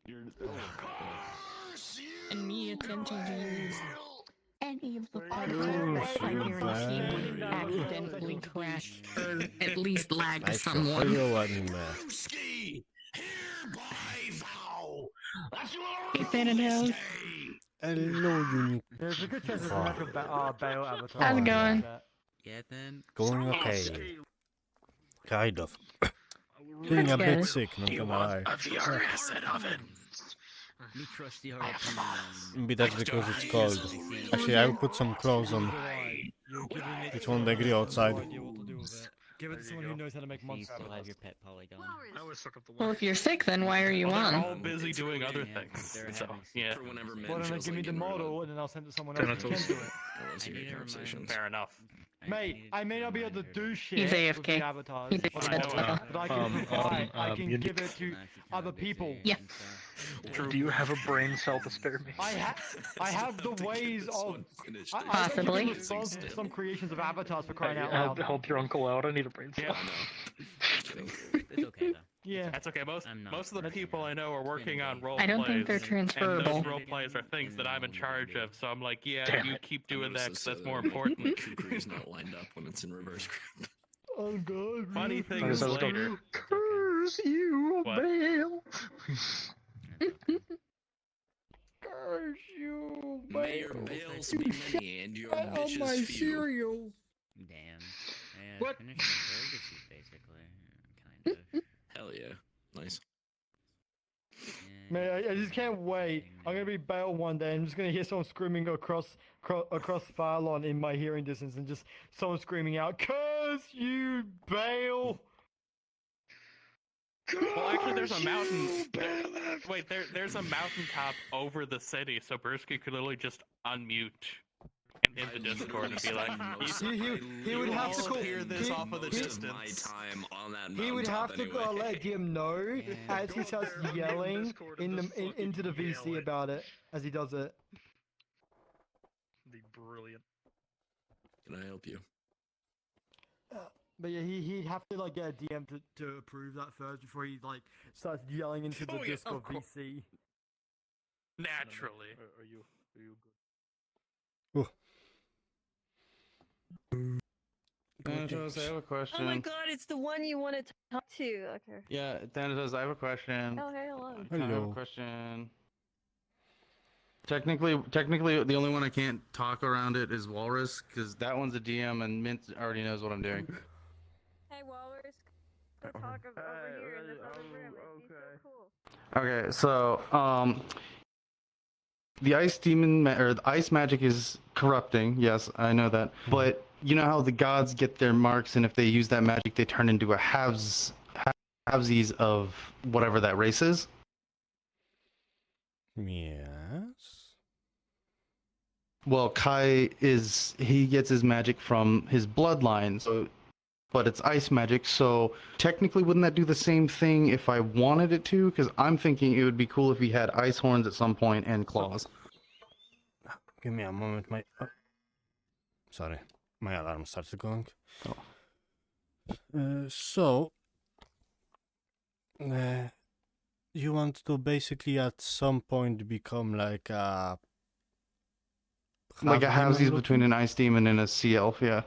And me attempting to use any of the Curse I you, guarantee would man. accidentally crash or at least lag I someone. trochę anime. Hey, Thanatos. Hello, unique. There's a good chance there's an actual Bale avatar. How's it Oh, going? Yeah, then. Going okay. Kind of. Feeling That's a bit good. sick, not gonna lie. VR headset of it. Me trusty Maybe that's because it's cold. Actually, I will put some clothes on. It won't agree outside. Give it to someone who knows how to make You monster still have avatars. your pet polygon. I always suck up the Well, if you're sick, then why are you Well, they're on? all busy doing other Yeah, things. they're So, having yeah. For whenever men Well, then feels give me like the getting rid of model, and then I'll send it to someone else who can do it. I want to I need hear to remind- conversations. Fair enough. Mate, I may not be able to do shit He's with AFK. the avatars, He's but I know it. I can provide, I can give it to other people. Yeah. True. Do you have a brain cell to spare me? I have the ways of. I Possibly. am responsible for some creations of avatars for crying out Help, loud. help your uncle out. I need a brain cell. Yeah. It's okay though. Yeah. That's okay. I'm not. Most of the people I know are working on role I don't think plays, they're and transferable. those role plays are things that I'm in charge of. So I'm like, yeah, Damn you it. keep doing that because that's So more that important. Kukri is not lined up when it's in reverse group. Oh god. Funny thing I is was going, later. Curse you, What? Bale! Curse you, May your bales be many and your bitches few. Damn. Yeah, What? finishing surrogacy, basically. Kind of. Hell yeah. Nice. Yeah, Man, I just can't wait. I'm gonna be Bale one day. I'm just gonna hear someone screaming across Farlon in my hearing distance, and just someone screaming out, "Curse you, Bale!" Well, actually, there's a mountain. Wait, there's a mountaintop over the city, so Bursky could literally just unmute in the Discord and be like, He would have to all call. hear this he- off of the he- distance. My time on that He would have to mountaintop anyway. let him know Yeah. as he starts Go up there, yelling Discord in and the just into the fucking VC yell it. about it as he does it. Be brilliant. Can I help you? But yeah, he'd have to like get a DM to approve that first before he like starts yelling into the Oh, yeah, Discord of course. VC. Naturally. Are you good? Thanatos, I have a question. Oh my god, it's the one you want to talk to. Okay. Yeah, Thanatos, I have a question. Oh, hey, hello. I have a Hello. question. Technically, the only one I can't talk around it is Walrus, because that one's a DM and Mint already knows what I'm doing. Hey, Walrus. Go talk over here in this other room. It'd be so cool. Okay, so the ice demon or the ice magic is corrupting. Yes, I know that. But you know how the gods get their marks, and if they use that magic, they turn into a halvesies of whatever that race is. Yes. Well, he gets his magic from his bloodline, so but it's ice magic, so technically wouldn't that do the same thing if I wanted it to? Because I'm thinking it would be cool if he had ice horns at some point and claws. Give me a moment. Sorry, my alarm started going. So, you want to basically at some point become like a Half-demon demon between an ice demon and a sea elf, yeah.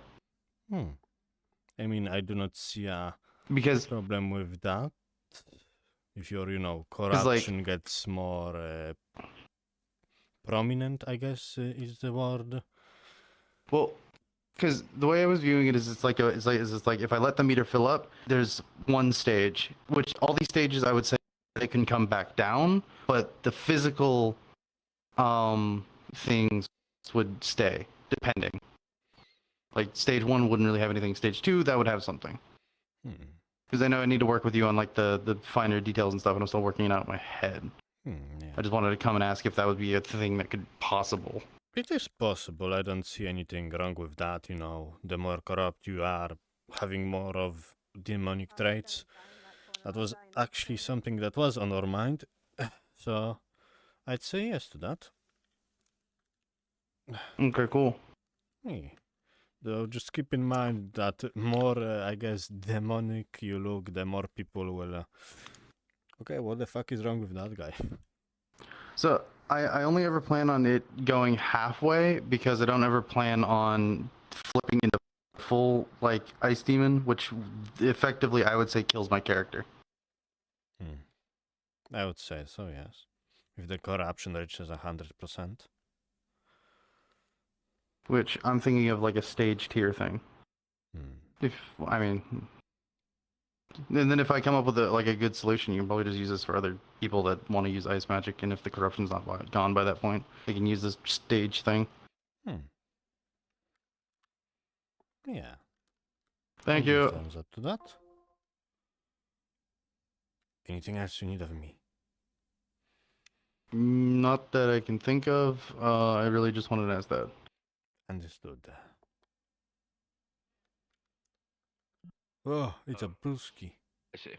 I mean, I do not see a Because problem with that. If your, like- corruption gets more prominent, I guess is the word. well, because the way I was viewing it is it's like if I let the meter fill up, there's one stage, which all these stages I would say they can come back down, but the physical things would stay depending. Like stage 1 wouldn't really have anything. Stage 2 that would have something. Because I know I need to work with you on like the finer details and stuff, and I'm still working it out in my head. Yeah. I just wanted to come and ask if that would be a thing that could possible. It is possible. I don't see anything wrong with that. The more corrupt you are, having more of demonic traits. That was actually something that was on our mind. So, I'd say yes to that. Okay, cool. Hey. Though just keep in mind that more, I guess, demonic you look, the more people will Okay, what the fuck is wrong with that guy? So I only ever plan on it going halfway because I don't ever plan on flipping into full like ice demon, which effectively I would say kills my character. I would say so, yes. If the corruption reaches 100%. Which I'm thinking of like a stage tier thing. If I mean, and then if I come up with a good solution, you can probably just use this for other people that want to use ice magic, and if the corruption's not gone by that point, they can use this stage thing. Yeah. Thank you. Thumbs up to that. Anything else you need of me? Not that I can think of. I really just wanted to ask that. Understood. Oh, it's a brewski. I see.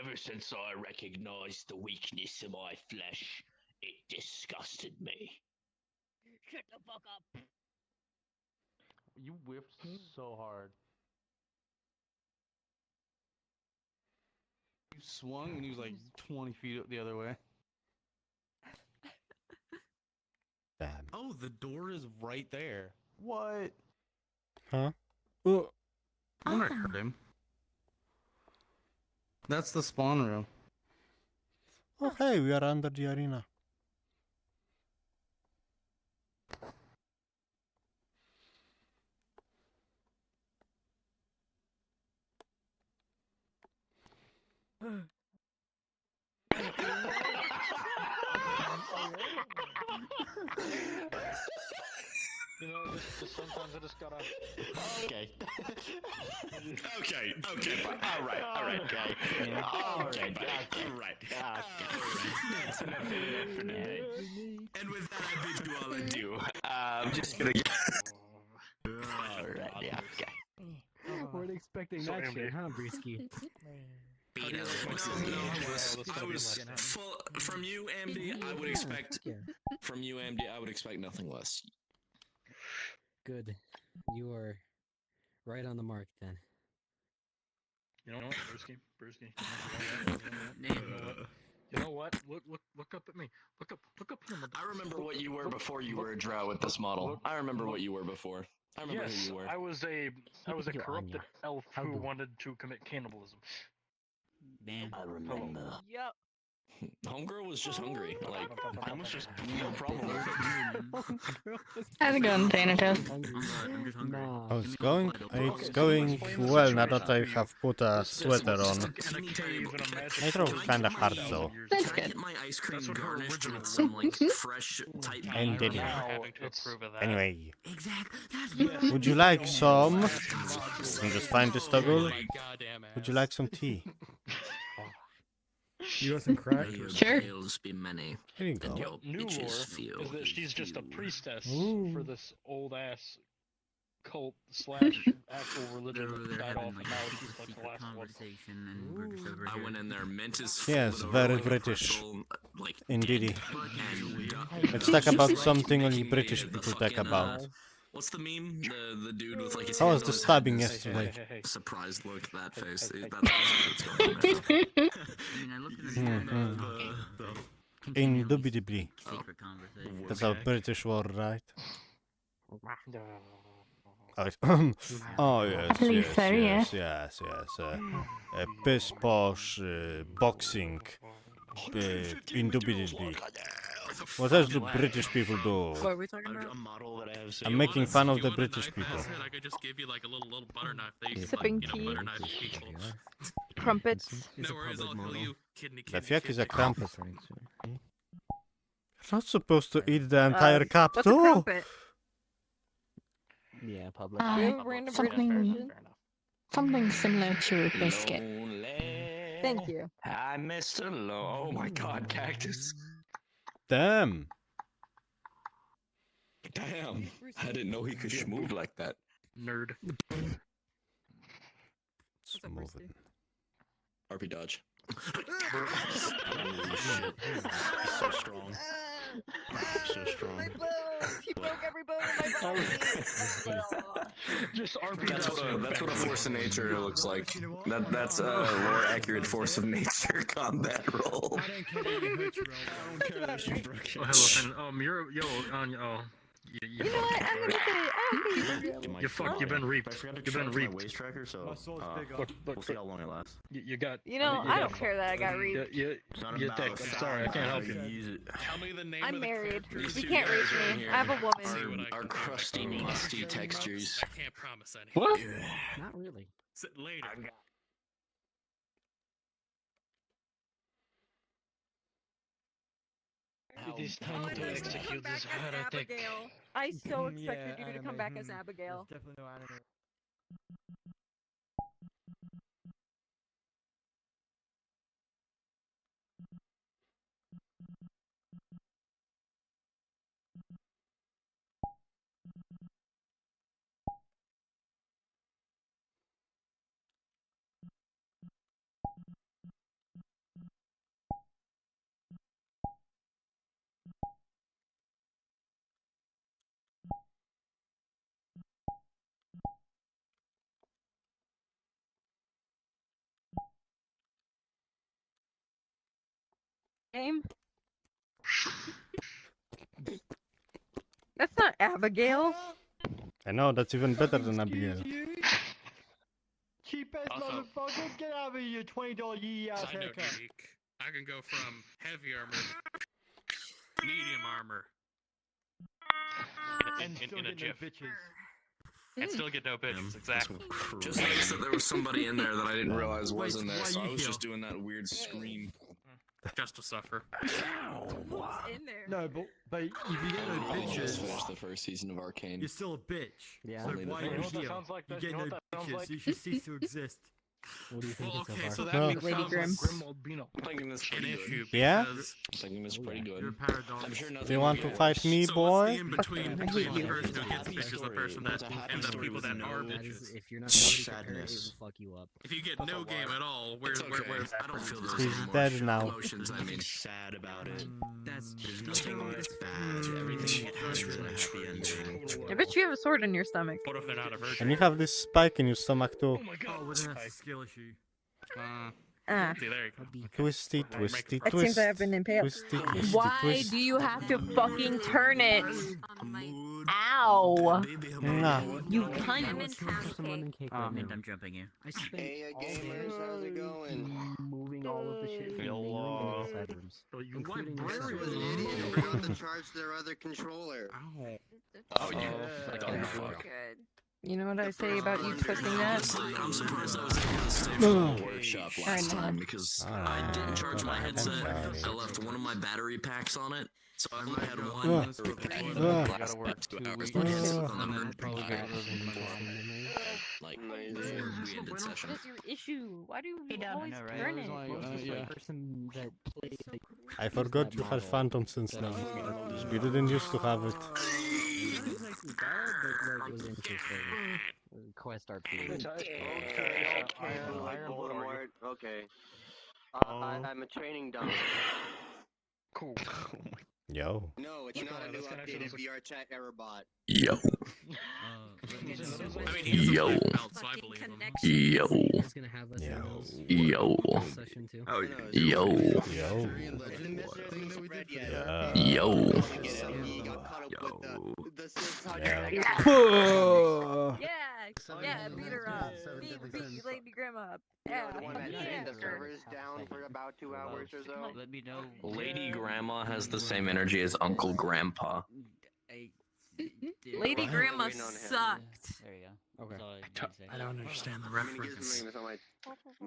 Ever since I recognized the weakness of my flesh, it disgusted me. Shut the fuck up. You whipped so hard. You swung and he was like 20 feet the other way. Damn. Oh, the door is right there. What? Huh? Oh. I wonder I hurt him. That's the spawn room. Oh, hey, we are under the arena. You know, just sometimes I just gotta. Okay. okay, but alright, okay. Okay, buddy, alright. That's enough for today. And with that, I bid you all adieu. I'm just gonna get... Alright, yeah, okay. Weren't expecting that shit, huh, Brisky? No, I was full, from you, AMD, I would expect... From you, AMD, I would expect nothing less. Good. You are right on the mark then. You know what, Brewski? You know what? Look up at me. Look up here. I remember what you were before you were a drow with this model. I remember what you were before. I remember who you were. I was a corrupted elf How who good. wanted to commit cannibalism. Damn. I remember. Yep. Homegirl was just hungry. Like, I was just no problem with it. How's it going, Thanatos? I'm just hungry. Nah. How's it going? It's going well now that I have put a sweater on. I drove kinda hard though. That's Can I good. get my ice cream That's what her garnished original with some, like, fresh type And did it. Having to approve of that. Anyway, Exactly. would you like some? You just find this toggle. Would you like some tea? You got some crack? May your Sure. tales be many, Here you and go. your New lore bitches feel is that she's just a few. priestess Ooh. for this old ass cult / actual religion that They're died having off, like and now a she's like the secret last one. conversation, and we're just over I here. went in there, Mentis Yes, floated very over like a British. pretzel, like Indeedy. dead, and, Let's talk about just, like, something only making British the people talk fucking, about. What's the meme? The dude with like his How hands was on the his stabbing head, yesterday? Hey. surprised look, that face. Hey. That's what's going on right now. I mean, I looked at the Indubitably. secret conversation. That's a British word, right? Oh, yes, I believe yes, so, yes, yes, yes. Piss posh, boxing, indubitably. What else do British people do? What are we talking A about? model that I have I'm making fun of the British people. I could just give you like a little butter knife that you Sipping can, tea. butter knife people. Crumpets. No worries, I'll kill you. Kidney, The kidney, fiak is a kidney. crumpet. You're not supposed to eat the entire cup, What's a too. crumpet? Yeah, public. Do we have a random British something, version? something similar to a biscuit. Thank you. Hi, Mr. Low. Oh my god, cactus. Damn. Damn. I didn't know he could move like that. Nerd. Let's up, move Rusty? it. RP dodge. Holy shit. So strong. So strong. bones. He broke every bone in my body. Just RP. That's what a force of nature looks like. That's a more accurate force of nature combat roll. I don't care that you hurt your elbow. I don't care that she broke it. Oh, hello, friend. You're you You know what? I'm gonna say, you've been reaped. I forgot to You've been charge reaped. my waist tracker, so My sword's bigger. we'll see how long it lasts. You got. You know, I don't care that I got reaped. You dick. I'm sorry, I can't help you. Use it. Tell me the name I'm of the married. characters. You can't reach me. I have a woman. Our crusty, musty textures. I can't promise anything. What? Not really. Later. It is Oh, time and to there's gonna come execute back this as heretic. Abigail. I so expected Yeah, you to come anime, back as There's Abigail. definitely no anime. Game? That's not Abigail. I know, that's even better than Abigail. Cheap ass Also- motherfucker, get out of here, $20 yee ass Side note, haircut. unique. I can go from heavy armor, medium armor, And in still a get no jiff, bitches. and still get no bitches. Exactly. Just nice that there was somebody in there that I didn't realize Wait, was in there, why so you I was here? just doing that weird scream. Just to suffer. Who's in there? No, but if you get no I just bitches, finished the first season of Arcane. you're still a bitch. Yeah. So Only the why are first. you You know what that here? sounds like? You You get know no what that sounds bitches. like? You should cease to exist. What do you think Well, it's so okay, far? so that No. becomes Lady Grim. Grim Albino. I'm thinking this an pretty issue good. Yeah? because I'm thinking this pretty yeah. You're a good. paradox. I'm sure nothing Do you want to will be fight me, so boy? what's the in between I between hate the you. person who It's a gets happy bitches, the story. person that It's a happy and the story people with that no are That bitches? is, if you're not mentally prepared, it sadness. will fuck you up. If you get no game at all, It's okay. where's that I don't feel person? those He's anymore. dead now. Emotions, I mean. Sad about it. That's There's nothing that's bad. Everything has a happy ending. I bet you have a sword in your stomach. What if they're not a virgin? And you have this spike in your stomach too. Oh my god. Oh, well, then that's a skill issue. Ah. See, there you go. that'd be Twisty, twisty, It seems I have twist. been impaled. Twisty, twisty, Why twist. do you have to fucking turn it? Mood. Ow! Baby, Nah. You I cunt. was going for some lemon cake right And now. I'm jumping you. I spent Hey, all gamers, how's it going? moving all of the shit from the main room Hello. into the side rooms. So you Including went the where side is rooms. They forgot to charge their other controller. Oh, yeah. I got no fuck. Good. You know what I say about you twisting that? Honestly, I'm surprised I was able to stay for the workshop last Alright, time because I didn't charge my headset. I'm sorry. I left one of my battery packs on it, so I only had one Ugh. battery pack for Ugh. the last Gotta work 2 2 hours. weeks. But Ugh. on the That probably got rid of my memory. like Nice. before we ended session. What is your issue? Why do you down, I always know, right? turn I it? was just the person that played like, I forgot you have phantom sense now. You didn't used to have it. it was actually bad, but like it was interesting. Quest RP. Voldemort, okay. I'm a training dummy. Cool. Yo. No, it's not a new This connection updated is a- VR chat error bot. Yo. I mean, he has a Yo. black belt, so I believe him. Yo. He's gonna have us in Yo. those Yo. session too. Oh, No, yo. Yo. Isn't necessarily spread yet. Yeah. Yo. He got caught up Yo. with the 600. Yeah. Yeah, beat her up. Beat Lady Grim up. Yeah, The one fuck that yeah. stayed the servers down for about 2 hours or so. Let me know. Lady Grandma has the same energy as Uncle Grandpa. Lady What? Grandma Waiting on him. sucked. There you go. Okay. That's all I need to say. I don't understand the I'm gonna give reference. some on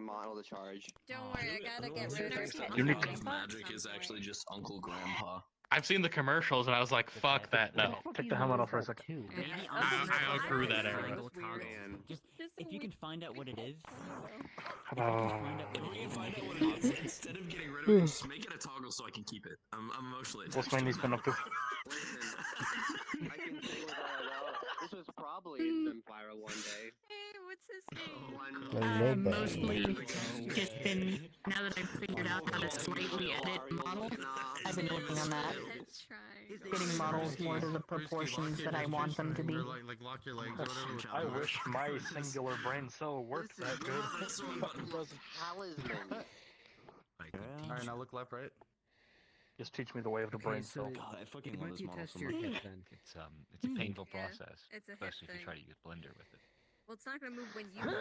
my model to charge. Don't worry, I gotta get rid of her. You need Magic is actually just Uncle Grandpa. I've seen the commercials and I was like, fuck that, no. Take the helmet off for a second. I outgrew that era. Man. Just if you can find out what it is. If we can find out what it is, instead of getting rid of it, just make it a toggle so I can keep it. I'm emotionally attached. What's my niece been up to? Listen, I can say without a doubt, this was probably in Empire one day. Hey, what's his name? Hello, Mostly baby. just been, now that I've figured out how to slightly edit model, I've been working on that. Let's try. getting models more to the proportions that I want them to be. Like lock your legs or whatever. I wish my singular brain cell worked that good. It doesn't. Talisman. Alright, now look left, right. Just teach me the way of the brain cell. God, I fucking love this model so your much. hip then? It's a painful Yeah, process, it's a hip especially if you thing. try to use Blender with it. Well, it's not gonna move when you move.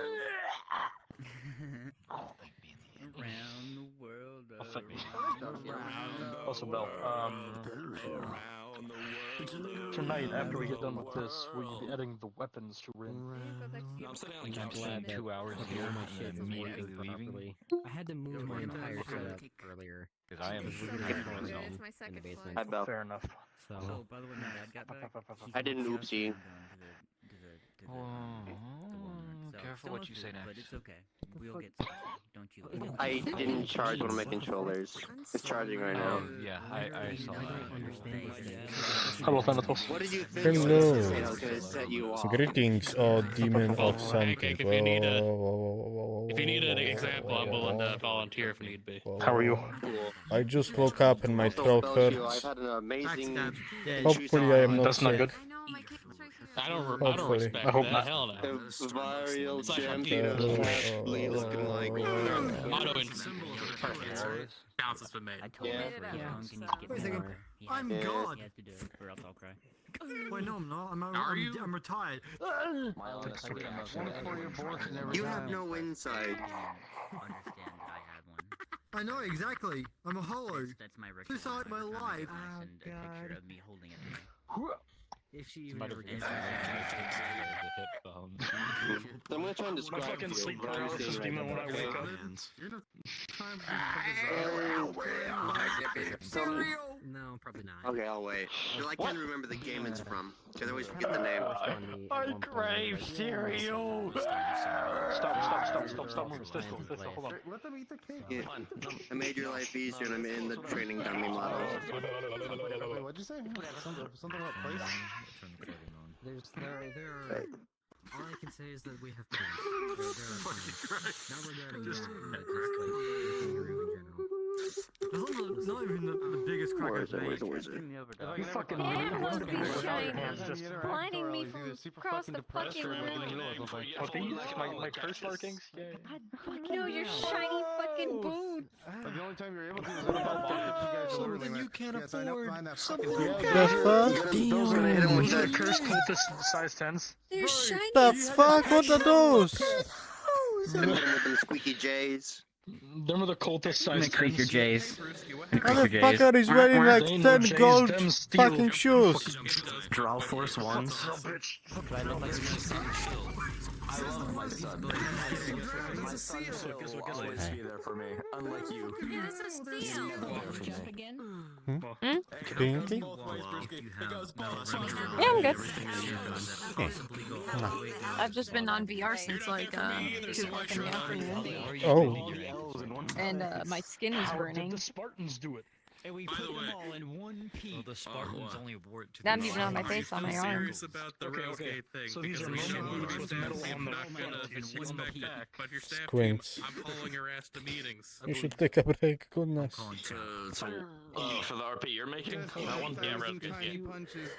Thank me in the end. Around the world. Also, Bell, tonight after we get done with this, will you be adding the weapons to Rin? I'm sitting on the I'm couch. staying 2 hours here all my and shit then was immediately working leaving. properly. I had to move my entire setup earlier. Because I am Because we're So gonna have much fun good. zone It's my in the second basement. Hi, Bell. Fair enough. So Oh, by the way, my dad got back. I didn't oopsie. Careful what you say But next. it's okay. We'll get something. Don't you? I didn't charge one of my controllers. It's charging right now. Yeah, I saw I that. don't understand these things. Hello, Thanatos. What did you think? Hello. I was gonna set you off. Greetings, oh demon of something. Pancake, if you need If you need an example, I'm willing to volunteer if need be. How are you? I just woke up and my Also, throat Belgio, hurts. I've had an amazing. Hopefully I am not That's not sick. good. I know, my kit's right here. I don't Hopefully. respect I hope that. not. Hell no. Viral It's like Gempito's fastly looking like. Auto There it is. bounce has been made. I told Yeah. him for Yeah. long, can you get Wait a second. more? I'm Yeah. God. He has to do it, or else I'll cry. Wait, no, I'm not. Are you? I'm retired. My honest reaction. You have no inside. Understand that I had one. I know exactly. I'm a hollow. That's my This side of my life. I send a picture of me holding it. If she even Might ever have gets been that. the hip bone. I'm gonna try and My describe fucking to you sleep what I'm paralysis seeing demon when I right wake now. up. You're not time No, probably not. Okay, I'll wait. I can't remember the game it's from. Because I always forget the name. I crave cereal. Stop moving. Stay still, hold on. Let them eat the cake. Yeah. I made your life easier and I'm in the training dummy model. Wait, what'd you say? Something about place? There are. All I can say is that we have plans. There are plans. Not regarding that, but just like the kangaroo in general. It's not even the biggest crack Where I've is it? Where is made. it? Where is it? You fucking And want those big shines blinding me from across the fucking room. my curse markings? Yeah. No, your shiny fucking boots. But the only time you're able to is when you guys deliberately Then you went, can't yes, I know, afford find that something fucking like dude. The fuck? Those gonna hit him with The that. curse cultist size 10s. They're shiny. The fuck? What are those? Hit him with them squeaky J's. Them are the cultist size 10s. J's. Motherfucker is wearing Where like they 10 J's, gold them steal fucking shoes. Draw Force ones. I love my son. My son will always be there for me, unlike you. Yeah, this is steel. Jump again? Pinky? Yeah, I'm good. I've just been on VR since like 2 o'clock in the afternoon, Oh. and my skin is How did burning. the Spartans do it? And we put them all in one piece. Well, the Spartans only wore it to Not even on my face, on my arm. Serious about the Okay, railgate thing. So these because are we don't normal want to be boots with staff metal team, on the not gonna front listen and back, back. but your staff Squints. team, I'm calling your ass to meetings. You should take a break, goodness. For the RP you're making? That one? Yeah, real good. Tiny Yeah. punches.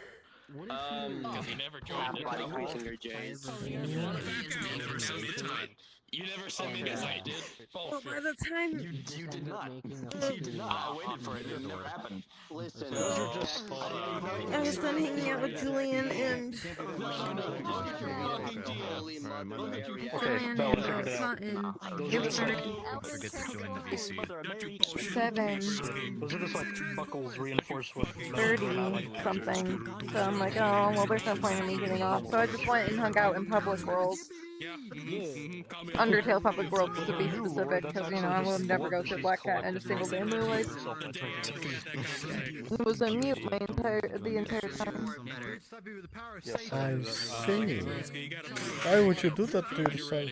Because he never joined it. Body creasing your J's. You never said me tonight. You never said me because I did. Well, by Bullshit. the time You did not. You did not. I waited for it. It never happened. Listen, I was done hanging out with Julian and Julian Bella, and figure it out. Cotton. It was Forget to join the VC. 7. Those are just like buckles reinforced with metal. 30 something. So I'm like, oh, well, there's no point in me getting off. So I just went and hung out in Public World. Yeah. Call me Undertale Public World to be specific, because, you know, I would never go to Black Cat in a single day in my life. It was on mute the entire time. I see. Why would you do that to yourself?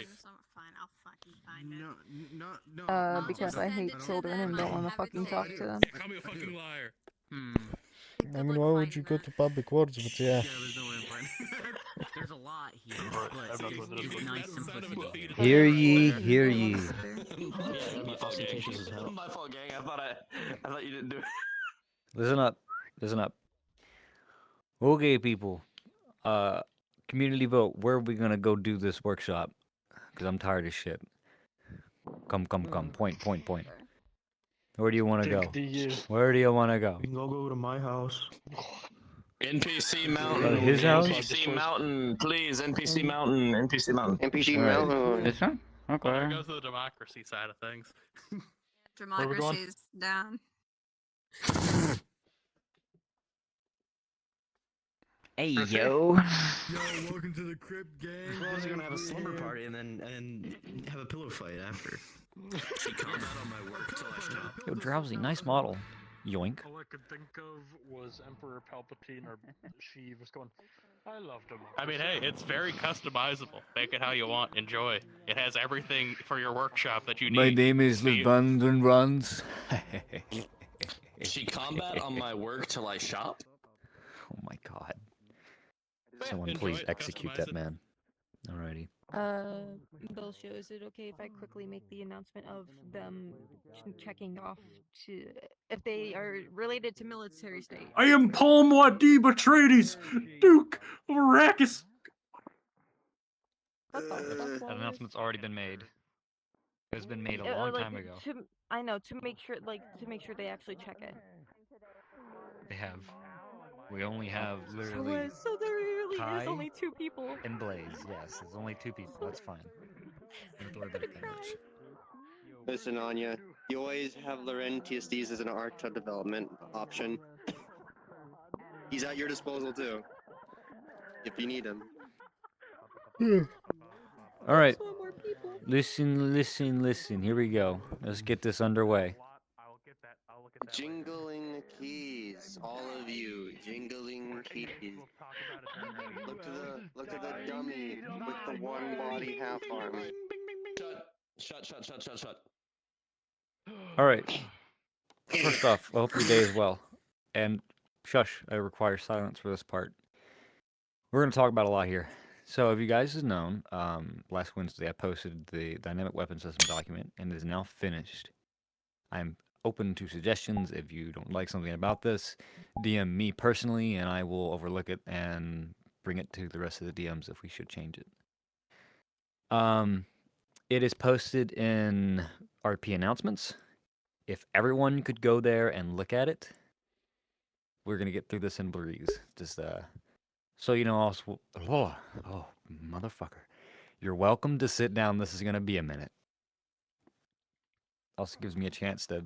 No. Because I hate children and don't want to fucking talk to them. Call me a fucking liar. I mean, why would you go to public words? But yeah. There's a lot here, but it's nice simplicity. Hear ye, hear ye. My fault, gang. My fault, gang. I thought you didn't do it. Listen up. Listen up. Okay, people. Community vote. Where are we gonna go do this workshop? Cause I'm tired of shit. Come. Point. Where do you want to go? Where do you want to go? You can go to my house. NPC Mountain. His house? NPC Mountain, please. NPC Mountain. NPC Mountain. NPC All right. Mountain. This one? Well, there Okay. goes the democracy side of things. Democracy's down. Hey yo. Yo, welcome to the crypt gang. We're also gonna have a slumber party and then have a pillow fight after. She called out on my work till I stop. Yo, Drowsy, nice model. Yoink. All I could think of was Emperor Palpatine, or she was going, I love democracy. I mean, hey, it's very customizable. Make it how you want. Enjoy. It has everything for your workshop that you need. My name is Be- Runs and Runs. She combat on my work till I shop. Oh my god. Yeah, Someone enjoy please it, execute customize that it. man. Alrighty. Belshio, is it okay if I quickly make the announcement of them checking off to if they are related to military state? I am Paul Muad'Dib Atreides, Duke of Arrakis. That announcement's already been made. It has been made a Yeah, long like, time ago. I know to make sure they actually check it. They have. We only have literally So there really Kai is only 2 people. and Blaze. Yes, there's only 2 people. That's fine. Don't worry about that much. Listen, Anya, you always have Laurentius D's as an arc development option. He's at your disposal too, if you need him. All right. Listen. Here we go. Let's get this underway. Jingling keys, all of you, jingling keys. Look to the dummy with the one body half arm. Shut. All right. First off, I hope your day is well. And shush, I require silence for this part. We're going to talk about a lot here. So, if you guys have known, last Wednesday I posted the dynamic weapon system document, and it is now finished. I'm open to suggestions. If you don't like something about this, DM me personally, and I will overlook it and bring it to the rest of the DMs if we should change it. It is posted in RP announcements. If everyone could go there and look at it, we're gonna get through this in breeze. Just so you know, also, oh motherfucker, you're welcome to sit down. This is gonna be a minute. Also gives me a chance to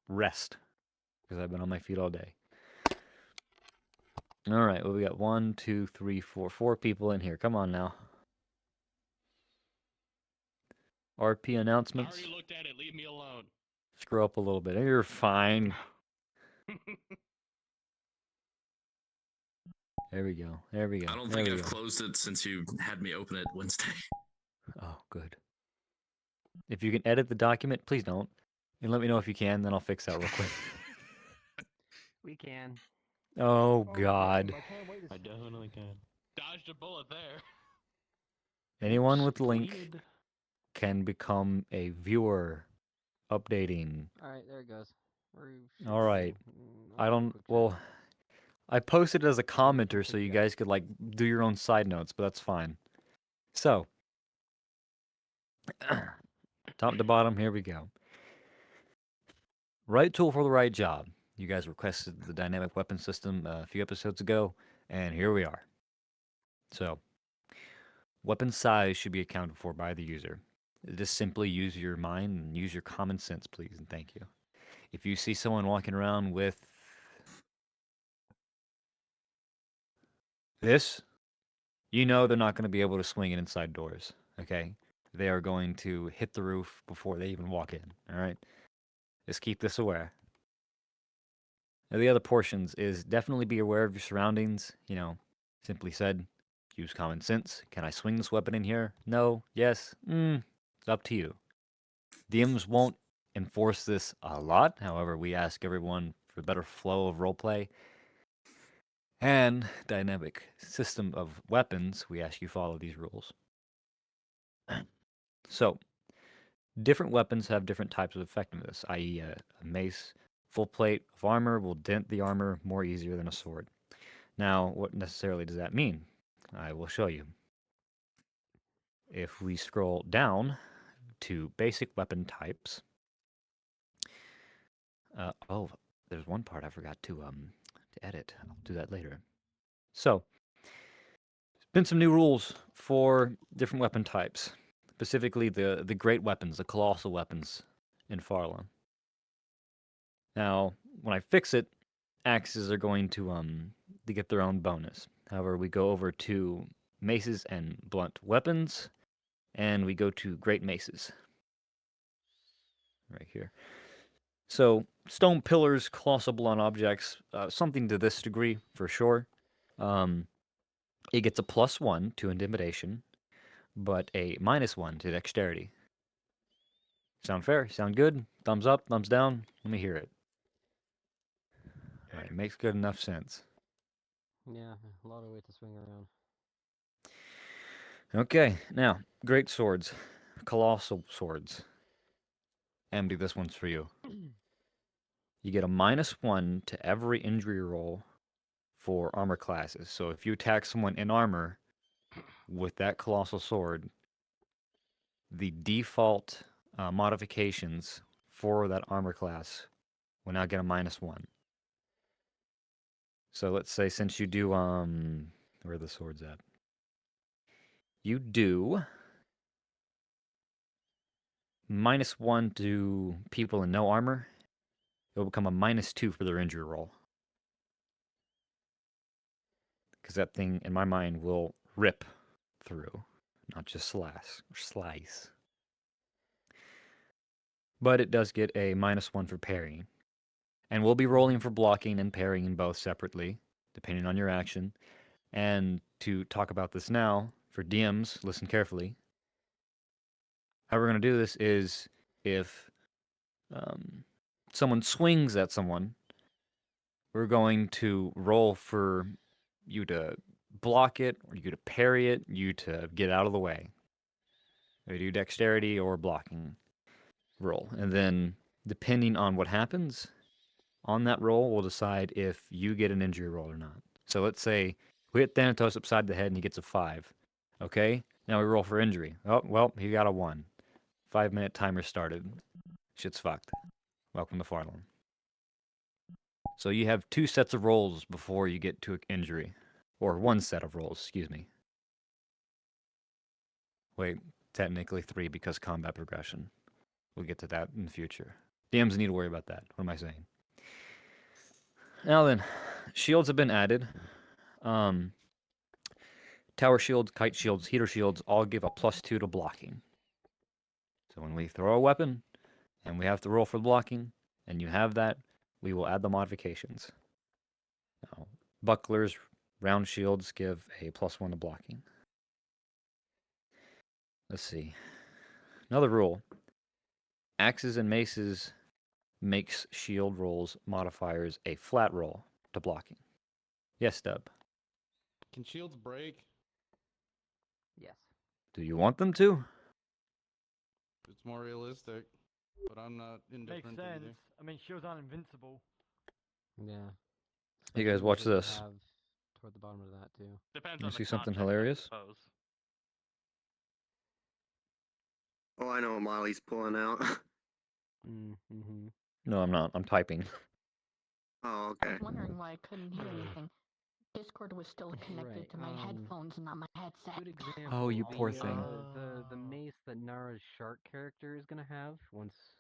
rest because I've been on my feet all day. All right, well, we got 1, 2, 3, 4 people in here. Come on now. RP announcements. I already looked at it. Leave me alone. Scroll up a little bit. You're fine. There we go. I don't think I've closed it since you had me open it Wednesday. Oh, good. If you can edit the document, please don't. And let me know if you can, then I'll fix that real quick. We can. Oh, God. I definitely can. Dodged a bullet there. Anyone with link can become a viewer. Updating. Alright, there it goes. All right. Well, I posted it as a commenter so you guys could, like, do your own side notes, but that's fine. So, top to bottom, here we go. Right tool for the right job. You guys requested the dynamic weapon system a few episodes ago, and here we are. So, weapon size should be accounted for by the user. Just simply use your mind and use your common sense, please, and thank you. If you see someone walking around with this, you know they're not going to be able to swing it inside doors, okay? They are going to hit the roof before they even walk in, all right? Just keep this aware. Now, the other portions is definitely be aware of your surroundings. You know, simply said, use common sense. Can I swing this weapon in here? No? Yes? It's up to you. DMs won't enforce this a lot. However, we ask everyone for better flow of roleplay and dynamic system of weapons. We ask you follow these rules. So, different weapons have different types of effectiveness, i.e. a mace full plate of armor will dent the armor more easier than a sword. Now, what necessarily does that mean? I will show you. If we scroll down to basic weapon types, oh, there's one part I forgot to edit. I'll do that later. So, there's been some new rules for different weapon types, specifically the great weapons, the colossal weapons in Farlon. Now, when I fix it, axes are going to get their own bonus. However, we go over to maces and blunt weapons, and we go to great maces. Right here. So, stone pillars, colossal blunt objects, something to this degree for sure. It gets a +1 to intimidation, but a -1 to dexterity. Sound fair? Sound good? Thumbs up, thumbs down? Let me hear it. All right, makes good enough sense. Yeah, a lot of weight to swing around. Okay, now, great swords, colossal swords. MD, this one's for you. You get a -1 to every injury roll for armor classes. So if you attack someone in armor with that colossal sword, the default modifications for that armor class will now get a -1. So let's say since you do where are the swords at? You do -1 to people in no armor. It will become a -2 for their injury roll. Because that thing, in my mind, will rip through, not just slice. But it does get a -1 for parrying. And we'll be rolling for blocking and parrying both separately, depending on your action. And to talk about this now, for DMs, listen carefully. How we're going to do this is if someone swings at someone, we're going to roll for you to block it, or you to parry it, you to get out of the way. We do dexterity or blocking roll. And then, depending on what happens on that roll, we'll decide if you get an injury roll or not. So let's say we hit Thanatos upside the head and he gets a 5. Okay, now we roll for injury. Oh, well, he got a 1. 5-minute timer started. Shit's fucked. Welcome to Farlon. So you have 2 sets of rolls before you get to an injury. Or 1 set of rolls, excuse me. Wait, technically 3 because combat progression. We'll get to that in the future. DMs need to worry about that. What am I saying? Now then, shields have been added. Tower shields, kite shields, heater shields all give a +2 to blocking. So when we throw a weapon and we have to roll for blocking, and you have that, we will add the modifications. Now, bucklers, round shields give a +1 to blocking. Let's see. Another rule. Axes and maces makes shield rolls modifiers a flat roll to blocking. Yes, Dub. Can shields break? Yes. Do you want them to? It's more realistic, but I'm not indifferent Makes to sense. either. I mean, shields aren't invincible. Yeah. Hey guys, Especially watch with what you this. have toward the bottom of that too. Depends You on the see something context, hilarious? I suppose. Oh, I know what Molly's pulling out. Mm-hmm. No, I'm not. I'm typing. Oh, I okay. was wondering why I couldn't hear anything. Discord was still connected Right, to my headphones, not my headset. Good example. Oh, you poor the, thing. The mace that Nara's shark character is gonna have once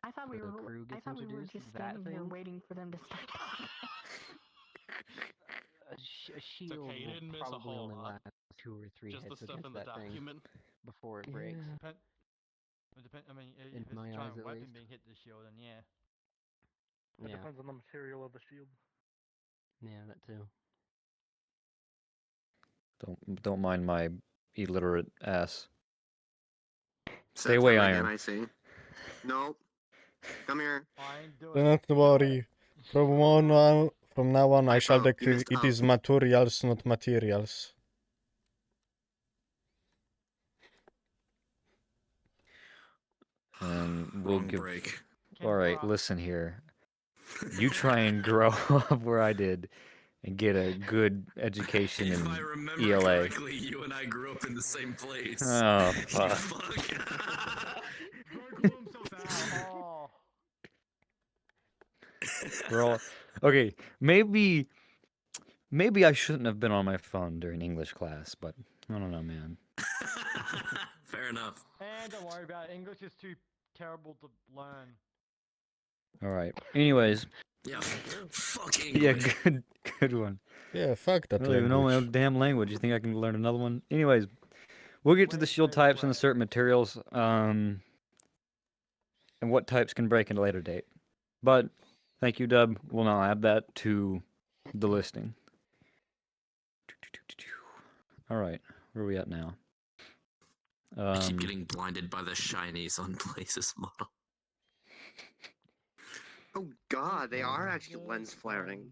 I thought we the were. crew I gets thought we were introduced. just That standing thing, here waiting for them to start talking. a shield okay, you didn't will miss a probably whole only lot. last 2 or 3 Just the hits stuff against in the that thing document. before it breaks. I mean, In if it's my a eyes, giant at weapon least. being hit the shield, then yeah. It Yeah. depends on the material of the shield. Yeah, that too. Don't mind my illiterate ass. Stay Set away, time Iron. again, I see. Nope. Come here. Don't worry. From now on, I shall Typo. You declare missed it up. is materials, not materials. And we'll Wrong give. break. All right, listen here. You try and grow up where I did. and get a good education If in I remember ELA. correctly, you and I grew up in the same place. Oh, You fuck. We're all okay. Maybe I shouldn't have been on my phone during English class, but I don't know, man. Fair enough. And don't worry about it. English is too terrible to learn. All right. Anyways. Yeah. Fuck Yeah, English. good one. Yeah, fuck that I don't even know my language. own damn language. You think I can learn another one? Anyways, we'll get to the shield types and the certain materials, and what types can break at a later date. But thank you, Dub. We'll now add that to the listing. All right, where are we at now? I keep getting blinded by the shinies on Blaze's model. Oh god, they are actually lens flaring.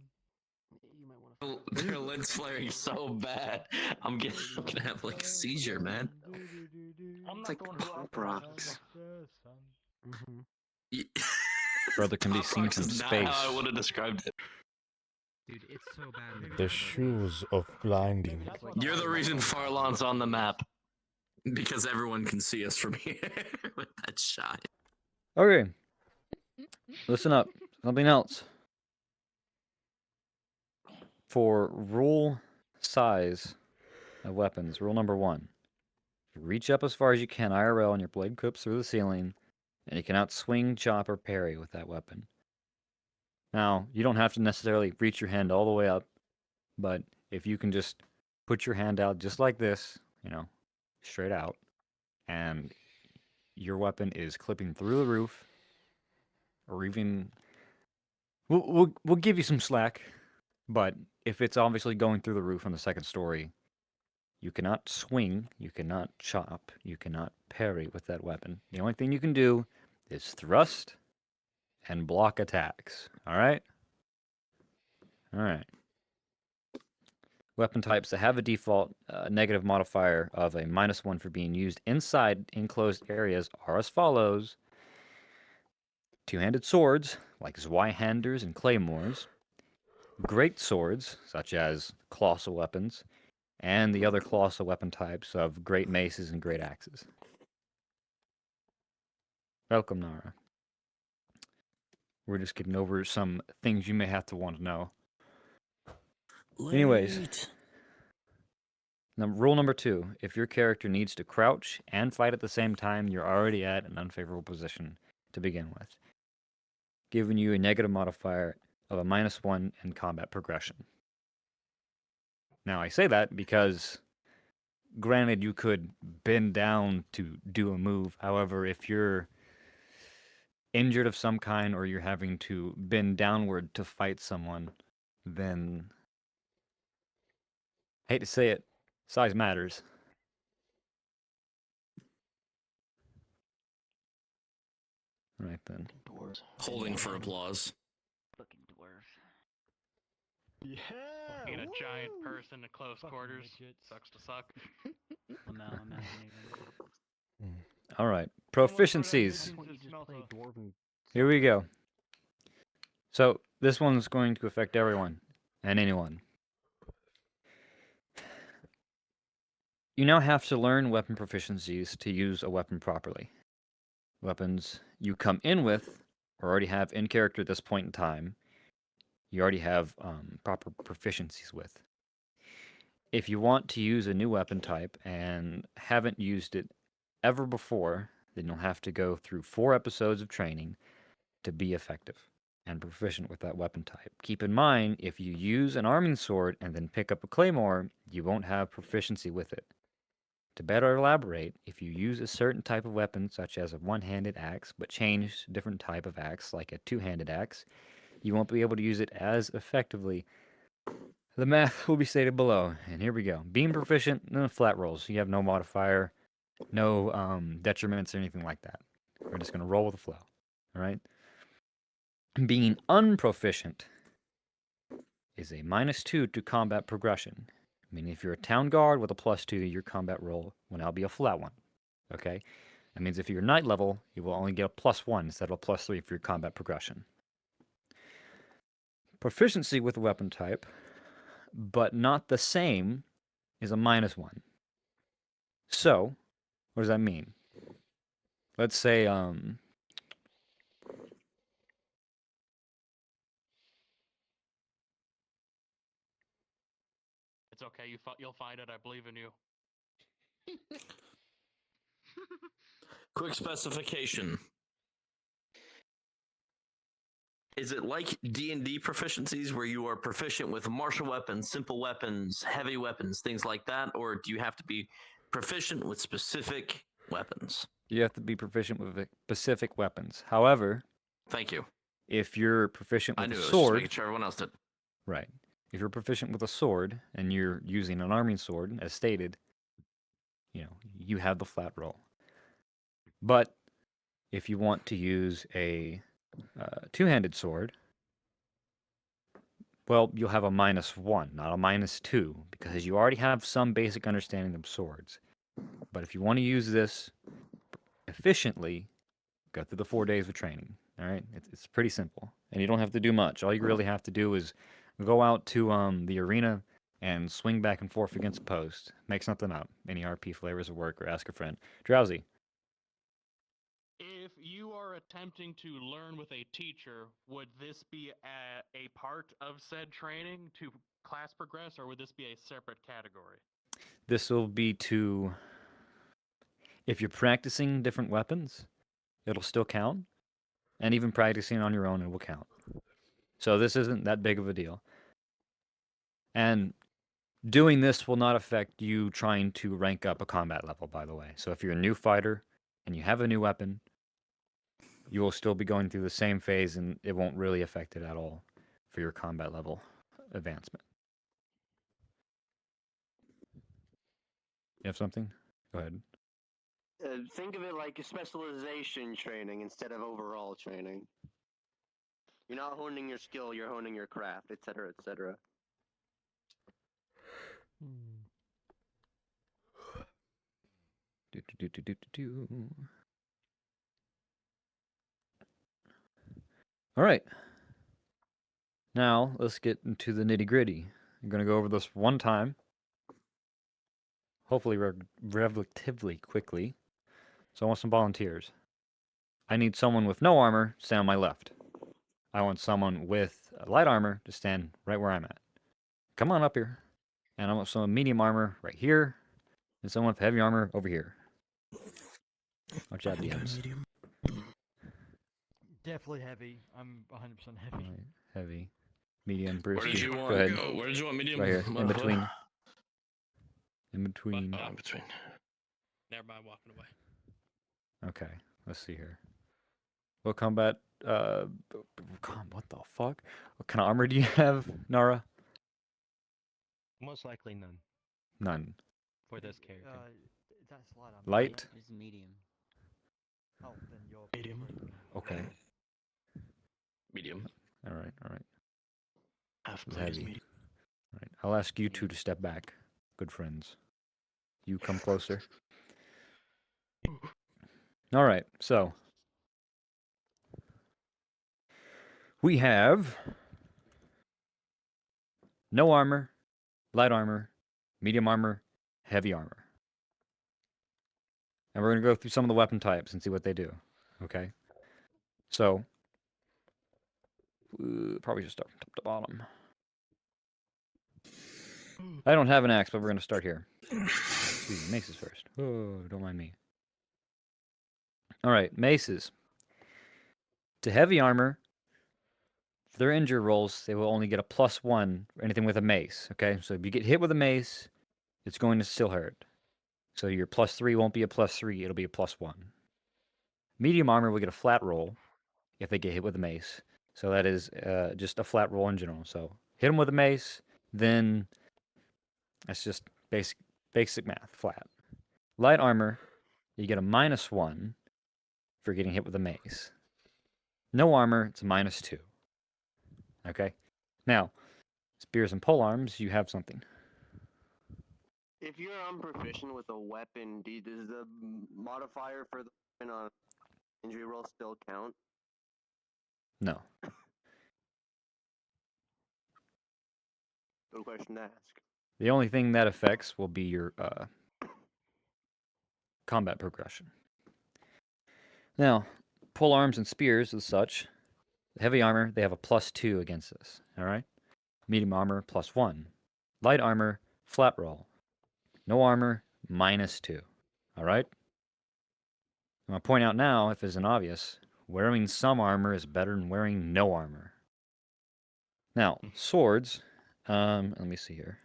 They're lens flaring so bad. I'm gonna have like a seizure, man. It's like pop rocks. Brother can be Pop seen rocks from is not space. how I would have described it. Dude, it's so bad. The shoes of blinding. You're the reason Farlon's on the map. Because everyone can see us from here with that shot. Okay, listen up. Something else. For rule size of weapons, rule number 1. Reach up as far as you can IRL and your blade clips through the ceiling, and you cannot swing, chop, or parry with that weapon. Now, you don't have to necessarily reach your hand all the way up, but if you can just put your hand out just like this, straight out, and your weapon is clipping through the roof, or even we'll give you some slack, but if it's obviously going through the roof on the second story, you cannot swing, you cannot chop, you cannot parry with that weapon. The only thing you can do is thrust and block attacks. All right? All right. Weapon types that have a default negative modifier of a -1 for being used inside enclosed areas are as follows. Two-handed swords, like Zweihanders and Claymores. Great swords, such as colossal weapons, and the other colossal weapon types of great maces and great axes. Welcome, Nara. We're just getting over some things you may have to want to know. Anyways, rule number 2. If your character needs to crouch and fight at the same time, you're already at an unfavorable position to begin with, giving you a negative modifier of a -1 in combat progression. Now, I say that because, granted, you could bend down to do a move. However, if you're injured of some kind or you're having to bend downward to fight someone, then, hate to say it, size matters. Right then. Holding for applause. Fucking dwarf. Yeah. Being a giant person in close quarters sucks to suck. Well, no, imagine even. All right, proficiencies. Here we go. So this one's going to affect everyone and anyone. You now have to learn weapon proficiencies to use a weapon properly. Weapons you come in with or already have in character at this point in time, you already have proper proficiencies with. If you want to use a new weapon type and haven't used it ever before, then you'll have to go through 4 episodes of training to be effective and proficient with that weapon type. Keep in mind, if you use an arming sword and then pick up a claymore, you won't have proficiency with it. To better elaborate, if you use a certain type of weapon, such as a one-handed axe, but change a different type of axe, like a two-handed axe, you won't be able to use it as effectively. The math will be stated below, and here we go. Being proficient, no flat rolls. You have no modifier, no detriments or anything like that. We're just going to roll with the flow, all right? Being unproficient is a -2 to combat progression. Meaning if you're a town guard with a +2, your combat roll will now be a flat 1. Okay? That means if you're knight level, you will only get a +1 instead of a +3 for your combat progression. Proficiency with a weapon type but not the same is a -1. So, what does that mean? Let's say It's okay. You'll find it. I believe in you. Quick specification. Is it like D&D proficiencies where you are proficient with martial weapons, simple weapons, heavy weapons, things like that? Or do you have to be proficient with specific weapons? you have to be proficient with specific weapons. However, Thank you. if you're proficient I with knew a it was just sword, making sure everyone else did. right? If you're proficient with a sword and you're using an arming sword, as stated, you have the flat roll. But if you want to use a two-handed sword, well, you'll have a -1, not a -2, because you already have some basic understanding of swords. But if you want to use this efficiently, go through the 4 days of training. All right, it's pretty simple, and you don't have to do much. All you really have to do is go out to the arena and swing back and forth against a post. Make something up. Any RP flavors of work, or ask a friend. Drowsy. If you are attempting to learn with a teacher, would this be a part of said training to class progress, or would this be a separate category? This will be to, if you're practicing different weapons, it'll still count, and even practicing on your own, it will count. So this isn't that big of a deal. And doing this will not affect you trying to rank up a combat level, by the way. So if you're a new fighter and you have a new weapon, you will still be going through the same phase, and it won't really affect it at all for your combat level advancement. You have something? Go ahead. Think of it like a specialization training instead of overall training. You're not honing your skill, you're honing your craft, etc., etc. All right. Now, let's get into the nitty-gritty. I'm going to go over this one time, hopefully relatively quickly. So I want some volunteers. I need someone with no armor to stand on my left. I want someone with light armor to stand right where I'm at. Come on up here. And I want someone medium armor right here, and someone with heavy armor over here. Watch out, DMs. Definitely heavy. I'm 100% heavy. All right, heavy, medium, Bruce. Where did you Go want? ahead. Where did you want medium? Right here, in What? between. In between. In between. Never mind, walking away. Okay, let's see here. What combat? What the fuck? What kind of armor do you have, Nara? Most likely none None. for this character. That's light. Light? It's medium. Oh, then you're medium. Okay. Medium. All right, all right. Half It's plate is heavy. medium. All right, I'll ask you two to step back. Good friends. You come closer. All right, so we have no armor, light armor, medium armor, heavy armor. And we're going to go through some of the weapon types and see what they do. Okay? So, probably should start from top to bottom. I don't have an axe, but we're going to start here. Excuse me, maces first. Oh, don't mind me. All right, maces. To heavy armor, for their injure rolls, they will only get a +1 for anything with a mace. Okay, so if you get hit with a mace, it's going to still hurt. So your +3 won't be a +3, it'll be a +1. Medium armor will get a flat roll if they get hit with a mace. So that is just a flat roll in general. So hit them with a mace, then that's just basic math, flat. Light armor, you get a -1 for getting hit with a mace. No armor, it's a -2. Okay? Now, spears and polearms, you have something. If you're unproficient with a weapon, does the modifier for the weapon on injury roll still count? No. Good question to ask. The only thing that affects will be your combat progression. Now, pole arms and spears as such, heavy armor, they have a +2 against this, all right? Medium armor, +1. Light armor, flat roll. No armor, -2, all right? I'm going to point out now, if it isn't obvious, wearing some armor is better than wearing no armor. Now, swords, let me see here.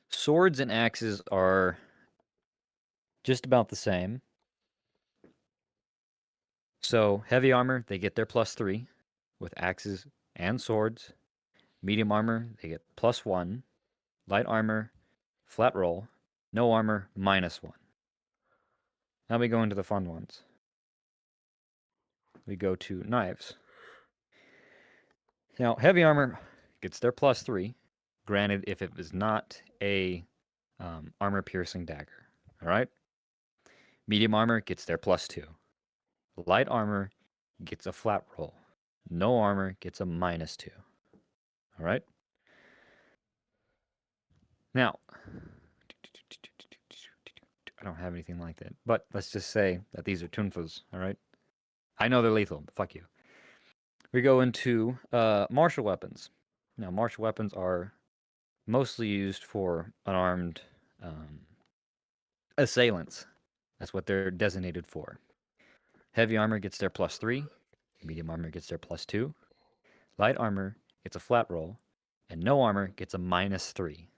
Swords and axes are just about the same. So, heavy armor, they get their +3 with axes and swords. Medium armor, they get +1. Light armor, flat roll. No armor, -1. Now we go into the fun ones. We go to knives. Now, heavy armor gets their +3. Granted, if it was not a armor-piercing dagger. All right? Medium armor gets their +2. Light armor gets a flat roll. No armor gets a -2. All right? Now, I don't have anything like that. But let's just say that these are tunfas, all right? I know they're lethal, but fuck you. We go into martial weapons. Now, martial weapons are mostly used for unarmed assailants. That's what they're designated for. Heavy armor gets their +3. Medium armor gets their +2. Light armor gets a flat roll. And no armor gets a -3.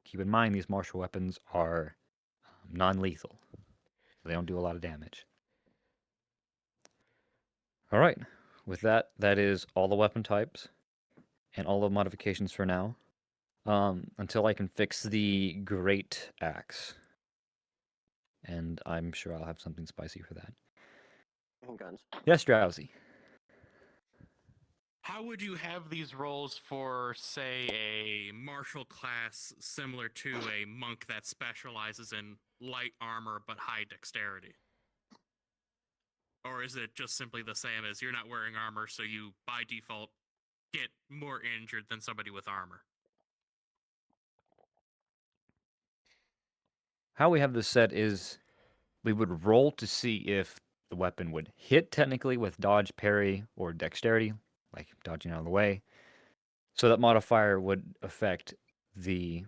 Keep in mind, these martial weapons are non-lethal. So they don't do a lot of damage. All right. With that, that is all the weapon types and all the modifications for now. Until I can fix the great axe. And I'm sure I'll have something spicy for that. And guns. Yes, Drowsy. How would you have these rolls for, say, a martial class similar to a monk that specializes in light armor but high dexterity? Or is it just simply the same as you're not wearing armor, so you, by default, get more injured than somebody with armor? How we have this set is we would roll to see if the weapon would hit technically with dodge, parry, or dexterity, like dodging out of the way. So that modifier would affect the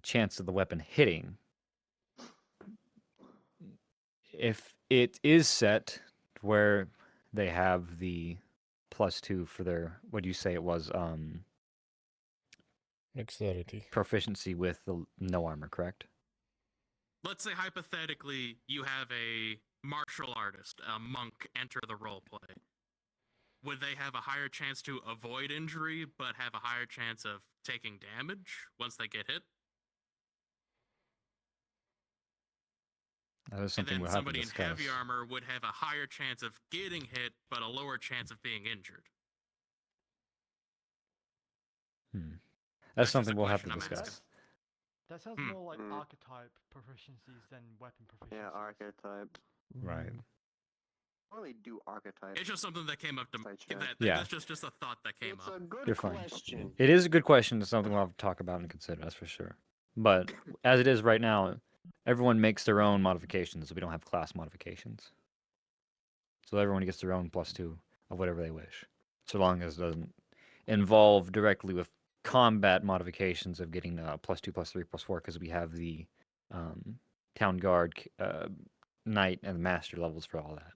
chance of the weapon hitting. If it is set where they have the +2 for their, what do you say it was? Dexterity. Proficiency with the no armor, correct? Let's say hypothetically you have a martial artist, a monk, enter the role play. Would they have a higher chance to avoid injury, but have a higher chance of taking damage once they get hit? That is And something then we'll have to somebody in discuss. heavy armor would have a higher chance of getting hit, but a lower chance of being injured. That's just a something we'll have to question I'm discuss. asking. That sounds more like archetype proficiencies than weapon proficiencies. Yeah, archetype. Right. I don't really do archetype. It's just something that came up to me. Yeah. That's just a thought that came up. It's a good You're fine. question. It is a good question. It's something we'll have to talk about and consider, that's for sure. But as it is right now, everyone makes their own modifications. We don't have class modifications. So everyone gets their own +2 of whatever they wish. So long as it doesn't involve directly with combat modifications of getting +2, +3, +4, because we have the town guard, knight, and master levels for all that.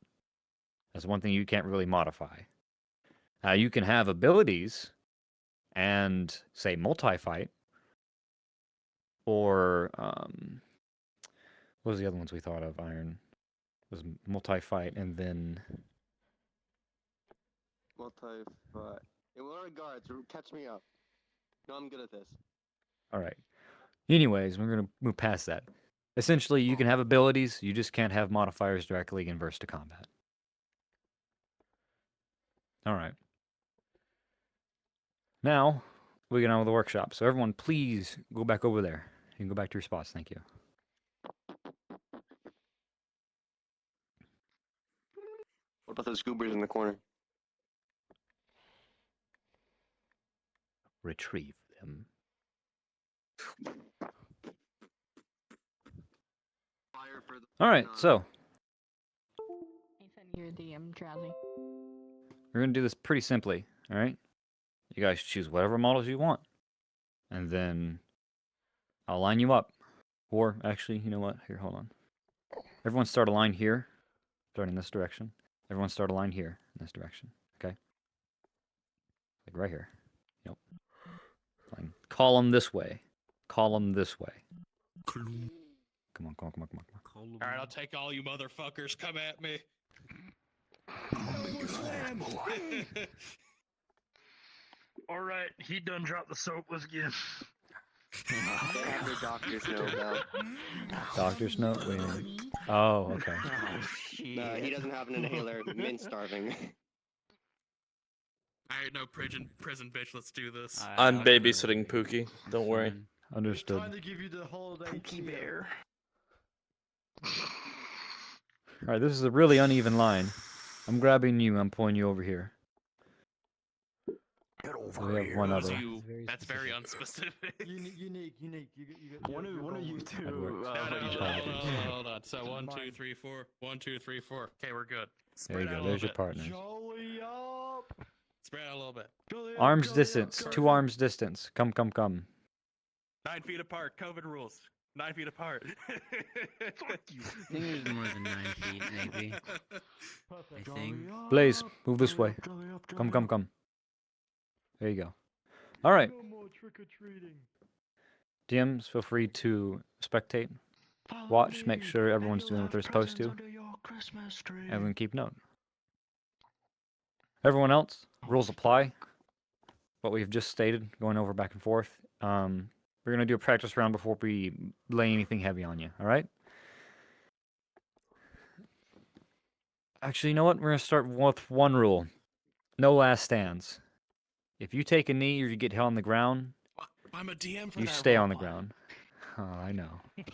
That's one thing you can't really modify. You can have abilities and, say, multi-fight, or what was the other ones we thought of? Iron was multi-fight, and then Multi-fight. In what regards? Catch me up. No, I'm good at this. all right. Anyways, we're gonna move past that. Essentially, you can have abilities, you just can't have modifiers directly inverse to combat. All right. Now, we get on with the workshop. So everyone, please go back over there. You can go back to your spots. Thank you. What about those goobers in the corner? retrieve them. All right, so Ethan, you're the Drowsy. we're gonna do this pretty simply. All right, you guys choose whatever models you want, and then I'll line you up. Or actually, you know what? Here, hold on. Everyone start a line here, starting this direction. Everyone start a line here in this direction. Okay, like right here. Yep. Line. Column this way. Column this way. Come on, come on, come on, come on, come on. All right, I'll take all you motherfuckers. Come at me. All right, he done dropped the soap. Let's get him. After Doctor's note, though. Doctor's note? What do you mean? Oh, okay. He doesn't have an inhaler. Mint's starving. Alright, no prison bitch. Let's do this. I'm babysitting Pookie. Don't worry. Understood. Trying to give you the holiday Pookie bear. All right, this is a really uneven line. I'm grabbing you. I'm pointing you over here. So we have one other. That's very unspecific. Unique. You got One of you two. Hold on. So 1, 2, 3, 4. 1, 2, 3, 4. Okay, we're good. There you go. There's your partners. Jolly up. Spread out a little bit. Arms distance. 2 arms distance. Come. 9 feet apart. COVID rules. 9 feet apart. Fuck you. I think it was more than 9 feet, maybe. I think. Blaze, move this way. Come. There you go. All right. No more trick-or-treating. DMs, feel free to spectate. Watch, make sure everyone's doing what they're supposed to. Everyone keep note. Everyone else, rules apply. What we've just stated, going over back and forth. We're going to do a practice round before we lay anything heavy on you, all right? Actually, you know what? We're going to start with one rule. No last stands. If you take a knee or you get hit on the ground, I'm a DM for you that stay on the roleplay. ground. Oh, I know. It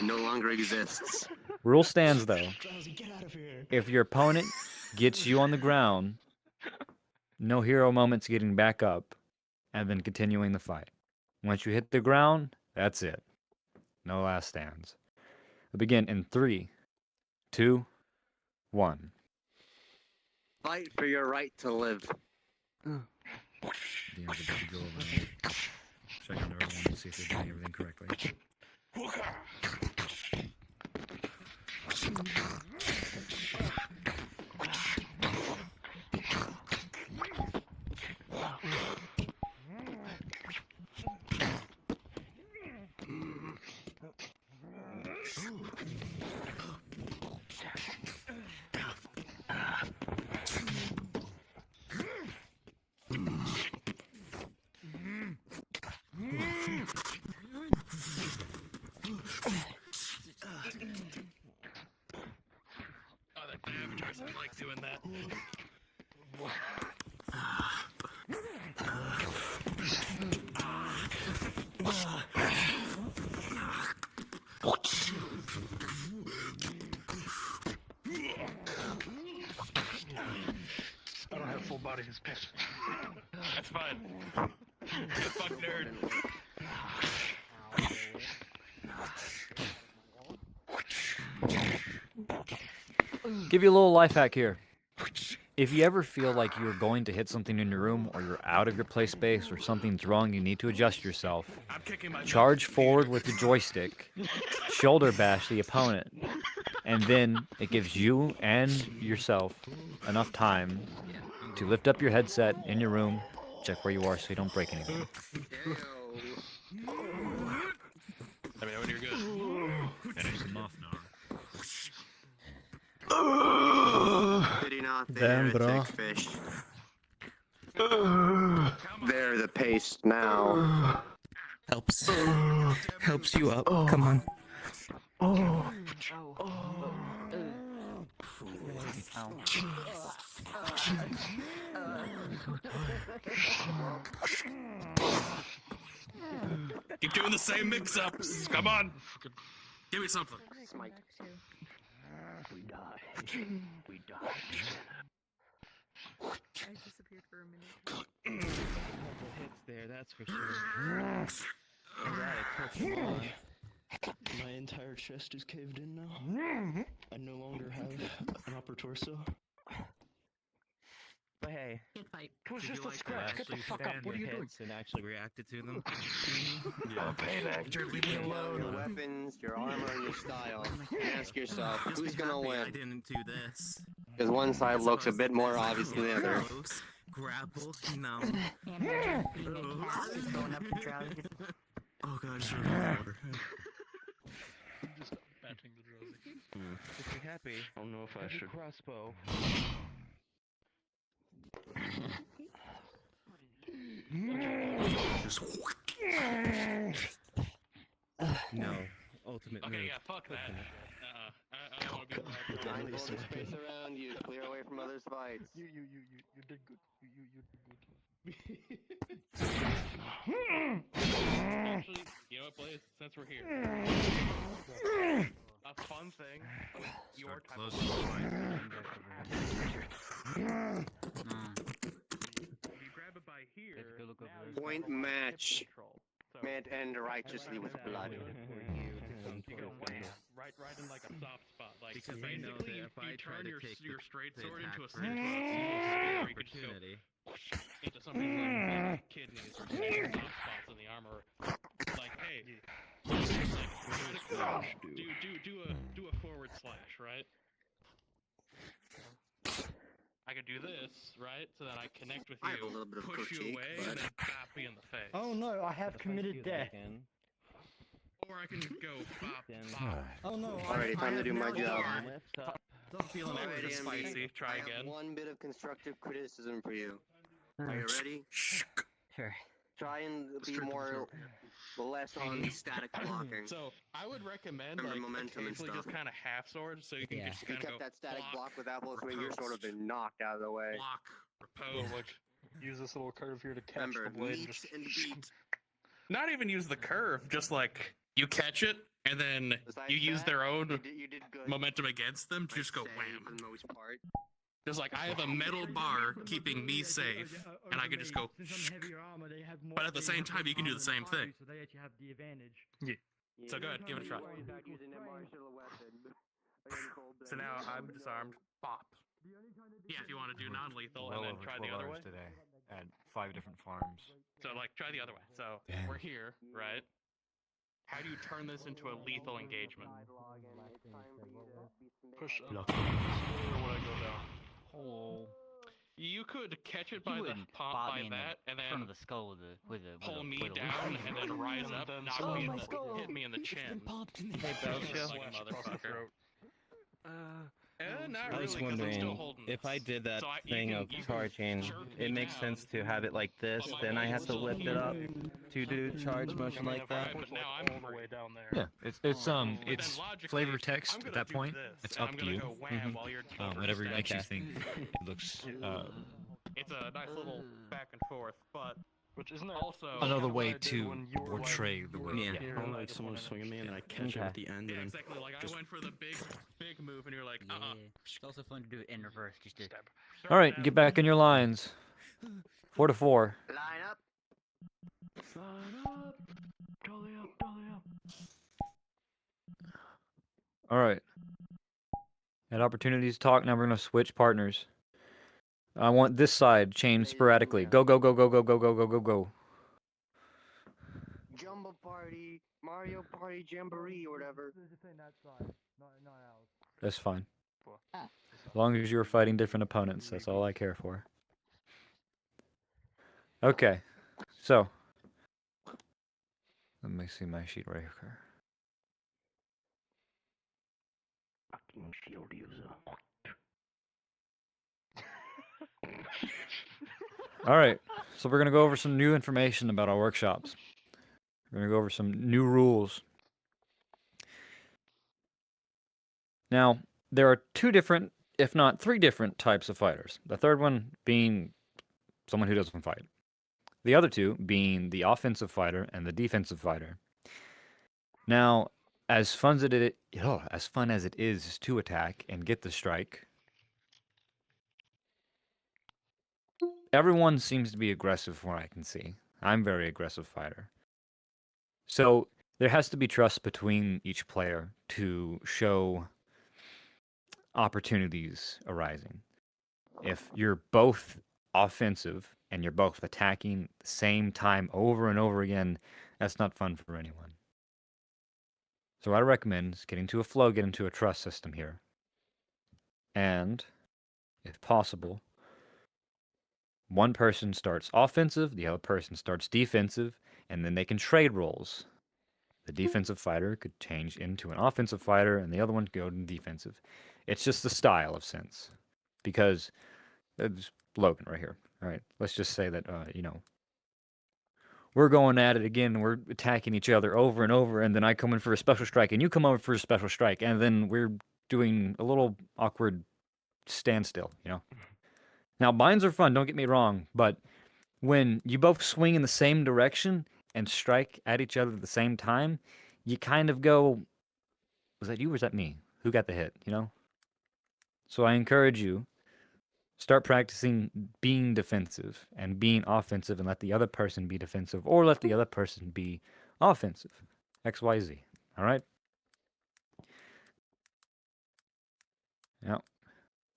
no longer exists. Rule stands, though. If your opponent gets you on the ground, no hero moments getting back up, and then continuing the fight. Once you hit the ground, that's it. No last stands. We'll begin in 3, 2, 1. Fight for your right to live. DM's about to go over and check on everyone and see if they're doing everything correctly. Oh, that damage doesn't like doing that. I don't have full body inspection. That's fine. Fuck nerd. Give you a little life hack here. If you ever feel like you're going to hit something in your room, or you're out of your play space, or something's wrong, you need to adjust yourself. Charge forward with the joystick, shoulder bash the opponent, and then it gives you and yourself enough time to lift up your headset in your room, check where you are so you don't break anything. Let me know when you're good. Finish them off now. Pity not Damn, there, bro. thick fish. They're the paste now. Helps you up. Come on. Keep doing the same mix-ups. Come on. Give me something. We die. I disappeared for a minute. hits there, that's for sure. Alright, come on. My entire chest is caved in now. I no longer have an upper torso. But hey, Kid fight. It was Did just you a like scratch. Get the fuck up. What are you doing? and actually reacted to them. Oh, payback, dude, leave me alone. Your weapons, your armor, and your style. And ask yourself, Just who's be gonna happy I win? didn't do this. Because one side Because if looks I a was bit to more this, I obvious could than the get other. close, grapple, no. And imagine being a cat just going up the trousers. Oh god, I just remembered water. Just batching the Josie. If you're happy, I don't know if I should. Crossbow. No, ultimate Okay, move. yeah, fuck that. I don't want to be involved. Mindful of the space around you, clear away from others' fights. You did good. You did good. Actually, you know what, Blaze? Since we're here, a fun thing. Your type of if you grab it by here, Point match. Meant end righteously with blood. You go wham, right in like a soft spot, like Because I know basically that if I you try turn to your take your straight the sword into a attack into first, a single spear, you could just go opportunity. into somebody's like kidneys or something, soft spots in the armor. Like, hey, do a forward slash, right? I could do this, right? So that I connect with I have a you, little bit of push you critique, away, but- and then bop me in the face. Oh no, I have committed death. Or I can go bop, bop. Oh no, Alrighty, time to do my job. I'm feeling Alrighty, extra MD, spicy. Try I have again. one bit of constructive criticism for you. Are you ready? Sure. Try and be less on static blocking. So I would recommend Remember like momentum and occasionally just stuff. kind of half sword, so you can just If you kind of kept go that static block with Apple swing, your riposte. sword would have been knocked out of the way. block, Well, repose. like, use this little curve here to catch Remember, the blade. meet Just and beat. Not even use the curve, just like you catch it and then Besides you use that, their own you did good. momentum against them to I'd just go say, wham. for the most part. Just like I have a metal bar keeping me safe, and I can just go. But at the same time, you can do the same thing. So they actually have the advantage. So go ahead, give it a shot. Without using that martial weapon. So now I'm disarmed. Bop. Yeah, if you want to do non-lethal and then try the other way. today at 5 different farms. So like try the other way. So we're here, right? How do you turn this into a lethal engagement? push up. Look. Or would I go down? Oh. You could catch it You by the wouldn't pop bop by me in that, and the front then of the skull with a pull me with a down, whip. and then rise up, knock Oh, me in my the, skull. hit me in the chin. Hey, Belcher. Like a motherfucker. Not I really, was 'cause I'm still wondering holding if this. I did that So you thing can- of you can charging, jerk it me makes down, sense to have it like this, but my then I body's have to still lift it up moving. to do charge motion like that. But now I'm all the way down there. Yeah, it's But then it's logically, flavor I'm text gonna at that do point. this, It's and up I'm to gonna you. go wham while you're Whatever makes you Okay. think it looks. It's a nice little back and forth, but Which isn't that also Another kinda way what I did to when you were, like, portray the you word. were Yeah, here, I and I like just someone wanted to swinging me and then I catch Okay. him at the end. yeah, and exactly. Like I went for the big move, and you're like, Yeah. It's also fun to do it in reverse, just to All right, get back in your lines. 4 to 4. Line up. Line up. Dolly up, dolly up. All right. Had opportunities to talk. Now we're gonna switch partners. I want this side changed sporadically. Go, go, go, go, go, go, go, go, go, go. Jumbo Party, Mario Party Jamboree, or whatever. Just saying that side, not ours. That's fine. As long as you're fighting different opponents, that's all I care for. Okay, so let me see my sheet right here. Fucking shield user. All right, so we're gonna go over some new information about our workshops. We're gonna go over some new rules. Now, there are 2 different, if not 3 different types of fighters. The third one being someone who doesn't fight. The other 2 being the offensive fighter and the defensive fighter. Now, as fun as it is to attack and get the strike, everyone seems to be aggressive from what I can see. I'm a very aggressive fighter. So there has to be trust between each player to show opportunities arising. If you're both offensive and you're both attacking at the same time over and over again, that's not fun for anyone. So what I recommend is getting to a flow, get into a trust system here. And, if possible, one person starts offensive, the other person starts defensive, and then they can trade roles. The defensive fighter could change into an offensive fighter, and the other one could go to defensive. It's just the style of sense. Because, it's Logan right here. All right, let's just say that, we're going at it again, we're attacking each other over and over, and then I come in for a special strike, and you come over for a special strike, and then we're doing a little awkward standstill, Now, mines are fun, don't get me wrong, but when you both swing in the same direction and strike at each other at the same time, you kind of go, was that you or was that me? Who got the hit, So I encourage you, start practicing being defensive and being offensive and let the other person be defensive or let the other person be offensive. XYZ, all right? Now,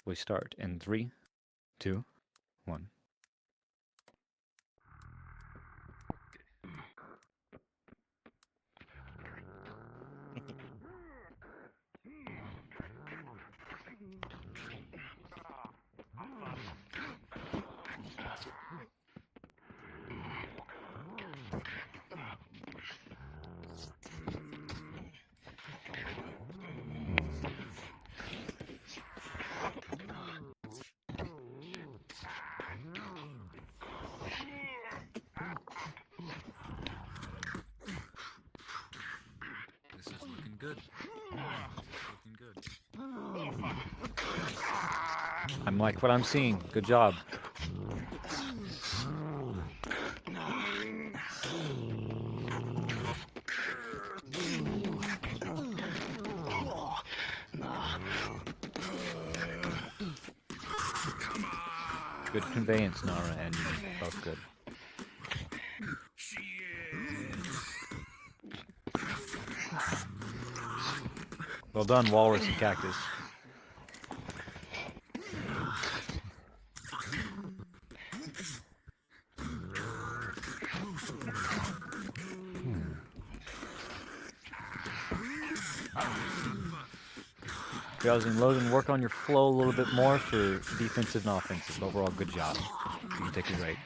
we start in 3, 2, 1. This is looking good. Looking good. I'm like what I'm seeing. Good job. Good conveyance, Nara, and both good. Well done, Walrus and Cactus. Drowsy and Logan, work on your flow a little bit more for defensive and offensive. Overall, good job. You can take a break.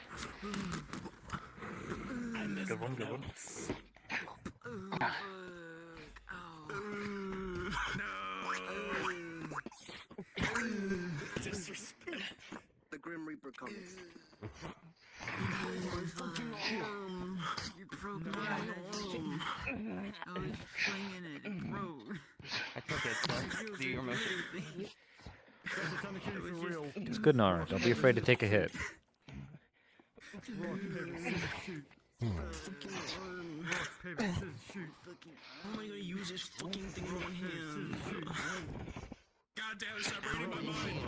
Good one, good one. Disrespect. The Grim Reaper comes. You broke my arm. I was swinging it. It broke. I took it, so do you remember? It's good, Nara. Don't be afraid to take a hit. How am I gonna use this fucking thing in one hand? God damn it, stop reading my mind.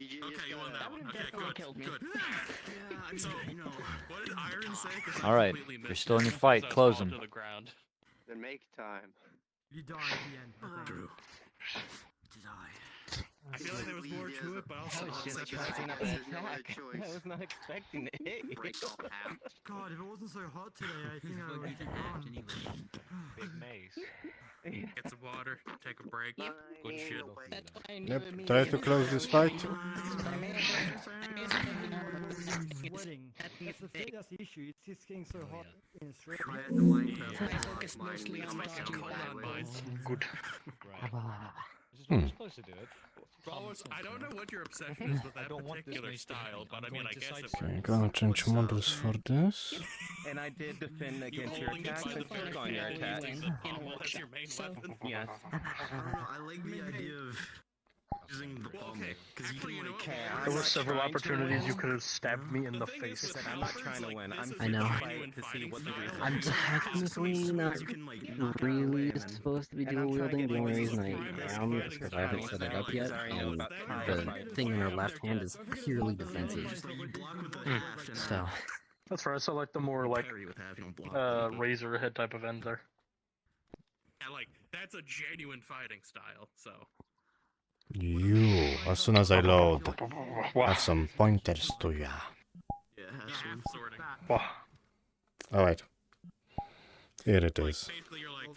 Okay, you won that one. Okay, good. So, what did Iron say? 'Cause I All right, completely you're missed still in it. your fight. Close them. Then make time. You die at the end. I think. I feel like there was more to it, but also I was such a I was not expecting to hit you. God, if it wasn't so hot today, I think I would be gone. big mace. Get some water, take a break. Good shit. Yep, try to close this fight. Sweating. That's the issue. It's just getting so hot in Australia. I focus mostly on dodging Good. This is what we're supposed to do. Wallace, I don't know what your obsession is with that particular style, but I mean, I guess it Okay, works. gonna change models for this. And I did defend against your holding it attacks by the and took very on your nail, attacks. using the pommel as your main weapon. Yes. I like the idea of using the palmer. Because you can, like, There were several opportunities you could have stabbed me in the face. Listen, I'm not trying to win. I'm I know. fight to see what the reason I'm is. technically not You can, like, knock it out of the really way and then- supposed to be and dual I'm trying to wielding. get, The like, only this reason I primary am is fighting because I haven't style, set it up because yet, I already know and about primary the fighting. thing in her left hand is purely defensive. Just like you block with the Hmm. dash and So, That's right. So like the more like parry with half, you don't block. razor head type of end there. Yeah, like that's a genuine fighting style. So You, as soon as I load, have some pointers to ya. Yeah, sorting. Alright. Here it is. Basically, you're like,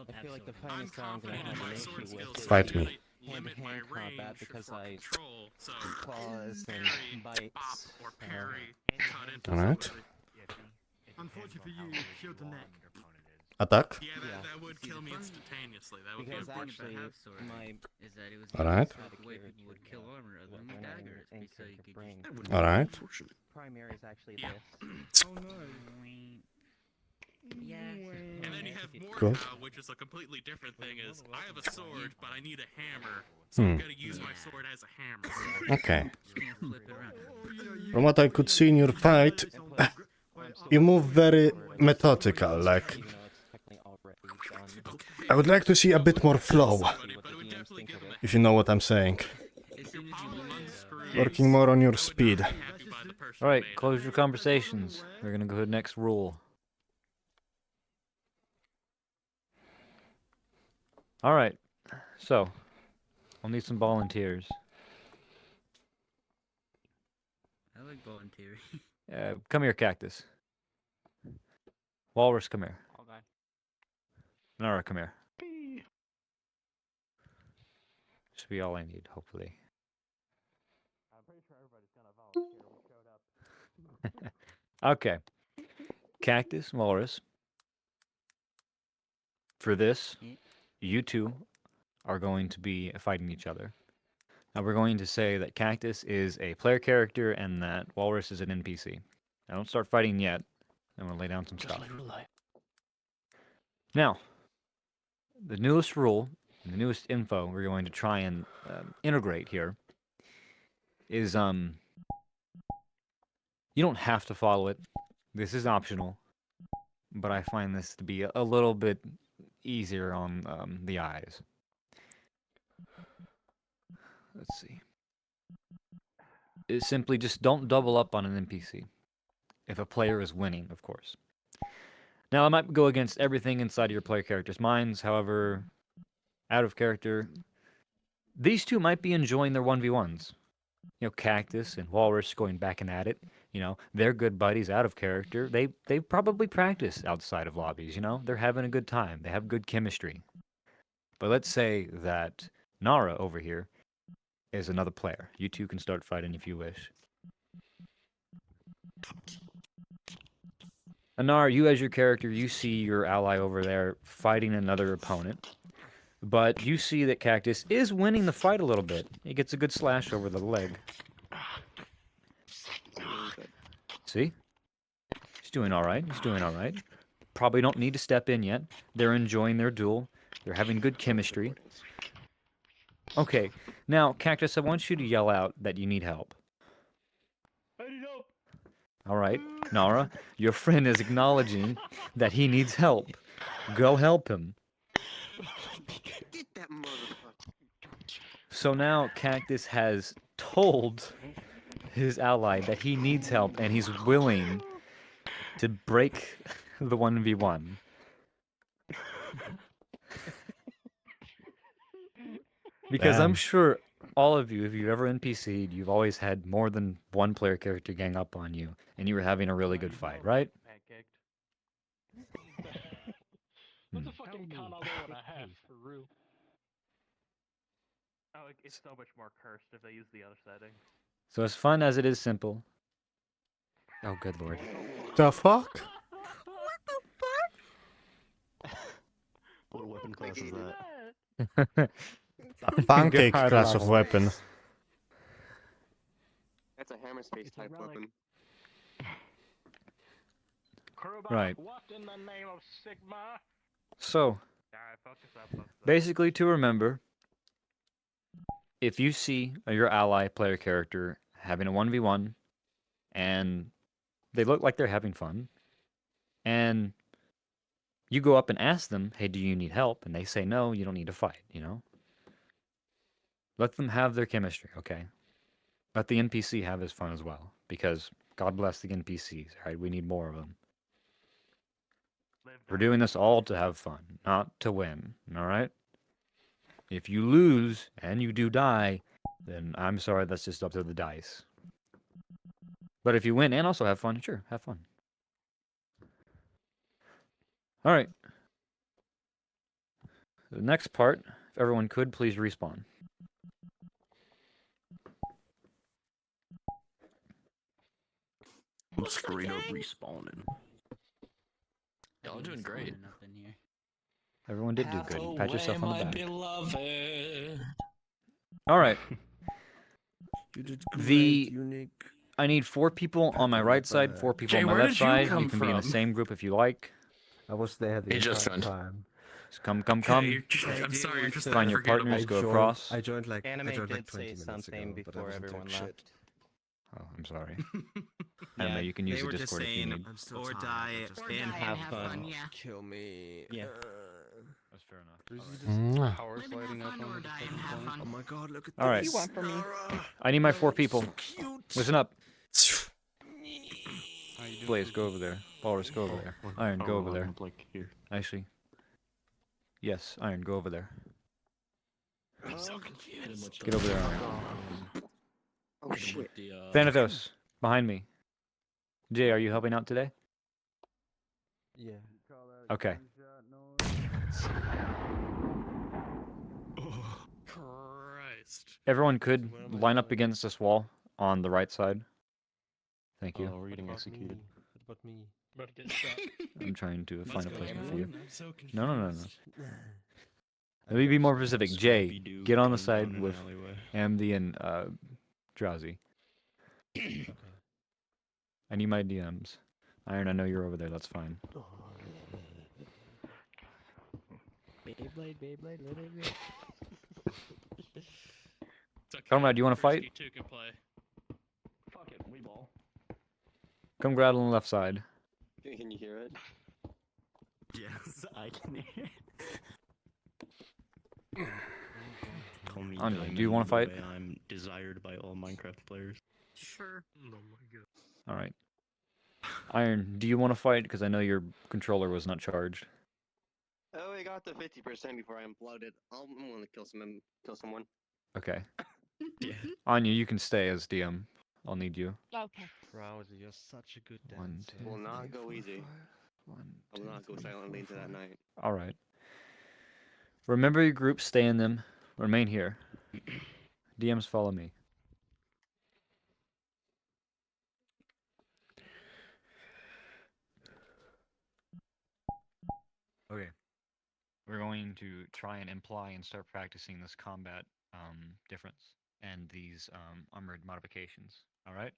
I feel like the fighting style I'm gonna have an issue with is Fight me. hand-to-hand combat because I control, so claws and bites. or parry, cut into Alright. somebody. Unfortunately for you, shield to neck. Attack. Yeah, that would kill me instantaneously. That would Because be unfortunate. actually, my is that it was Alright. the way people would kill armor other than with daggers, because you could just... Alright. primary is actually Yeah. this. Oh no. Yeah. And then you have Good. Mordhau, which is a completely different thing. Is I have a sword, but I need a hammer, so I'm gonna use my sword as a hammer. Okay. Flip it around. From what I could see in your fight, you move very methodical, like... I would like to see a bit more flow, if you know what I'm saying. Working more on your speed. Alright, close your conversations. We're gonna go to the next rule. Alright, so, I'll need some volunteers. I like volunteering. Come here, Cactus. Walrus, come here. Okay. Nara, come here. Should be all I need, hopefully. I'm pretty sure everybody's gonna volunteer. We showed up. Okay. Cactus, Walrus. For this, you two are going to be fighting each other. Now we're going to say that Cactus is a player character and that Walrus is an NPC. Now don't start fighting yet. I'm going to lay down some stuff. Now, the newest rule, and the newest info we're going to try and integrate here is you don't have to follow it. This is optional, but I find this to be a little bit easier on the eyes. Let's see. It's simply just don't double up on an NPC. If a player is winning, of course. Now, I might go against everything inside of your player character's minds, however, out of character, these two might be enjoying their 1v1s. You know, Cactus and Walrus going back and at it. You know, they're good buddies out of character. They probably practice outside of lobbies, you know? They're having a good time. They have good chemistry. But let's say that Nara over here is another player. You two can start fighting if you wish. Anar, you as your character, you see your ally over there fighting another opponent. But you see that Cactus is winning the fight a little bit. He gets a good slash over the leg. See? He's doing alright. He's doing alright. Probably don't need to step in yet. They're enjoying their duel. They're having good chemistry. Okay, now, Cactus, I want you to yell out that you need help. I need help. Alright, Nara, your friend is acknowledging that he needs help. Go help him. Get that motherfucker. So now Cactus has told his ally that he needs help and he's willing to break the 1v1. Because I'm Damn. sure all of you, if you've ever NPC'd, you've always had more than one player character gang up on you, and you were having a really good fight, right? That's a fucking Canado and a half, for real. Oh, it's so much more cursed if they use the other setting. So as fun as it is simple... Oh, good lord. The fuck? What weapon class is that? A pancake God class of level. weapon. That's a hammer space type weapon. Right. What in the name of Sigma? So, Alright, focus up. basically to remember, if you see your ally player character having a 1v1 and they look like they're having fun, and you go up and ask them, hey, do you need help? And they say no, you don't need to fight, you know? Let them have their chemistry, okay? Let the NPC have his fun as well, because God bless the NPCs, right? We need more of them. We're doing this all to have fun, not to win, all right? If you lose and you do die, then I'm sorry, that's just up to the dice. But if you win and also have fun, sure, have fun. All right. The next part, if everyone could, please respawn. I'm straight up respawning. Y'all doing great. Up in here. Everyone did do good. Pat yourself on the back. Beloved. All right. You did great, Unique. I need 4 people on my right side, 4 people Jay, on my where left did you side. come You can be in the from? same group if you like. I was there the He just entire joined. time. Just come. I'm sorry, you're just Find your unforgettable. partners, go across. I joined like Anime 20 did say minutes something ago, but I before wasn't everyone doing left. shit. Oh, I'm sorry. Yeah, Anime, you can use they the were just Discord if you saying, need. or die and have fun. Yeah. Kill me. Yeah. That's fair enough. Mwah. Power Maybe have sliding up fun on or the die second and have point. fun. Oh my god, look at All right. this. You want from me? I need my 4 people. Cute. Listen up. How you doing? Blaze, go over there. Walrus, go over there. Iron, go over there. Like here. Actually. Yes, Iron, go over there. I'm so confused. Get over there, Iron. Oh shit. Thanatos, behind me. Jay, are you helping out today? Yeah. Okay. Christ. Everyone could line up against this wall on the right side. Thank you. Oh, we're getting executed. What about me? About to get shot. I'm trying to find a placement for you. I'm so confused. No. Let me be more specific. Jay, get on the side with Amdi and Drowsy. I need my DMs. Iron, I know you're over there. That's fine. Beyblade, let it rip. It's okay. Comrade, you want to fight? Frisky 2 can play. Fuck it, we ball. Come grab on the left side. Can you hear it? Yes, I can hear it. Call me Anya, do Diamond you wanna the fight? way I'm desired by all Minecraft players. Sure. Oh my god. All right. Iron, do you want to fight? Because I know your controller was not charged. Oh, I got to 50% before I unplugged it. I'm gonna kill someone. Okay. Yeah. Anya, you can stay as DM. I'll need you. Okay. Drowsy, you're such a good One, dancer. two, Will not go three, easy. four, five. One, I will two, not go three, silently four, into that five. night. All right. Remember your group. Stay in them. Remain here. DMs follow me. Okay. We're going to try and imply and start practicing this combat difference and these armored modifications. All right?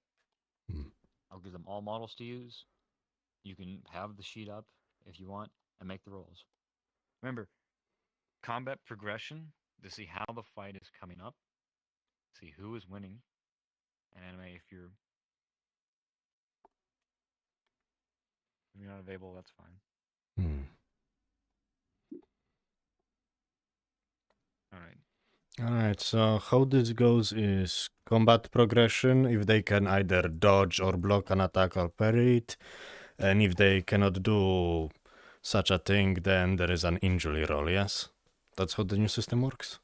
I'll give them all models to use. You can have the sheet up if you want and make the rolls. Remember, combat progression to see how the fight is coming up, see who is winning, and anime if you're not available, that's fine. All right. Alright, so how this goes is combat progression, if they can either dodge or block an attack or parry it, and if they cannot do such a thing, then there is an injury roll, yes? That's how the new system works?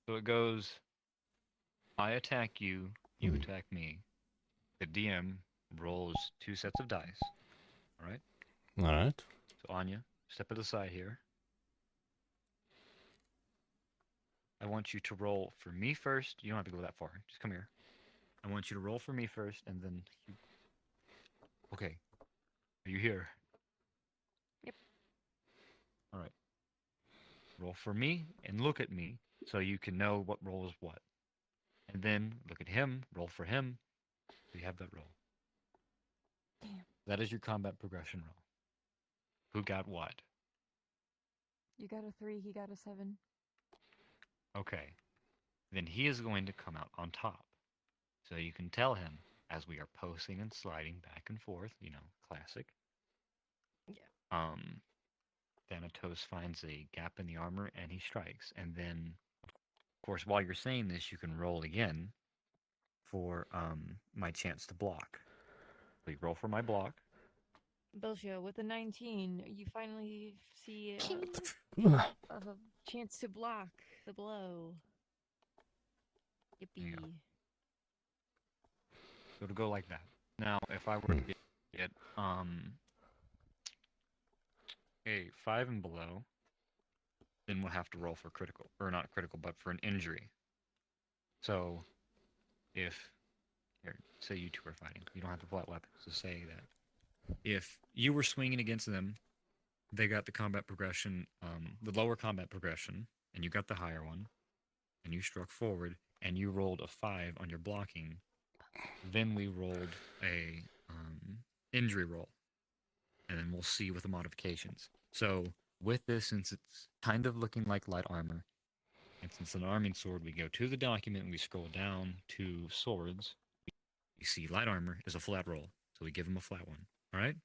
So it goes, I attack you, you attack me. The DM rolls 2 sets of dice. All right? Alright. So Anya, step to the side here. I want you to roll for me first. You don't have to go that far. Just come here. I want you to roll for me first, and then you... Okay. Are you here? Yep. All right. Roll for me and look at me so you can know what roll is what. And then look at him, roll for him. So you have that roll. Damn. That is your combat progression roll. Who got what? You got a 3, he got a 7. Okay. Then he is going to come out on top. So you can tell him as we are posting and sliding back and forth, classic. Yeah. Thanatos finds a gap in the armor and he strikes. And then, of course, while you're saying this, you can roll again for my chance to block. So you roll for my block. Belshio, with a 19, you finally see a chance to block the blow. Yippee. So it'll go like that. Now, if I were to get a 5 and below, then we'll have to roll for critical, or not critical, but for an injury. So, if here, say you two are fighting, you don't have to pull out weapons. So say that if you were swinging against them, they got the combat progression, the lower combat progression, and you got the higher one, and you struck forward, and you rolled a 5 on your blocking. Then we rolled a injury roll, and then we'll see with the modifications. So with this, since it's kind of looking like light armor, and since it's an arming sword, we go to the document and we scroll down to swords. You see light armor is a flat roll, so we give him a flat one. All right?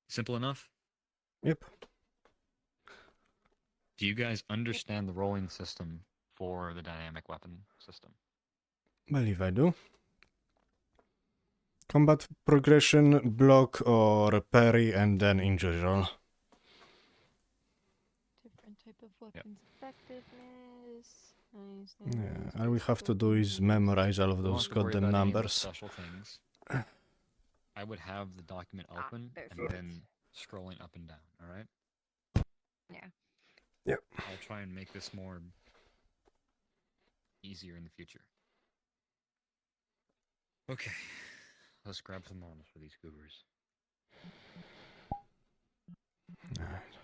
Simple enough? Yep. Do you guys understand the rolling system for the dynamic weapon system? Believe I do. Combat progression, block or parry, and then injury roll. Different type of weapons effectiveness. Yeah, all we have to do is memorize all of those goddamn numbers. Special things. I would have the document open and then scrolling up and down, alright? Yeah. Yep. I'll try and make this more easier in the future. Okay. Let's grab some arms for these goobers. Alright.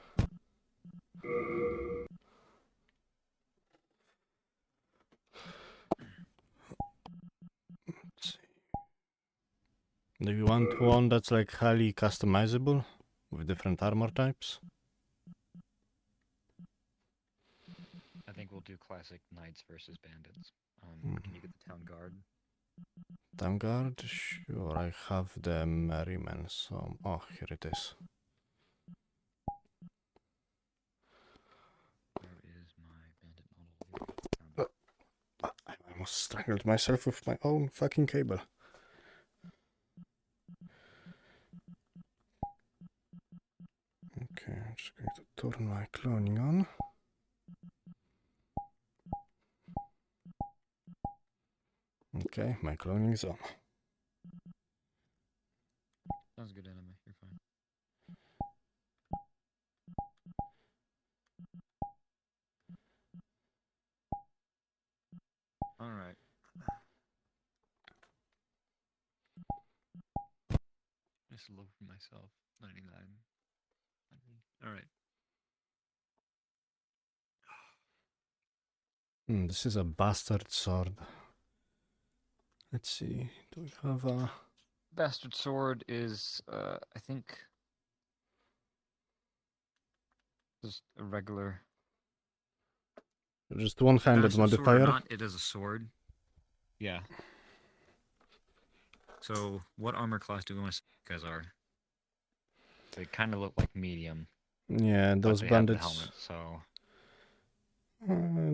Let's see. Do you want one that's like highly customizable with different armor types? I think we'll do classic knights versus bandits. Can you get the town guard? Town guard? Sure, I have the merryman, so... Oh, here it is. Where is my bandit model? I almost strangled myself with my own fucking cable. Okay, I'm just going to turn my cloning on. Okay, my cloning is on. Sounds good, enemy. You're fine. Alright. Just look for myself. 99. Alright. This is a bastard sword. Let's see. Do we have a... Bastard sword is, I think... just a regular... Just one-handed modifier? Not, it is a sword. Yeah. So, what armor class do we want to say you guys are? They kind of look like medium. Yeah, those bandits. Helmet, so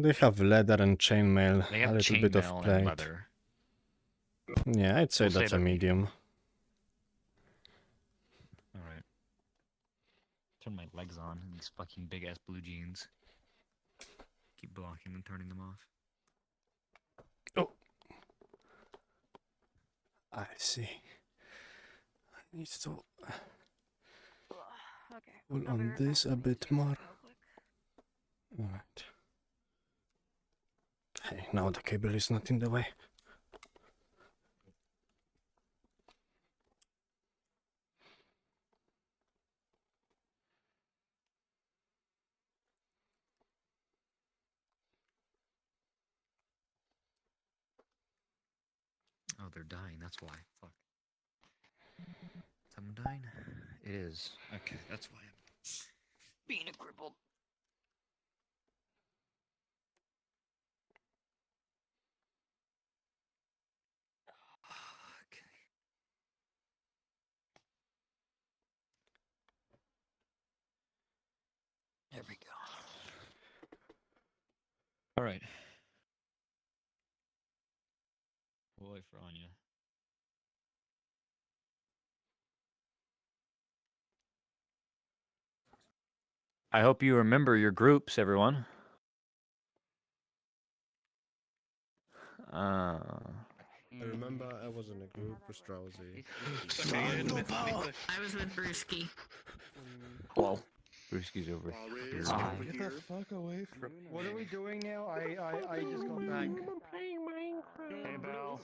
they have leather and chainmail, they have a little bit of chainmail plate. and leather. Yeah, I'd say We'll that's say a medium. Alright. Turn my legs on in these fucking big ass blue jeans. Keep blocking and turning them off. Oh. I see. I need to pull on this a bit more. Alright. Hey, now the cable is not in the way. Oh, they're dying, that's why. Fuck. Someone dying? It is. Okay, that's why I'm being a crippled. All right. We'll wait for Anya. I hope you remember your groups, everyone. I remember I was in a group with Drowsy. I was with Brewski. Hello. Brewski's over here. Get the fuck away from me. What are we doing now? I just got back. Hey, Belle.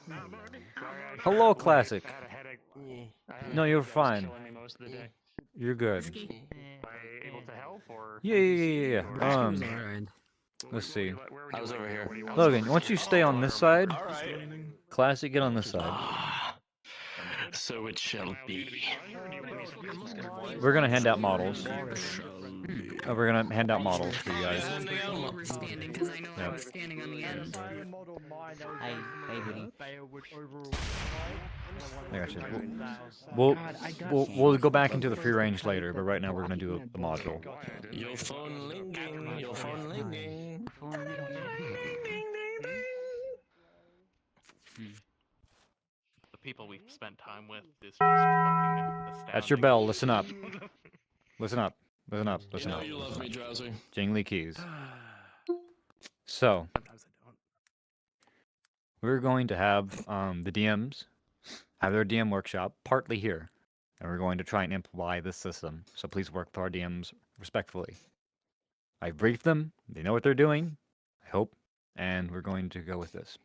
Hello, Classic. I had a headache. No, you're That was fine. killing me most of the day. You're good. Am I able to help or? Yeah. Brewski was alright. Let's see. I was over here. Logan, why don't you stay on this side? All right. Classic, get on this side. So it shall be. We're gonna hand out models. We're gonna hand out models for you guys. We're standing because I know I was standing on the end. Hey, buddy. I got you. We'll go back into the free range later, but right now we're gonna do a module. Your phone ringing. Your phone ringing. The people we spent time with is just fucking astounding. That's your bell. Listen up. Listen up. Listen up. Listen You know up. you love me, Drowsy. Jingly keys. So we're going to have the DMs have their DM workshop partly here, and we're going to try and imply this system. So please work with our DMs respectfully. I briefed them; they know what they're doing. I hope, and we're going to go with this.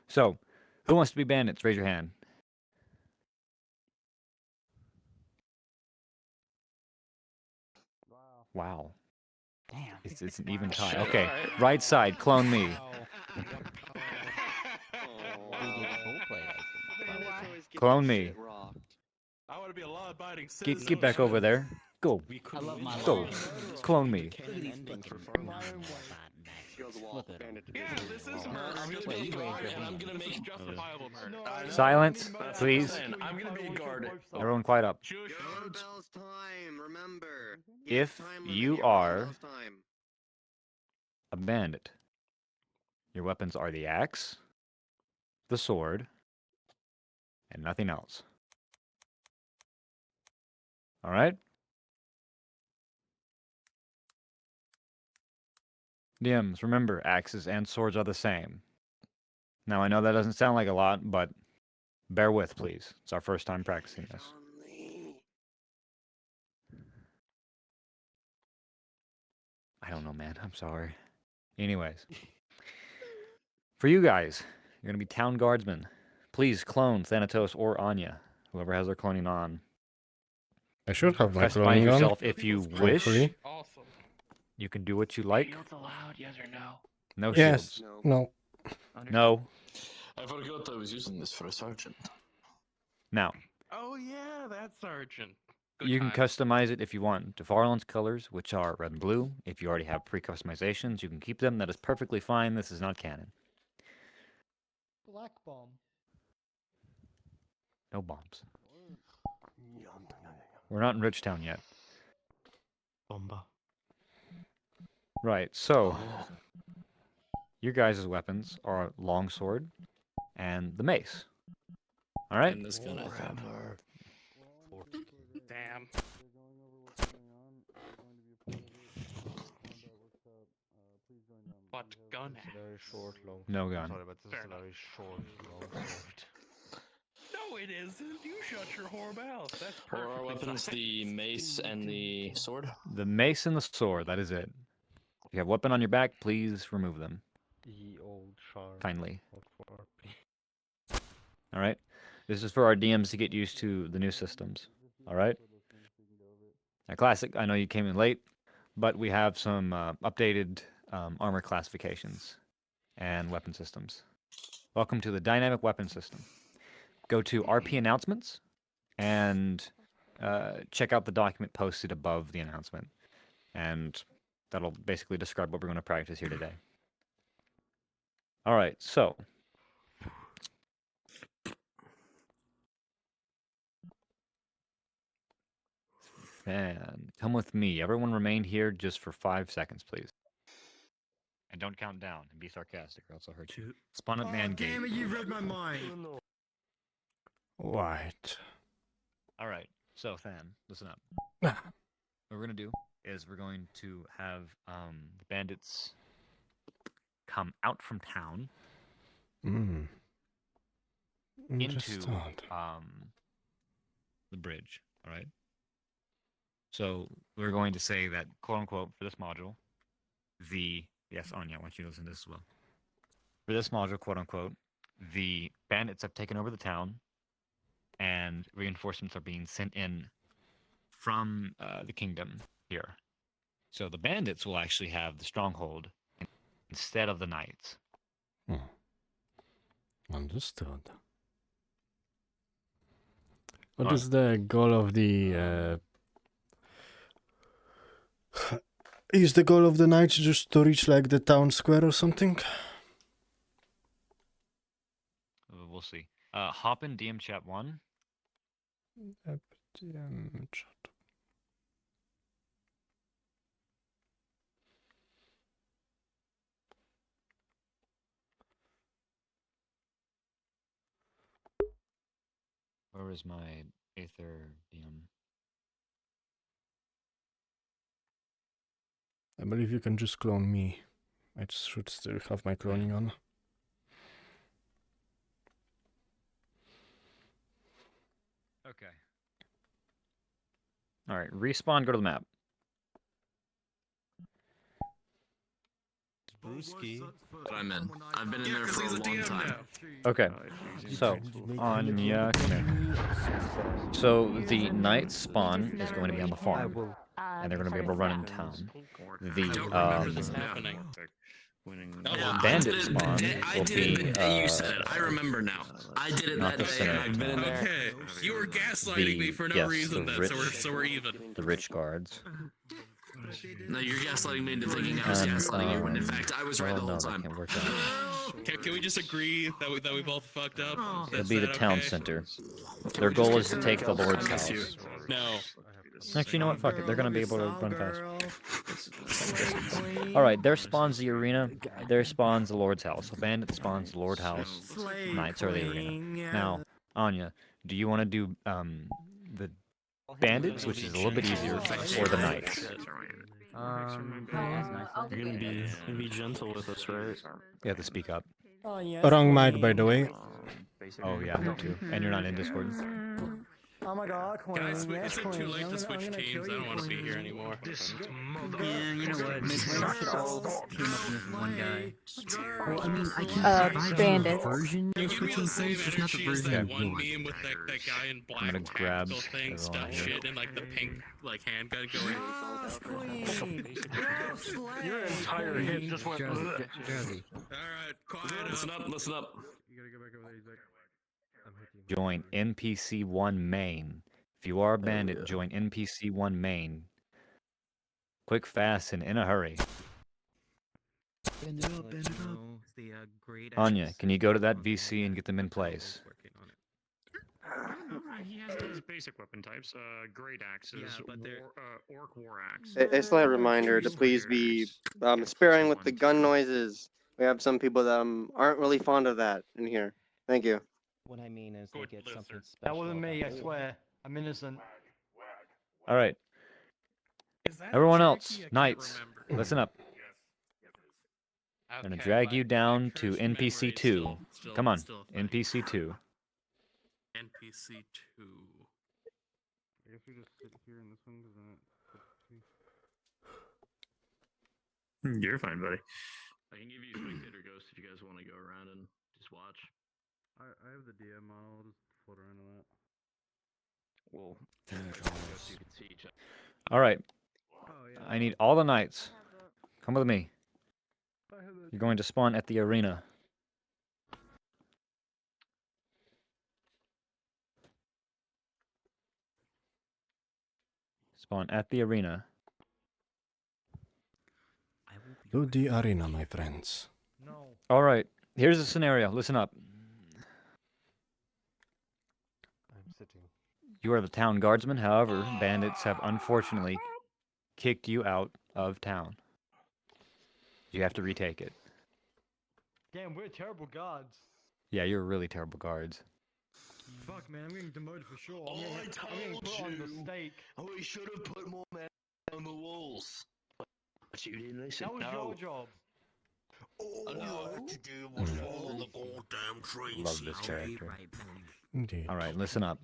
So, who wants to be bandits? Raise your hand. Wow. Damn. It's an even tie. Okay, right side, clone me. Clone me. I want to be a law-abiding citizen. Get back over there. Go. I love my Go. life. Clone me. Yeah, this is murder. I'm gonna be a guard, and I'm gonna make justifiable murder. Silence, please. I'm gonna be a guard. Everyone quiet up. Doorbell's time, remember. If you are a bandit, your weapons are the axe, the sword, and nothing else. All right? DMs, remember, axes and swords are the same. Now, I know that doesn't sound like a lot, but bear with, please. It's our first time practicing this. I don't know, man. I'm sorry. Anyways. For you guys, you're going to be town guardsmen. Please clone Thanatos or Anya, whoever has their cloning on. I should have my Customize cloning on. yourself if you wish. Hopefully. Awesome. You can do what you like. Shields allowed, yes or no? No Yes. shields. No. No. I forgot I was using this for a sergeant. Now, Oh yeah, that sergeant. you can customize it if you want to Farlon's colors, which are red and blue. If you already have pre-customizations, you can keep them. That is perfectly fine. This is not canon. Black bomb. No bombs. We're not in Richtown yet. Bomba. Right, so your guys' weapons are longsword and the mace. All right? And this gun I have. Damn. What gun? Very short, long. No gun. Sorry, but this is a very short, long sword. No, it isn't. You shut your whore mouth. That's Or perfect. our weapons, the mace and the sword? The mace and the sword, that is it. If you have weapon on your back, please remove them. Ye old shark. Kindly. Not for RP. All right? This is for our DMs to get used to the new systems. All right? Now, Classic, I know you came in late, but we have some updated armor classifications and weapon systems. Welcome to the dynamic weapon system. Go to RP announcements and check out the document posted above the announcement. And that'll basically describe what we're going to practice here today. All right, so and come with me. Everyone remain here just for 5 seconds, please. And don't count down and be sarcastic or else I'll hurt you. Spawn at Oh, man gate. damn it, you read my mind. Right. Alright, so fam, listen up. Ah. What we're gonna do is we're going to have the bandits come out from town Hmm. into Understood. the bridge, alright? So we're going to say that, quote unquote, for this module, yes, Anya, I want you to listen to this as well. For this module, quote unquote, the bandits have taken over the town, and reinforcements are being sent in from the kingdom here. So the bandits will actually have the stronghold instead of the knights. Understood. What Alright. is the goal of the is the goal of the knights just to reach like the town square or something? We'll see. Hop in DM chat 1. DM chat. Where is my Aether DM? I believe you can just clone me. I should still have my cloning on. Okay. Alright, respawn, go to the map. Brewski. But I'm in. I've been in there for a long time. Okay, so Anya, come here. So the knight spawn is going to be on the farm, and they're going to be able to run in town. The bandit spawn will be. You said it. I remember now. I did it not that the day, center and of I've been in town. there. Okay, you were gaslighting me for no yes, reason the then, rich, so we're even. The rich guards. No, you're gaslighting me into thinking I was gaslighting you, when in fact I was right the whole no, time. that can't work out. Can we just agree that we both fucked up? It'll Is be the that town okay? center. Their goal is to take the Lord's house. No. Actually, you know what? Fuck it. They're gonna be able to run fast. Alright, their spawns the arena. Their spawns the Lord's house. So bandit spawns the Lord house. Knights are the arena. Now, Anya, do you want to do the bandits, which is a little bit easier, or the knights? You're gonna be gentle with us, right? You have to speak up. Oh, yes, Wrong mic, by the way. Oh yeah, me too. And you're not in Discord. Oh my god, Queen. Guys, yes, is it too Queen. late I'm to gonna- I'm switch gonna teams? kill I you, don't want to be Queen. here anymore. Yeah, you know what? Maybe we should all team up with one guy. Well, I mean, I can provide you bandits. a version You of give me the switching same teams, just not the energy as version that you one want. meme with that guy in black gonna grab tactical thing, everyone stuff here. shit, and like the pink like handgun going. Your entire hit just went. Jazzy. Alright, quiet Listen up. up, listen up. Join NPC1 main. If you are a bandit, join NPC1 main. Quick, fast, and in a hurry. Anya, can you go to that VC and get them in place? He has his basic weapon types, great axes, orc war axe. A slight reminder to please be sparing with the gun noises. We have some people that aren't really fond of that in here. Thank you. What I mean is they get something special. That wasn't me, I about it. swear. I'm innocent. Alright. Everyone else, knights, listen up. I'm gonna drag you down to NPC2. Come on, NPC2. NPC 2. I guess we just sit here in this one because then You're fine, buddy. I can give you spectator ghost if you guys want to go around and just watch. I have the DM model. I'll just float around on that. Well, Alright. I need all the knights. Come with me. You're going to spawn at the arena. Spawn at the arena. To the arena, my friends. Alright, here's the scenario. Listen up. I'm sitting. You are the town guardsman, however, bandits have unfortunately kicked you out of town. You have to retake it. Damn, we're terrible guards. Yeah, you're really terrible guards. Fuck, man, I'm getting demoted for sure. Oh, I I'm getting told put on the you. stake. We should have put more men on the walls. But you didn't listen. That was your job. Oh, no. To do was follow the goddamn trees. Love this character. Indeed. All right, listen up.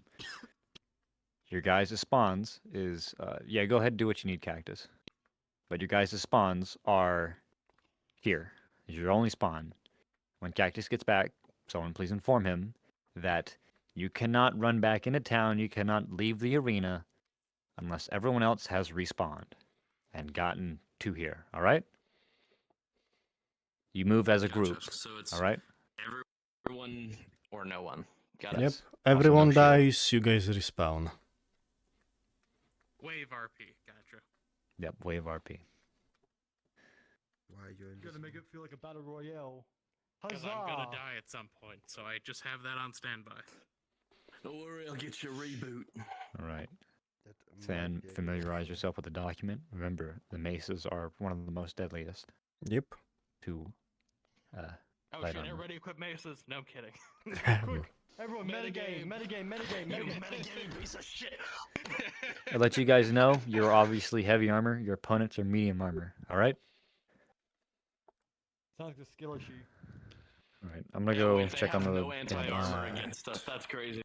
Your guys' spawns is yeah. Go ahead and do what you need, Cactus. But your guys' spawns are here. Is your only spawn. When Cactus gets back, someone please inform him that you cannot run back into town. You cannot leave the arena unless everyone else has respawned and gotten to here. All right. You move as a group. So it's all right. everyone or no one. Got Yep. it. Everyone Also, no shield. dies, you guys respawn. Wave RP. Gotcha. Yep. Wave RP. Why are you in Gotta make it feel like a battle royale. Because Huzzah! I'm gonna die at some point, so I just have that on standby. Don't worry, I'll get you a reboot. All right. Then familiarize yourself with the document. Remember, the maces are one of the most deadliest. Yep. To Oh light shit! armor. Everybody equip maces. No, I'm kidding. Quick, everyone, metagame. Metagame, piece of shit. I'll let you guys know you're obviously heavy armor. Your opponents are medium armor. All right. Sounds like a skill issue. All right. I'm gonna go If they check on have the. no anti-armor Alright. against us. That's crazy.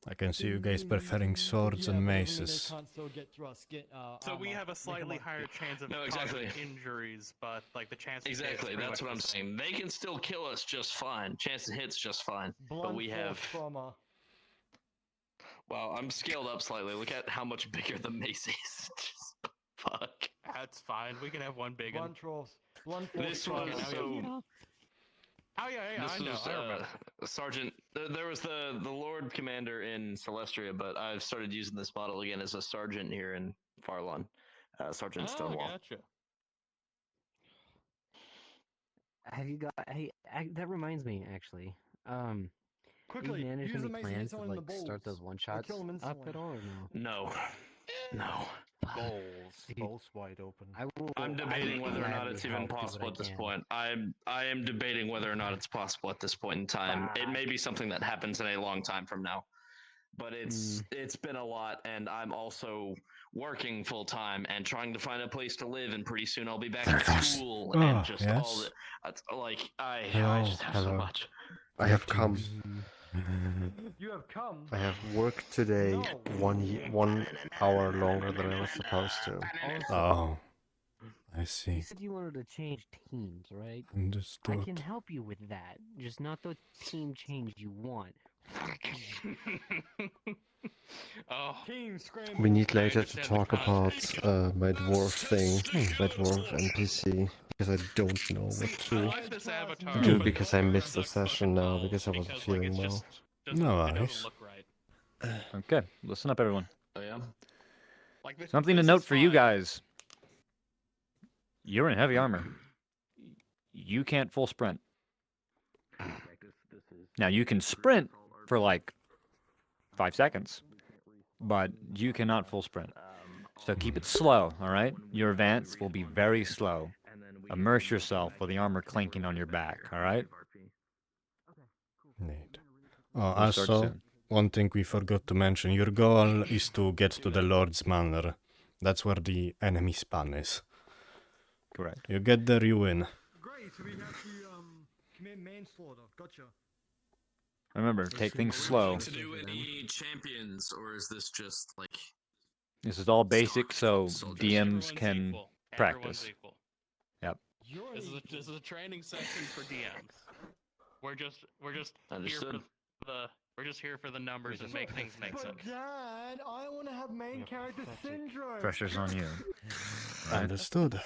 I can see you guys preferring swords and maces. Can't still get thrust. So we armor. have a slightly higher chance of No, exactly. causing injuries, but like the chance. Exactly, that's what I'm saying. They can still kill us just fine. Chance to hit's just fine. Blunt but we have. force trauma. Wow, I'm scaled up slightly. Look at how much bigger the mace is. Just, fuck. That's fine. We can have one big one. Blunt force This trauma. was so. Oh yeah, This I know. was I remember. Sergeant. There was the Lord Commander in Celestria, but I've started using this model again as a sergeant here in Farlon. Sergeant Stonewall. Gotcha. Have you got? Hey, that reminds me actually. Quickly, you managed use any the mace and hit plans to someone in like the start balls. those one Or shots kill 'em up instantly. at all or no? No. Balls wide open. I'm debating whether or not it's even possible at this point. I am debating whether or not it's possible at this point in time. It may be something that happens in a long time from now, but it's been a lot, and I'm also working full time and trying to find a place to live. And pretty soon I'll be back in school and just all yes. the like I Hello, just have so hello. much. I have come. You have come. I have worked today 1 hour longer than I was supposed to. Oh, I You see. said you wanted to change teams, right? I Understood. can help you with that. Just not the team change you want. Oh. Team scream. We need later to talk about my dwarf thing, my dwarf NPC, because I don't know what I to like this avatar. do but because I missed the session now because I wasn't because, feeling well. No it worries. doesn't look right. Okay. Listen up, everyone. Oh yeah. Like Something to this note is for you fine. guys. You're in heavy armor. You can't full sprint. Now you can sprint for like 5 seconds, but you cannot full sprint. So keep it slow, all right? Your advance will be very slow. Immerse yourself with the armor clanking on your back, all right? Neat. Oh, We'll start also, soon. one thing we forgot to mention. Your goal is to get to the Lord's Manor. That's where the enemy spawn is. Correct. You get there, you win. Great, so we have to commit manslaughter. Gotcha. Remember, take things slow. To do any champions, or is this just like? This is all basic, so soldiers? DMs Everyone's can equal. practice. Everyone's equal. Yep. This is a training session for DMs. We're just here Understood. we're just here for the numbers and make things make sense. But Dad, I want to have main character syndrome. Pressure's on you. Understood.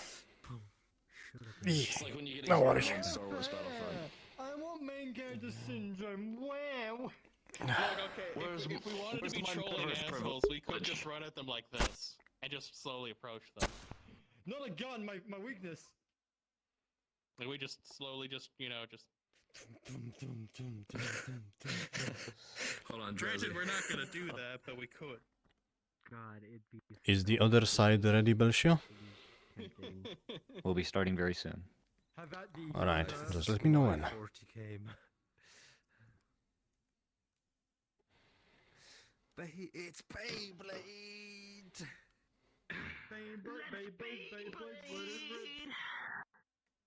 It's like when you get No worries. on Star Wars Battlefront. I want main character syndrome. Wow. Look, okay, if we wanted to be trolling assholes, we could just run at them like this and just slowly approach them. Not a gun, my weakness. Like we just slowly, just. Hold on, Granted, Drowsy. we're not gonna do that, but we could. God, it'd be Is the other side ready, Belshio? We'll be starting very soon. Have at the. Alright, just let me know when. 40 came. It's Beyblade!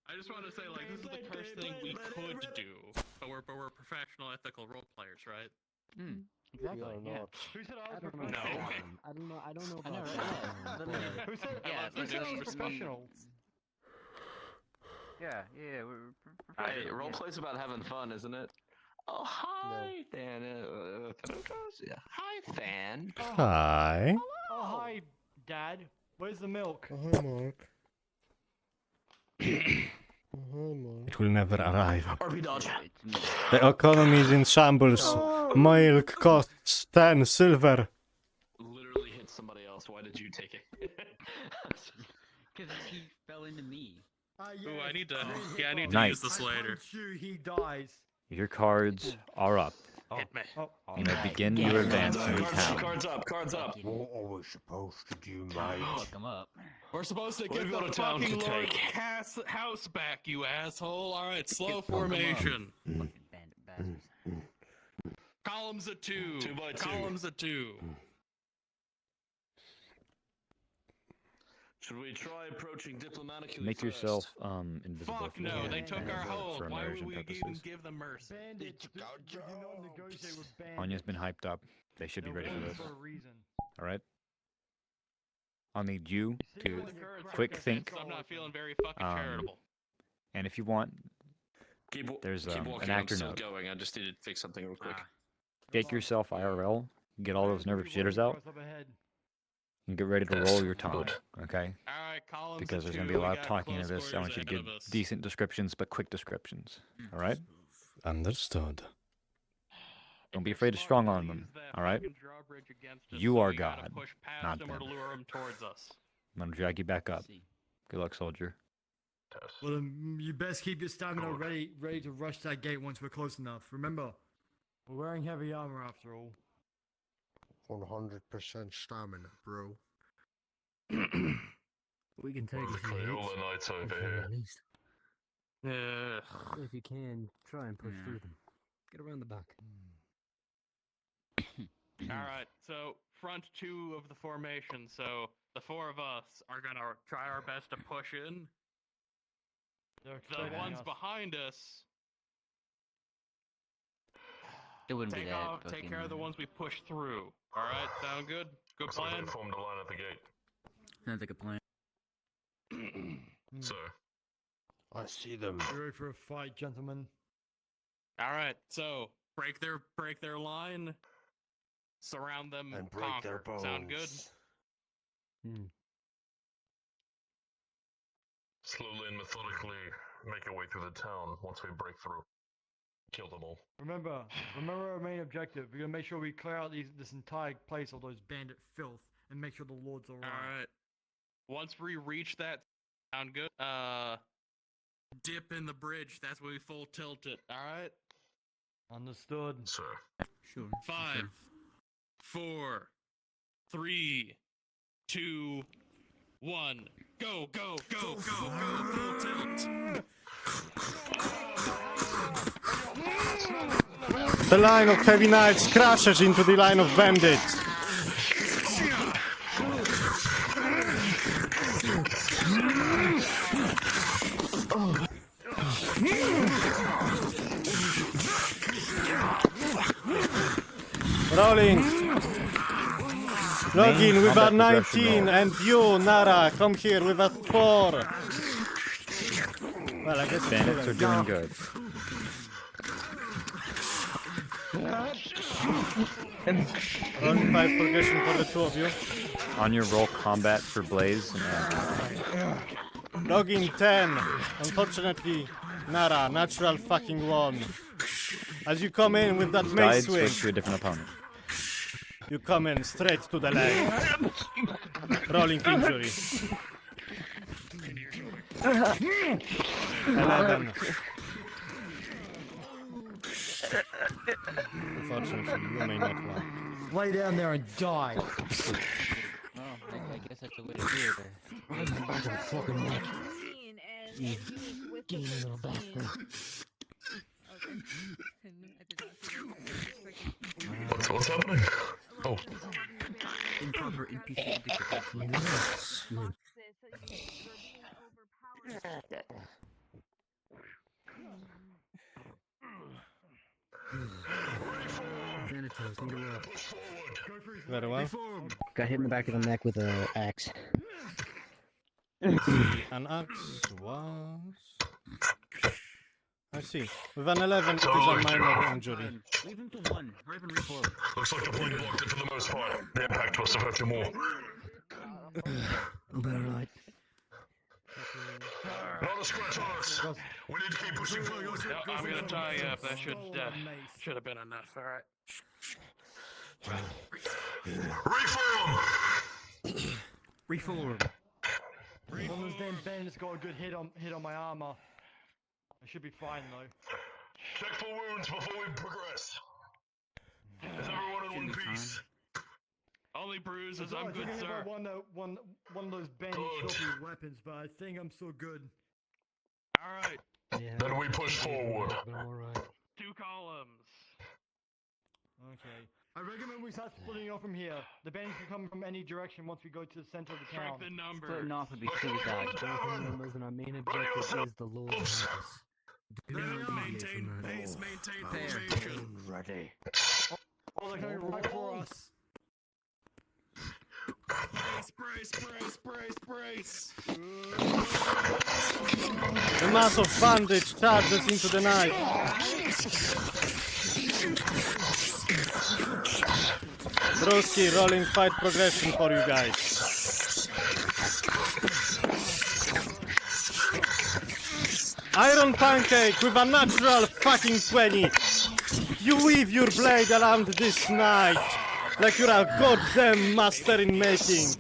I just want to say, like, this is the cursed thing we could do, but we're professional, ethical role players, right? Exactly. Yeah. Who said I was don't know. professional? I don't know. I don't know I know, about right? that. Who said, Yeah, who said I was professional? Yeah, we're Role play's about having fun, isn't it? Oh, hi, Than. Yeah. Hi, Than. Hi. Oh, hi, Dad. Where's the milk? Oh, hi, Mark. Oh, hi, Mark. It will never arrive. RP dodge. The economy is in shambles. Milk costs 10 silver. Literally hit somebody else. Why did you take it? Because he fell into me. Ooh, I need to. Yeah, I need to Nice. use this later. He dies. Your cards are up. Hit me. You may begin your advance in the town. Cards up, cards up. What are we supposed to do, mate? Fuck him up. We're supposed to What get have you got the a town fucking to Lord's take? house back, you asshole. Alright, slow Fuck 'em up. formation. Fucking bandit bastards. Columns of 2. 2 by 2. Columns of 2. Should we try approaching diplomatically Make first? yourself invisible. Fuck for no, the- they took our for hold. Why would immersion we even purposes. give them mercy? Bandits do not negotiate with bandits. Anya's been hyped up. They should be They're ready for waiting this. for a reason. All right. I'll need you to The current quick think. circumstances, I'm not feeling very fucking Um, charitable. And if you want, there's Keep an walking, actor I'm still note. going. I just need to fix something real quick. Take yourself IRL, get all those nervous jitters out, Cross up ahead. and get ready to Yes, roll your tongue. good. Okay. Alright, columns Because of there's going 2. to be a We lot of got talking into close this. I want you to quarters give ahead of us. decent descriptions, but quick descriptions. All right. Understood. Don't be afraid to strong arm them. All right. Drawbridge against us, You so are we gotta God, push past not them or them. to lure them towards us. I'm gonna drag you back up. Good luck, soldier. Well, you best keep your stamina ready to rush that gate once we're close enough. Remember, we're wearing heavy armor after all. 100% stamina, bro. We can take a few Clear all hits. the knights over Okay, here. at least. Yeah. If you can, try and push through them. Get around the back. Alright, so front 2 of the formation, so the 4 of us are gonna try our best to push in. They're The expecting ones us. behind us It wouldn't be take that. off, take care of the ones we push through. Alright, sound good? Good plan? Formed a line at the gate. Sounds like a plan. Sir. I see them. You ready for a fight, gentlemen? Alright, so break their line, surround them, And break conquer. their bones. Sound good? Slowly and methodically make our way through the town. Once we break through, kill them all. Remember our main objective. We're gonna make sure we clear out this entire place of those bandit filth and make sure the Lord's alright. Alright. Once we reach that, sound good? Dip in the bridge. That's when we full tilt it. Alright? Understood. Sir. Sure. 5, 4, 3, 2, 1. Go, go, go, go, go, full tilt. The line of heavy knights crashes into the line of bandits. Rolling. Login with a 19 and you, Nara, come here with a 4. Well, I guess Bandits are doing good. Rolling 5 progression for the 2 of you. On your roll, combat for Blaze. Login 10. Unfortunately, Nara, natural fucking 1. As you come in with that mace Guide swing, switch to a different opponent. you come in straight to the leg. Rolling injury. 11. Unfortunately, you may not want. Lay down there and die. Well, I guess that's the way to do it. Back in the fucking neck. You skinny little bastard. What's happening? Oh. Improper NPC etiquette. Thanatos, need a rope. Very well. Got hit in the back of the neck with an axe. An axe was... I see. With an 11, it is a minor injury. Leave him to 1. Hurry up and reform. Looks like the blade blocked it for the most part. The impact must have hurt you more. I'm better right. Not a scratch on us. We need to keep pushing forward. Yeah, I'm gonna tie you up. That should have been enough. All right. Reform! Reform. One of those damn bandits got a good hit on my armor. I should be fine though. Check for wounds before we progress. Is everyone in one piece? Only bruises. I I'm good, think sir. I one of those bandit sloppy weapons, but I think I'm so good. All right. Yeah. Then we push forward. But I'm alright. 2 columns. Okay. I recommend we start splitting off from here. The bandits can come from any direction once we go to the center of the town. Strength in numbers. Splitting off would be suicide. Strength numbers and our main objective is the Lord's house. Do not deviate Maintain from that. pace. Maintain Prepare. formation. Ready. Oh, they're coming right for us. Brace. The mass of bandits charges into the night. Broski, rolling fight progression for you guys. Iron Pancake with a natural fucking 20. You weave your blade around this knight like you're a goddamn master in making.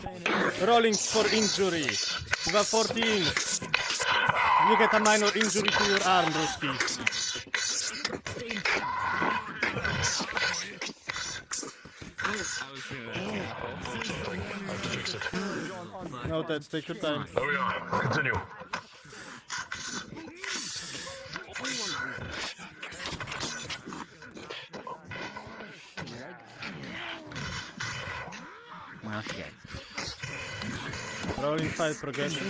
Rolling for injury with a 14. You get a minor injury to your arm, Broski. No, that's take your time. There we are. Continue. Okay. Rolling fight progression.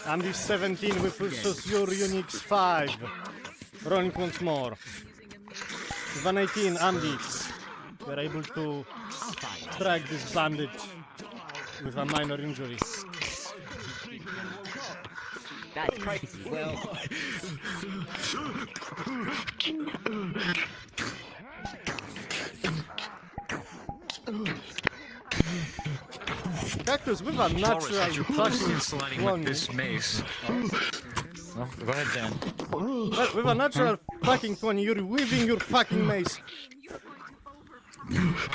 And this 17 with versus your Unix 5. Rolling once more. 118, Andy. We're able to drag this bandit with a minor injury. That's crazy. Well. Cactus with a natural fucking sliding one. with this mace. Well, go ahead, Dan. Well, with a natural fucking 20, you're weaving your fucking mace.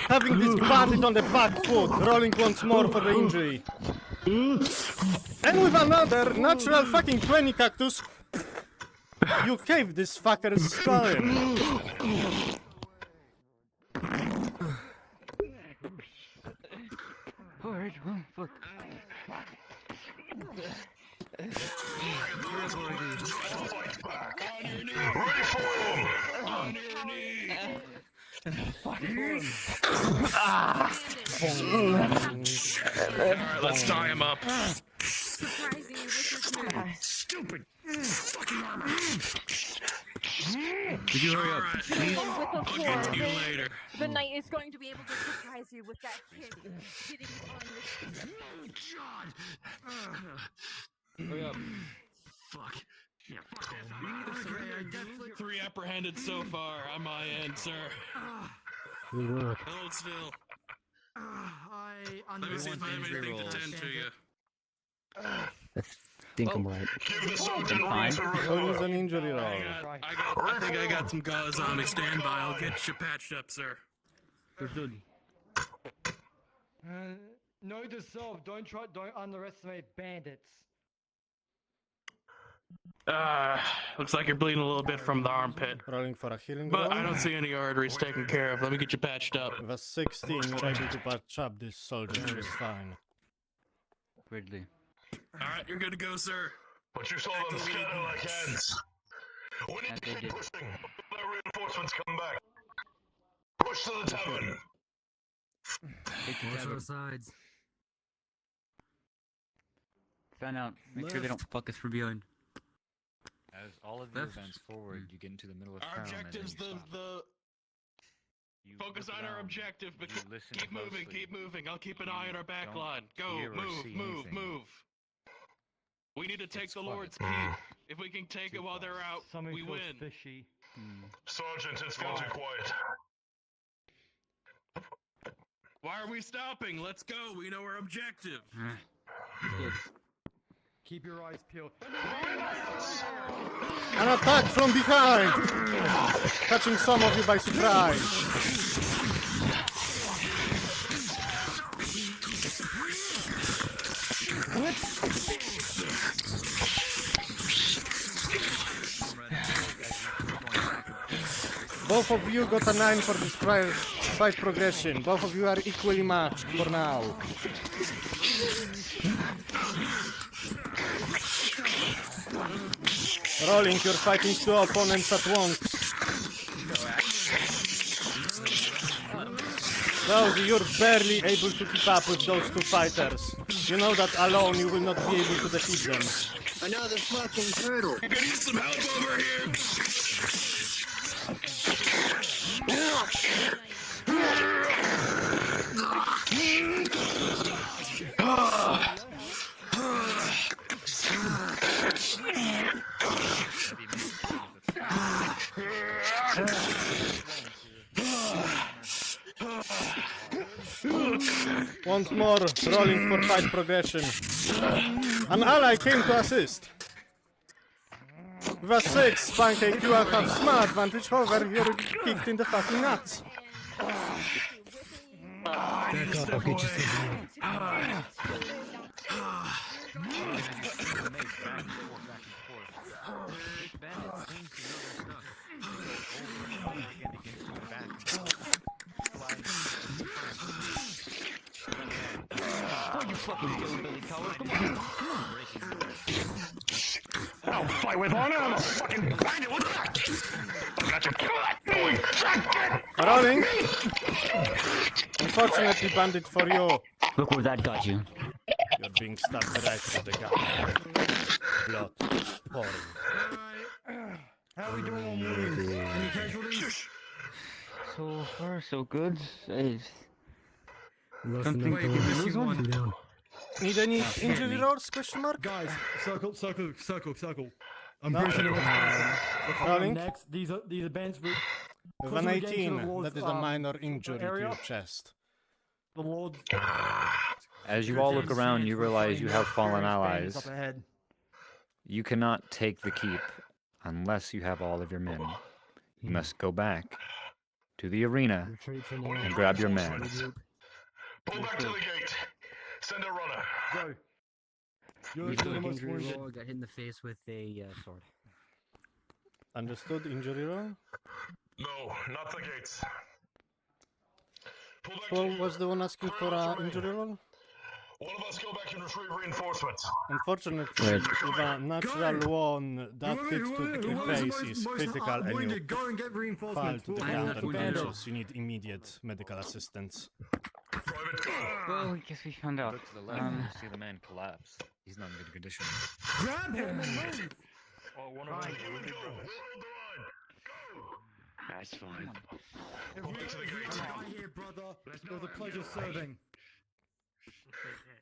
Having this bandit on the back foot, rolling once more for the injury. And with another natural fucking 20, Cactus, you cave this fucker's skull in. Alright, well, fuck. Alright, let's tie him up. Stupid. Did you hurry up? I'll get to you later. The knight is going to be able to surprise you with that kid hitting you on the... Hurry up. Fuck. Yeah, fuck this. 3 apprehended so far on my end, sir. Good work. Hold still. I Let me see if I have anything to tend to you. I think I'm right. Fine. Don't use an injury roll. I think I got some gauze on me. Stand by. I'll get you patched up, sir. Note to self: don't underestimate bandits. Looks like you're bleeding a little bit from the armpit. Rolling for a healing But roll. I don't see any arteries taken care of. Let me get you patched up. With a 16, you're able to patch up this soldier. It's fine. Ridley. Alright, you're good to go, sir. But you saw them scatter like ants. We need to keep pushing. Let reinforcements come back. Push to the tavern. Watch our sides. Fan out. Make sure they don't fuck us from behind. As all of you advance forward, you get into the middle of Our town. objective's focus on our objective, but keep moving, keep moving. I'll keep an eye on our back line. Go, move. We need to take the Lord's Keep. If we can take it while they're out, Something we feels win. fishy. Sergeant, it's far too quiet. Why are we stopping? Let's go. We know our objective. Keep your eyes peeled. An attack from behind! Catching some of you by surprise. Both of you got a 9 for this fight progression. Both of you are equally matched for now. Rolling, you're fighting two opponents at once. So you're barely able to keep up with those two fighters. You know that alone you will not be able to defeat them. Another fucking turtle. I could use some help over here. Once more, rolling for fight progression. An ally came to assist. With a 6, Pancake, you have smart advantage, however, you're kicked in the fucking nuts. Back up, I'll get you something. Oh, you fucking hillbilly coward. Come on. I don't fight with honor, I'm a fucking bandit with that! I got you, kill that boy! Rolling. Unfortunately, bandit for you. Look where that got you. You're being stabbed right through the gut. Blood pouring. How are we doing on wounds? Any casualties? So far, so good. Don't think we lose one. Need any injury rolls? Question mark? Guys, circle. I'm No. pretty sure Rolling. next. These are bands with With an 18, that is a minor injury to your chest. The Lord. As you all look around, you realize you have fallen allies. Up ahead. You cannot take the keep unless you have all of your men. You must go back to the arena and grab your men. Pull back to the gate. Send a runner. Go. You're We the took most injury wounded. roll, got hit in the face with a sword. Understood? Injury roll? No, not the gates. Pull back Who was the one asking for an injury roll? One of us go back and retrieve reinforcements. Unfortunately, with a natural one, that hit to the face is critical and you Go and get fall reinforcements. to the We'll ground handle it. unconscious. You need immediate medical assistance. Well, I guess we found out. Look to the left, you see the man collapse. He's not in good condition. Grab him and move. Oh, one of us will go. That's fine. Guy here, brother. It was a pleasure serving.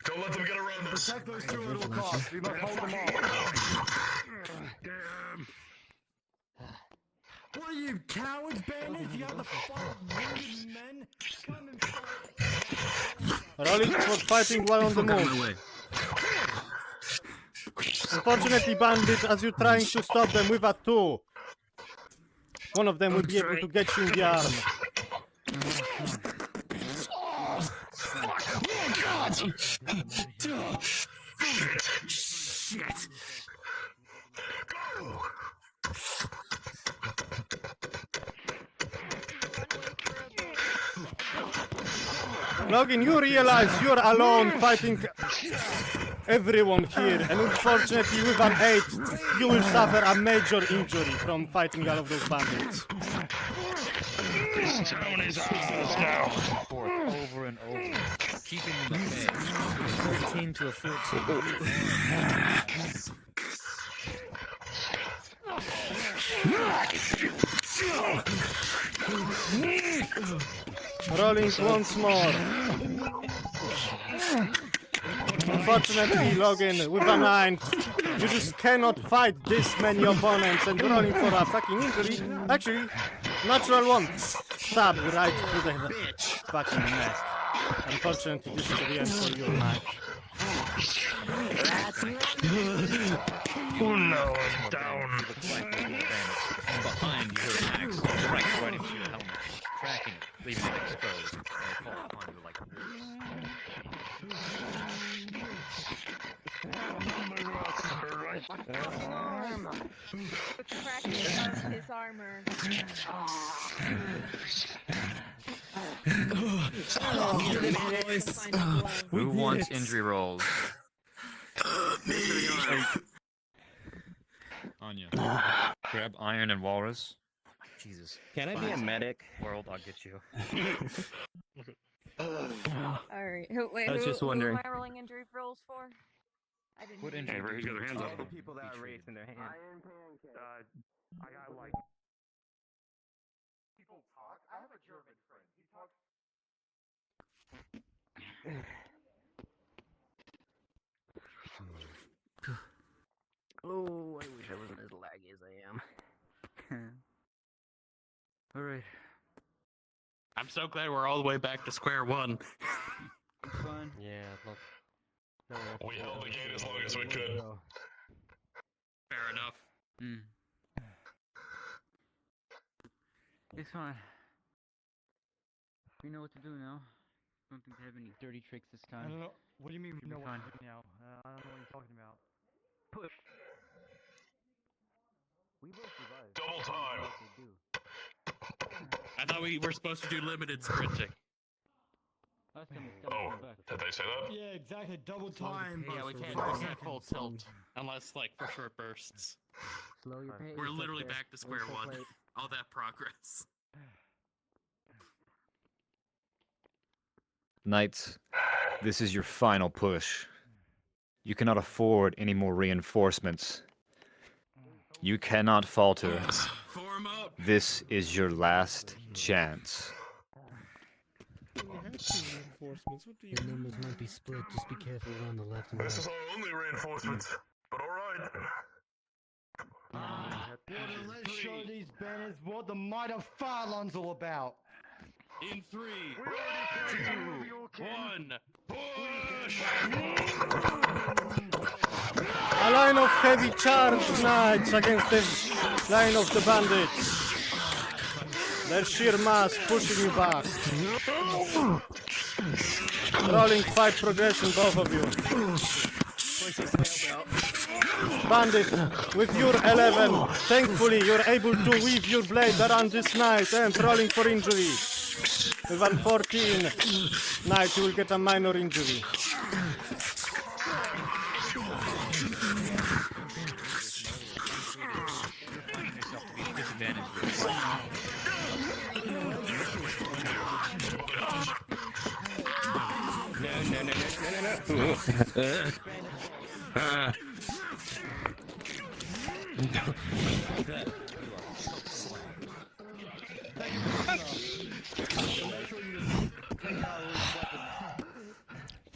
Don't let them get around us. Protect those two at all costs. We must hold them off. What are you, cowards, bandits? You have the fight wounded men? Come and fight. Rolling for fighting while on the move. Unfortunately, bandit, as you're trying to stop them with a 2, one of them will be able to get you in the arm. Shit. Go. Logan, you realize you're alone fighting everyone here, and unfortunately with an 8, you will suffer a major injury from fighting all of those bandits. This town is ours now. Over and over, keeping them at bay. With a 13 to a 14. Rolling once more. Unfortunately, Logan, with a 9, you just cannot fight this many opponents and rolling for a fucking injury. Actually, natural one. Stab right through the fucking neck. Unfortunately, this is the end for you, Mike. Oh no, I'm down. Behind you, an axe strike right into your helmet, cracking it, leaving it exposed. And they fall upon you like His armor. Who wants injury rolls? Anya. Grab iron and walrus. Oh my Jesus. Can I be a medic? World, I'll get you. Alright, wait, I was just wondering. who am I rolling injury rolls for? I didn't What hear injury? you. Who's got their hands up? The people that are raising their hand. I got like. People talk. I have a German friend. He talks. Oh, I wish I wasn't as laggy as I am. Alright. I'm so glad we're all the way back to square one. Fun. Yeah, look. We held the gate as long as we could. Fair enough. It's fine. We know what to do now. Don't think they have any dirty tricks this I time. don't know. What do you mean? Should be No, fine. now. I don't know what you're talking about. Push. We both survived. Double time. I thought we were supposed to do limited sprinting. Last time we stepped Oh, back. did they say that? Yeah, exactly. Double time. Yeah, we but can't, for 5 we can't full seconds. tilt unless like for short bursts. Slow your pace. We're up literally there. back to square Reset one. plate. All that progress. Knights, this is your final push. You cannot afford any more reinforcements. You cannot falter. Form up. This is your last chance. The numbers might be split. Just be careful around the left and This is right. our only reinforcements, but alright. Well, then let's show these banners what the might of Farlon's all about. In 3, 2, 1, push! A line of heavy charge knights against the line of the bandits. Their sheer mass pushing you back. Rolling 5 progression, both of you. Bandit, with your 11, thankfully you're able to weave your blade around this knight and rolling for injury. With an 14, knight, you will get a minor injury.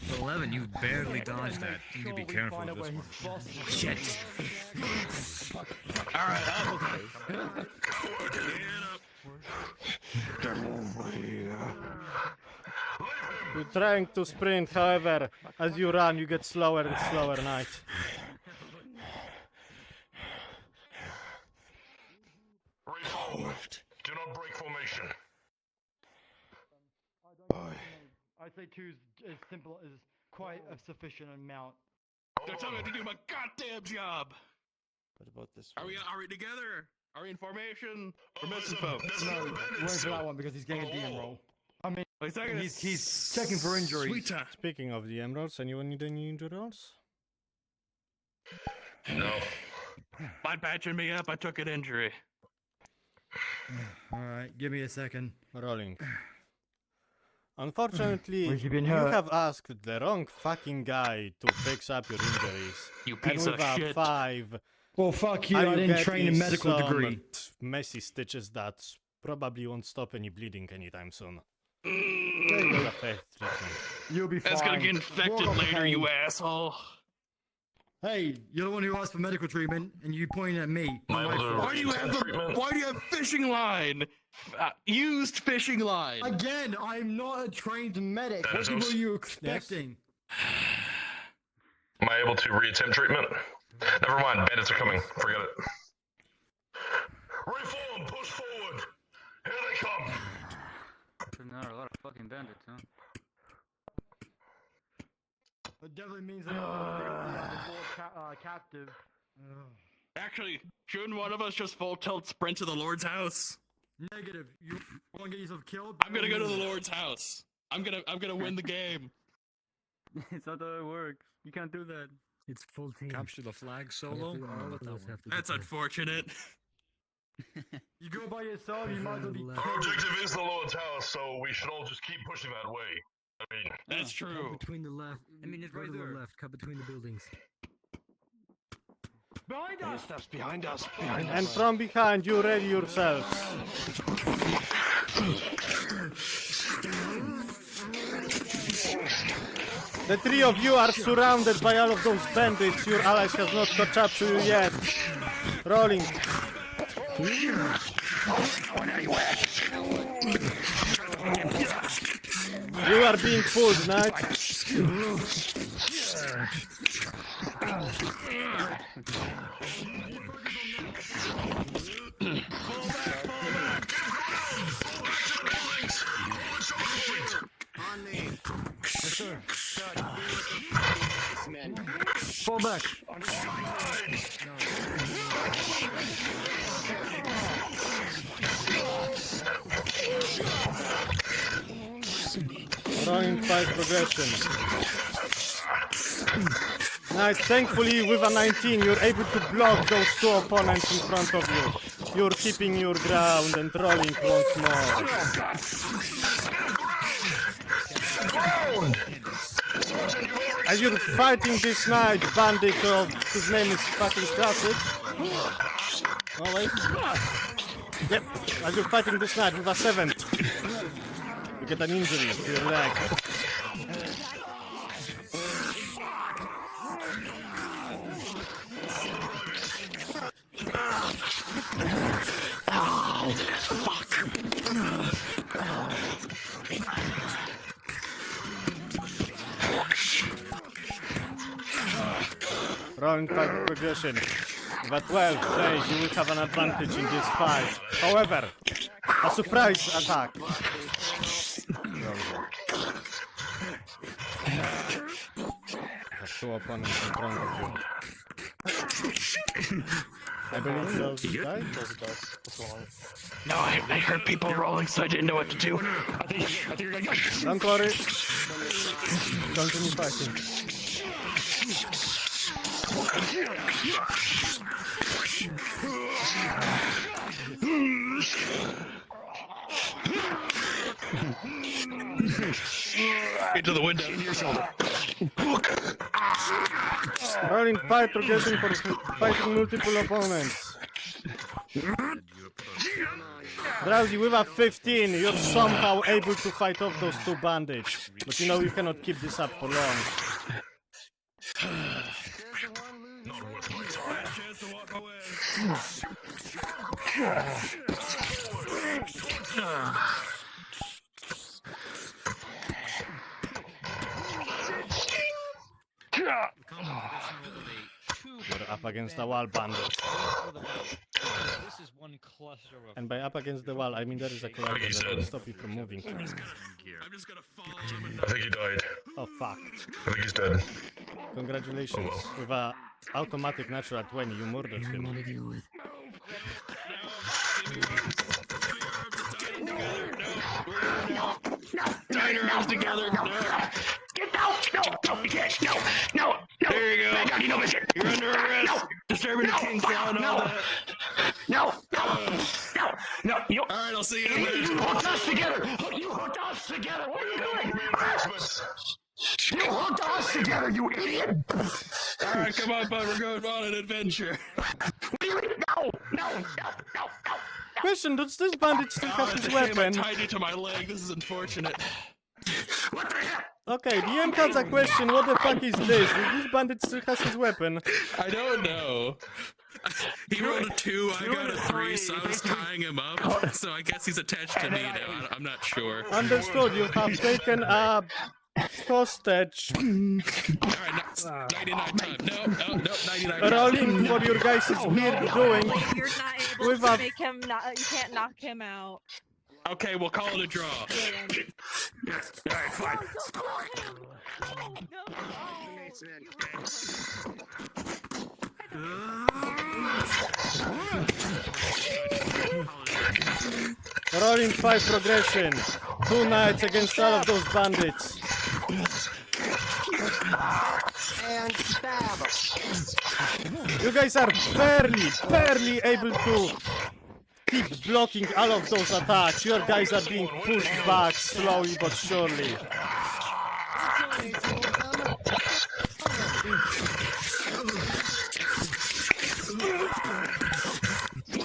So 11, you barely dodged that. You need to be careful with this one. Shit. Alright, You're trying to sprint, however, as you run, you get slower and slower, knight. Reformed. Do not break formation. I'd say 2 is simple, is quite a sufficient amount. Don't tell me to do my goddamn job. What about this Are we together? Are we in formation? We're missing folks. No, wait for that one because he's getting a DM roll. I mean, He's he's checking for injuries. Sweet time. Speaking of the emeralds, anyone need any injury rolls? No. Mind patching me up? I took an injury. Alright, give me a second. Rolling. Unfortunately, Where's you been you hurt? have asked the wrong fucking guy to fix up your injuries. You And piece with of a shit. 5, Well, fuck you. all I didn't get train a is medical some degree. messy stitches that probably won't stop any bleeding anytime soon. Very good effect treatment. You'll be fine. That's gonna get infected Walk off the later, pain. you asshole. Hey, you're the one who asked for medical treatment, and you pointing at me. Not my fault. Why do you have fishing line? Used fishing line. Again, I'm not a trained medic. What Dinosaurs? were you expecting? Am I able to reattempt treatment? Never mind, bandits are coming. Forget it. Reform, push forward. Here they come. There are a lot of fucking bandits, huh? It definitely means that I'm captive. Actually, shouldn't one of us just full tilt sprint to the Lord's house? Negative. You want to get yourself killed? I'm gonna go to the Lord's house. I'm gonna win the game. It's not how it works. You can't do that. It's full team. Capture the flag solo. All of us have to That's unfortunate. You go by yourself, you might as well be Our killed. objective is the Lord's house, so we should all just keep pushing that way. I mean, That's true. Cut between the left. I mean, it's go right to the there. left. Cut between the buildings. Behind us! steps behind us. And from behind, you ready yourselves. The three of you are surrounded by all of those bandits. Your allies have not caught up to you yet. Rolling. You are being pulled, knight. Fall back. Rolling 5 progression. Nice, thankfully with a 19 you're able to block those two opponents in front of you. You're keeping your ground and rolling once more. As you're fighting this knight bandit of his name is fucking Classic. Oh wait. Yep, as you're fighting this knight with a 7. You get an injury to your leg. Oh, fuck. Rolling 5 progression. With a 12 phase, you will have an advantage in this fight. However, a surprise attack. Have two opponents in front of you. I believe those died. No, I heard people rolling, so I didn't know what to do. Don't worry. Continue fighting. Into the window. Rolling 5 progression for fighting multiple opponents. Drowsy, with a 15, you're somehow able to fight off those two bandits. But you know you cannot keep this up for long. You're up against the wall, bandit. This is one cluster of. And by up against the wall, I mean there is a collider that will stop you from moving. I'm just gonna fall. I think he died. Oh fuck. I think he's dead. Congratulations. With a automatic natural 20, you murdered him. Tie your arms together. No. Get out! No! No! Yes! No! No! No! There you go. Back on You know, Bishop. You're under arrest. Disturbing the king's law and all that. No. You. All right, I'll see you in there. You hooked us together. You hooked us together. What are you doing? You hooked us together, you idiot. All right, come on, bud. We're going on an adventure. No. Question, does this bandit still have his weapon? Tied you to my leg. This is unfortunate. Okay, the end has a question, what the fuck is this? This bandit still has his weapon. I don't know. He rolled a 2, I got a 3, so I was tying him up. So I guess he's attached to me now. I'm not sure. Understood, you have taken a hostage. Alright, 99 time. No, 99 time. Rolling for your guys' weird doing. You're not able With to a make him not. You can't knock him out. Okay, we'll call it a draw. Alright, fine. Rolling 5 progression. 2 nights against all of those bandits. And stab. You guys are barely able to keep blocking all of those attacks. Your guys are being pushed back slowly but surely.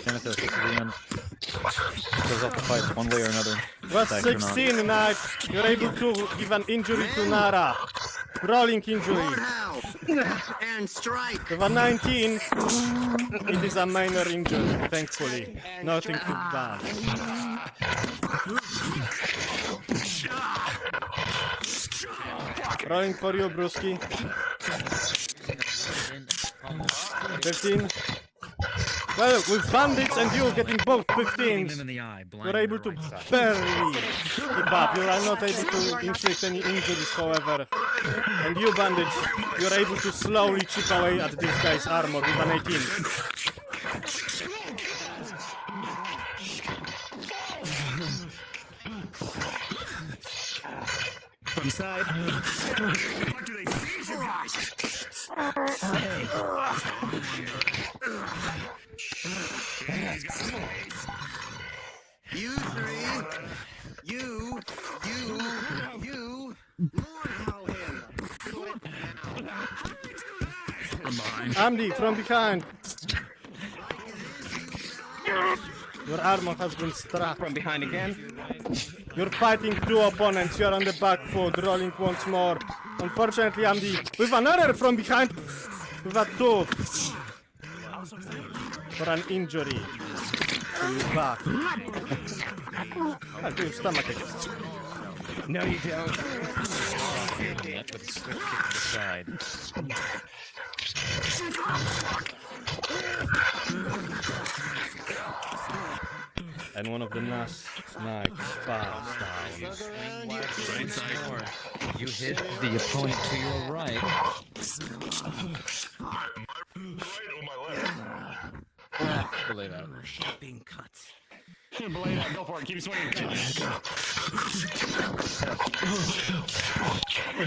Thanatos, this is the end. Close off the fights one way or another. Plus Thanks or not. 16, Knight. You're able to give an injury to Nara. Rolling injury. And strike. With a 19, it is a minor injury, thankfully. Nothing too bad. Rolling for you, Brewski. 15. Well, with bandits and you getting both 15s, you're able to barely keep up. You are not able to inflict any injuries, however. And you bandits, you're able to slowly chip away at this guy's armor with an 18. From side. What do they feed you guys? You three. You. More how him. Amdi, from behind. Your armor has been struck. From behind again. You're fighting two opponents. You're on the back foot, rolling once more. Unfortunately, Amdi, with another from behind. With a 2. For an injury. To your back. To your stomach. No, you don't. With a swift kick to the side. And one of the last knights falls down. Right side. You hit the opponent to your right. Belay that. Being cut. Belay that. Go for it. Keep swinging.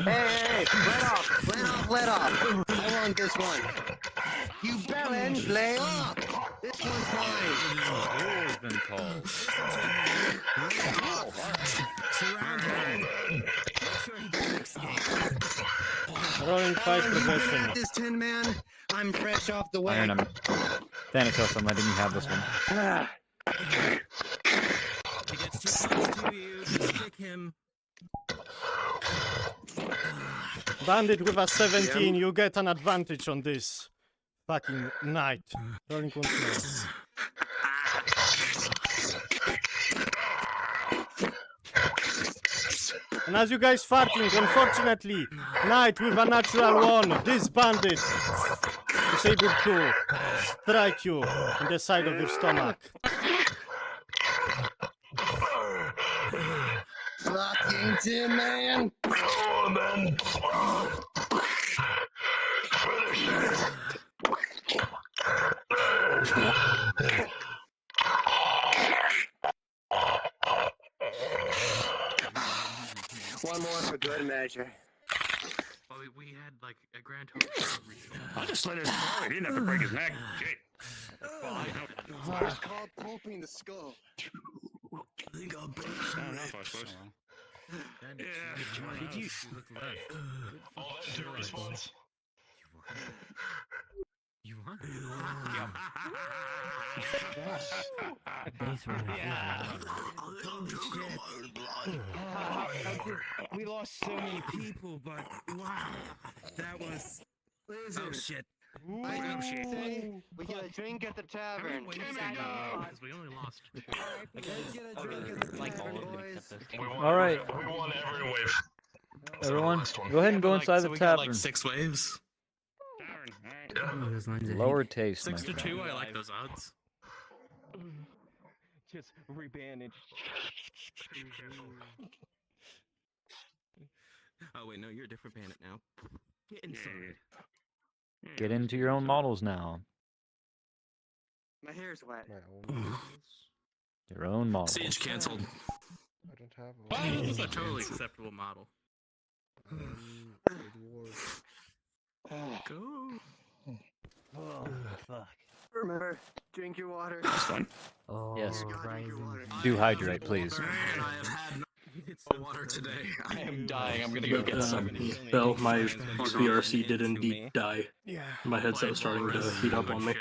Hey, let off. I want this one. You bellend, lay off. This one's mine. Always been called. Surround him. Make sure he doesn't escape. Rolling 5 progression. This 10 man. I'm fresh off the way. Iron him. Thanatos, I'm letting you have this one. He gets too close to you. Stick him. Bandit with a 17, you get an advantage on this fucking knight. Rolling once more. And as you guys farting, unfortunately, knight with a natural 1, this bandit is able to strike you in the side of your stomach. Fucking 10 man. Oh, man. One more for good measure. Well, we had like a grand total. I'll just let his fall. He didn't have to break his neck. Shit. It's called pulping the skull. I think I'll break enough, I suppose. Did you look left? All that to response. You won. We lost so many people, but wow, that was. Oh shit. I say we get a drink at the tavern. Because we only lost two. All right. We won every wave. Everyone, go ahead and go inside so the we got like tavern. 6 waves. Lower taste, my 6 to friend. 2. I like those odds. Just rebandage. Oh wait, no, you're a different bandit now. Get inside. Get into your own models now. My hair's wet. Your own models. Siege canceled. I don't have This is a totally acceptable model. Go. Oh, fuck. Remember, drink your water. That's fine. Oh, Yes. Drink your water. Do hydrate, please. I have had no water today. I am dying. I'm gonna go get some. Bill, my VRC did indeed die. My headset was starting to heat up on me.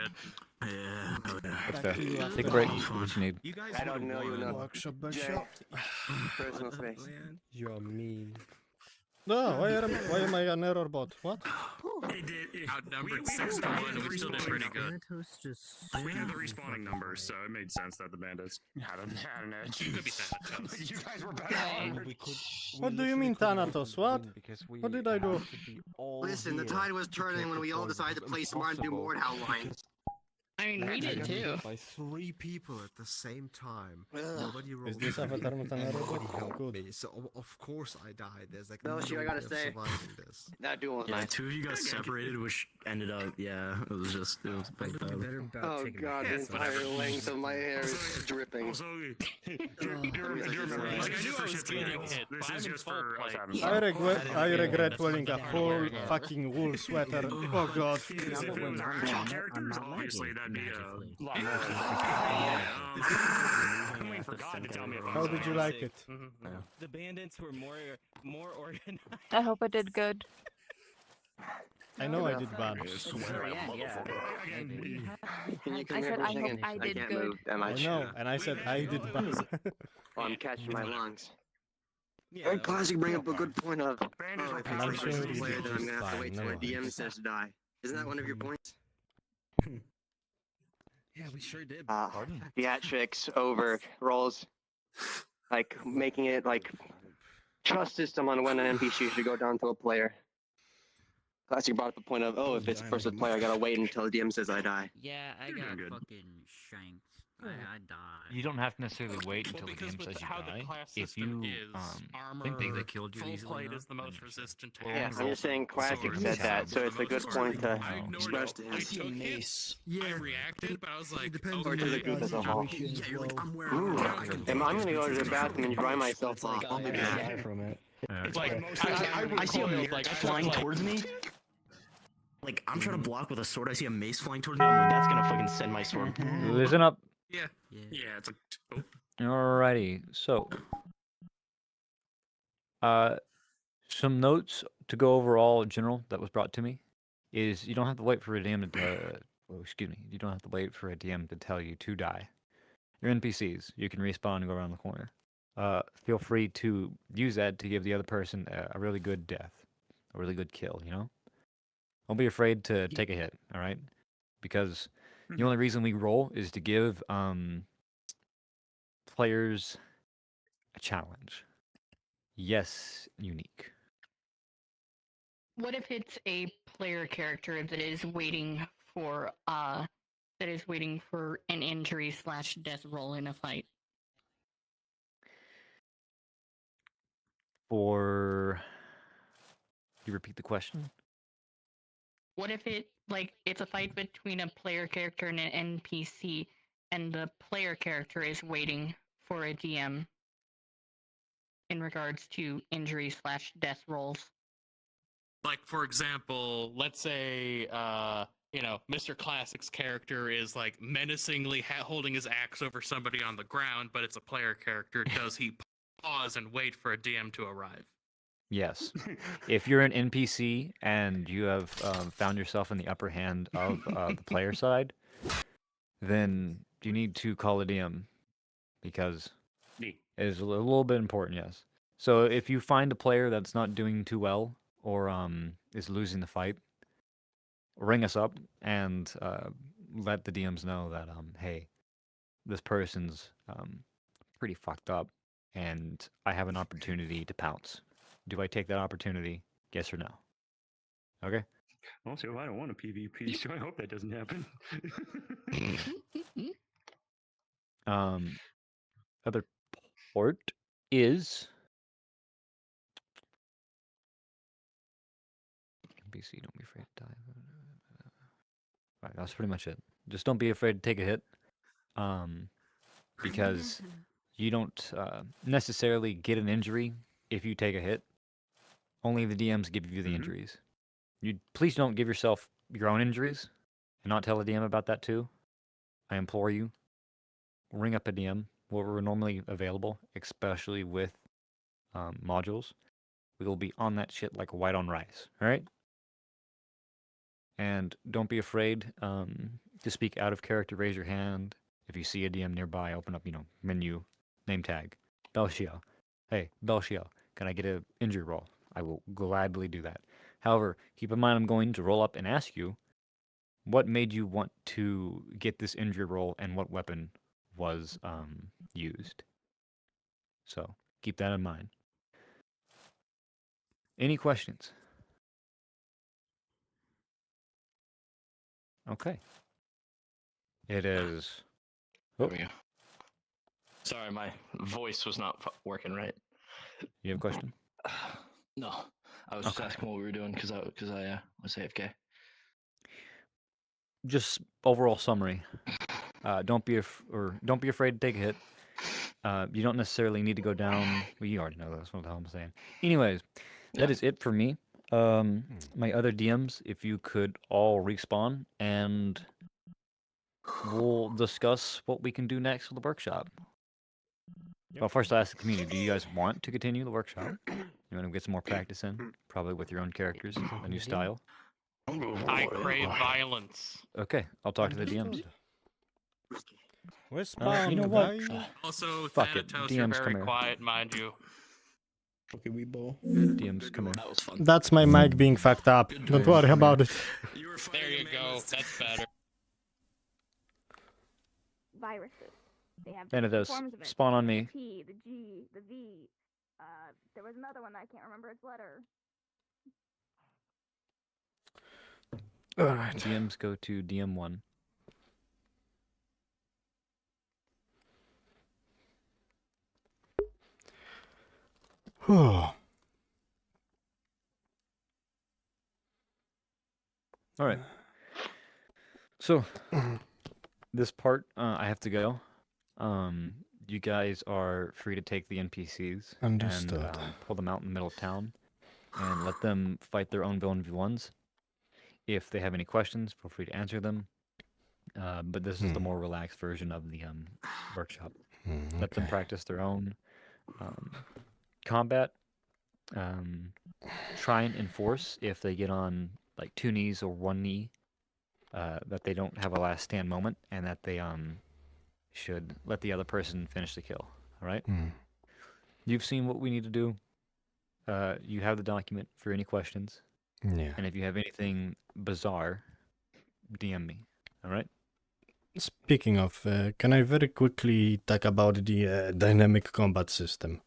That's fair. Take a break. What you need. I don't know you enough. Jay, personal space. You're mean. No, why am I an error bot? What? Outnumbered 6 to 1, and we still did pretty good. We had the respawning numbers, so it made sense that the bandits had an edge. You could be Thanatos. You guys were better. What do you mean, Thanatos? What? What did I do? Listen, the tide was turning when we all decided to play smart and do Mordhau line. I mean, we did too. By 3 people at the same time. Ugh. Nobody rolled. Is this Avatar with an error Nobody bot? helped Good. me, so of course I died. There's like No, no shit, I way gotta of say. surviving this. That duel was Yeah, nice. 2 of you got separated, which ended up, yeah, it was big bad. Oh god, the entire length of my hair is dripping. Also, do you remember? Like, I knew I was getting hit, but This I'm is in just full for us plate. having I regret wearing a whole fucking wool sweater. Oh god. If it was actual characters, obviously that'd be a lot more. I'm waiting for God to tell me if I'm How did you like it? The bandits were more organized. I hope I did good. I know I did bad. Can you I come here said for a I hope second? I did can't good. move that I much. know, and I said I did bad. Oh, I'm catching my lungs. Very classic, bring up a good point of. Oh, if And you I'm play sure first he player, did then I'm just gonna have to fine, wait no till our worries. DM says to die. Isn't that one of your points? Yeah, we sure did. Theatrics over roles, like making it like trust system on when an NPC should go down to a player. Classic brought up the point of, oh, if it's versus player, I gotta wait until the DM says I die. Yeah, I got fucking shanked. I died. You don't have to necessarily wait until the Because game with says you how the die. class If system you is, armor, think they killed you full easily plate enough, is the most resistant to Yeah, hits. I'm just saying classic Swords said is that, so the it's a good most point to I ignored express it. to I him. took it. I reacted, but I was like, depends Or on to the the group as a whole. situation as well. Ooh, and I'm gonna go to the bathroom and dry myself off. I'm gonna die from it. It's like I see a mace flying towards me. Like I'm trying to block with a sword. I see a mace flying towards me. I'm like, that's gonna fucking send my sword. Listen up. Yeah. Yeah, it's like. Alrighty, so some notes to go over all in general that was brought to me is you don't have to wait for a DM to you don't have to wait for a DM to tell you to die. You're NPCs. You can respawn and go around the corner. Feel free to use that to give the other person a really good death, a really good kill, you know? Don't be afraid to take a hit, alright? Because the only reason we roll is to give players a challenge. Yes, unique. What if it's a player character that is waiting for an injury / death roll in a fight? Can you repeat the question? What if it's a fight between a player character and an NPC, and the player character is waiting for a DM in regards to injury / death rolls? Like, for example, let's say, Mr. Classic's character is like menacingly holding his axe over somebody on the ground, but it's a player character. Does he pause and wait for a DM to arrive? Yes. If you're an NPC and you have found yourself in the upper hand of the player side, then you need to call a DM because it is a little bit important, yes. So if you find a player that's not doing too well or is losing the fight, ring us up and let the DMs know that, hey, this person's pretty fucked up and I have an opportunity to pounce. Do I take that opportunity? Yes or no? Okay. Also, I don't want a PvP, so I hope that doesn't happen. Other port is NPC. Don't be afraid to die. Right, that's pretty much it. Just don't be afraid to take a hit, because you don't necessarily get an injury if you take a hit. Only the DMs give you the injuries. You please don't give yourself your own injuries, and not tell a DM about that too. I implore you. Ring up a DM. We're normally available, especially with modules. We will be on that shit like white on rice. All right. And don't be afraid to speak out of character. Raise your hand. If you see a DM nearby, open up, menu, name tag, Belshio. Hey, Belshio, can I get an injury roll? I will gladly do that. However, keep in mind I'm going to roll up and ask you, what made you want to get this injury roll and what weapon was used? So keep that in mind. Any questions? Okay. It is. There we go. Sorry, my voice was not working right. You have a question? No, I was just asking what we were doing because I was AFK. Just overall summary. Don't be afraid to take a hit. You don't necessarily need to go down. Well, you already know that's what the hell I'm saying. Anyways, that is it for me. My other DMs, if you could all respawn, and we'll discuss what we can do next with the workshop. Well, first I'll ask the community, do you guys want to continue the workshop? You want to get some more practice in? Probably with your own characters, a new style. I crave violence. Okay, I'll talk to the DMs. Where's You know what? Also, Fuck it. Thanatos, you're DMs, very come here. quiet, mind you. Okay, we ball. DMs, come here. That was fun. That's my mic being fucked up. Don't worry about it. There you go. That's better. Viruses. They have Thanatos, forms of it. spawn on me. The T, the G, the V. There was another one that I can't remember its letter. Alright. DMs go to DM1. All right. So, this part, I have to go. You guys are free to take the NPCs Understood. and pull them out in the middle of town and let them fight their own villain v1s. If they have any questions, feel free to answer them. But this is the more relaxed version of the workshop. Let them practice their own combat. Try and enforce if they get on like 2 knees or 1 knee, that they don't have a last stand moment and that they should let the other person finish the kill. All right. You've seen what we need to do. You have the document for any questions. Yeah. And if you have anything bizarre, DM me. All right. Speaking of, can I very quickly talk about the dynamic combat system?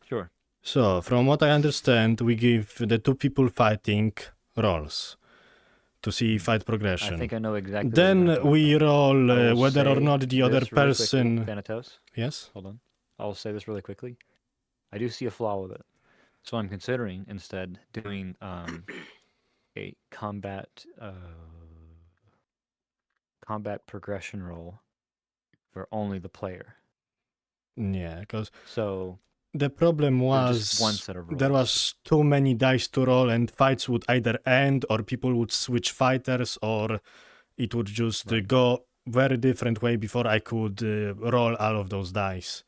Sure. So, from what I understand, we give the 2 people fighting rolls to see fight progression. I think I know exactly. Then we roll I will whether or say not the other this really person. quickly, Thanatos. Yes. Hold on. I'll say this really quickly. I do see a flaw with it, so I'm considering instead doing a combat progression roll for only the player. Yeah, because so The problem just one was set of there rolls. was too many dice to roll, and fights would either end, or people would switch fighters, or it would just go very different way before I could roll all of those dice.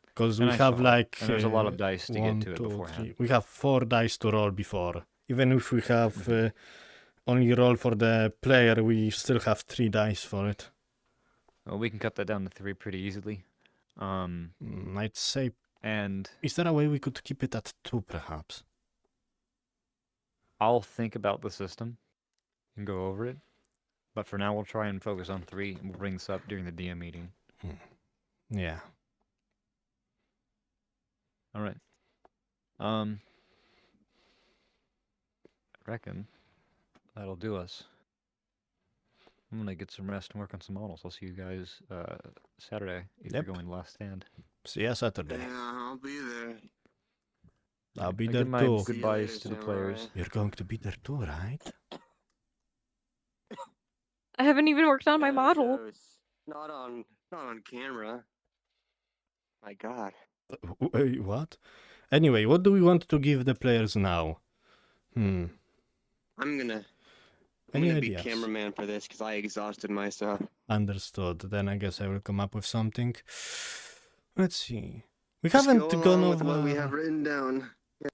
Because And we I have saw it, like and there's a lot of dice to get 1, to it 2, beforehand. 3. We have 4 dice to roll before. Even if we have only roll for the player, we still have 3 dice for it. Well, we can cut that down to 3 pretty easily. I'd say. And is there a way we could keep it at 2, perhaps? I'll think about the system and go over it. But for now, we'll try and focus on 3, and we'll bring this up during the DM meeting. Yeah. All right. I reckon that'll do us. I'm gonna get some rest and work on some models. I'll see you guys Saturday if you're going to Last Stand. See ya Saturday. Yeah, I'll be there. I'll be I there give my too. goodbyes to the players. You're going to be there too, right? I haven't even worked on my model. Not on camera. My God. Wait, what? Anyway, what do we want to give the players now? I'm gonna Any be ideas? cameraman for this because I exhausted myself. Understood. Then I guess I will come up with something. Let's see. We Just haven't go gone along over. with what we have written down. Yeah.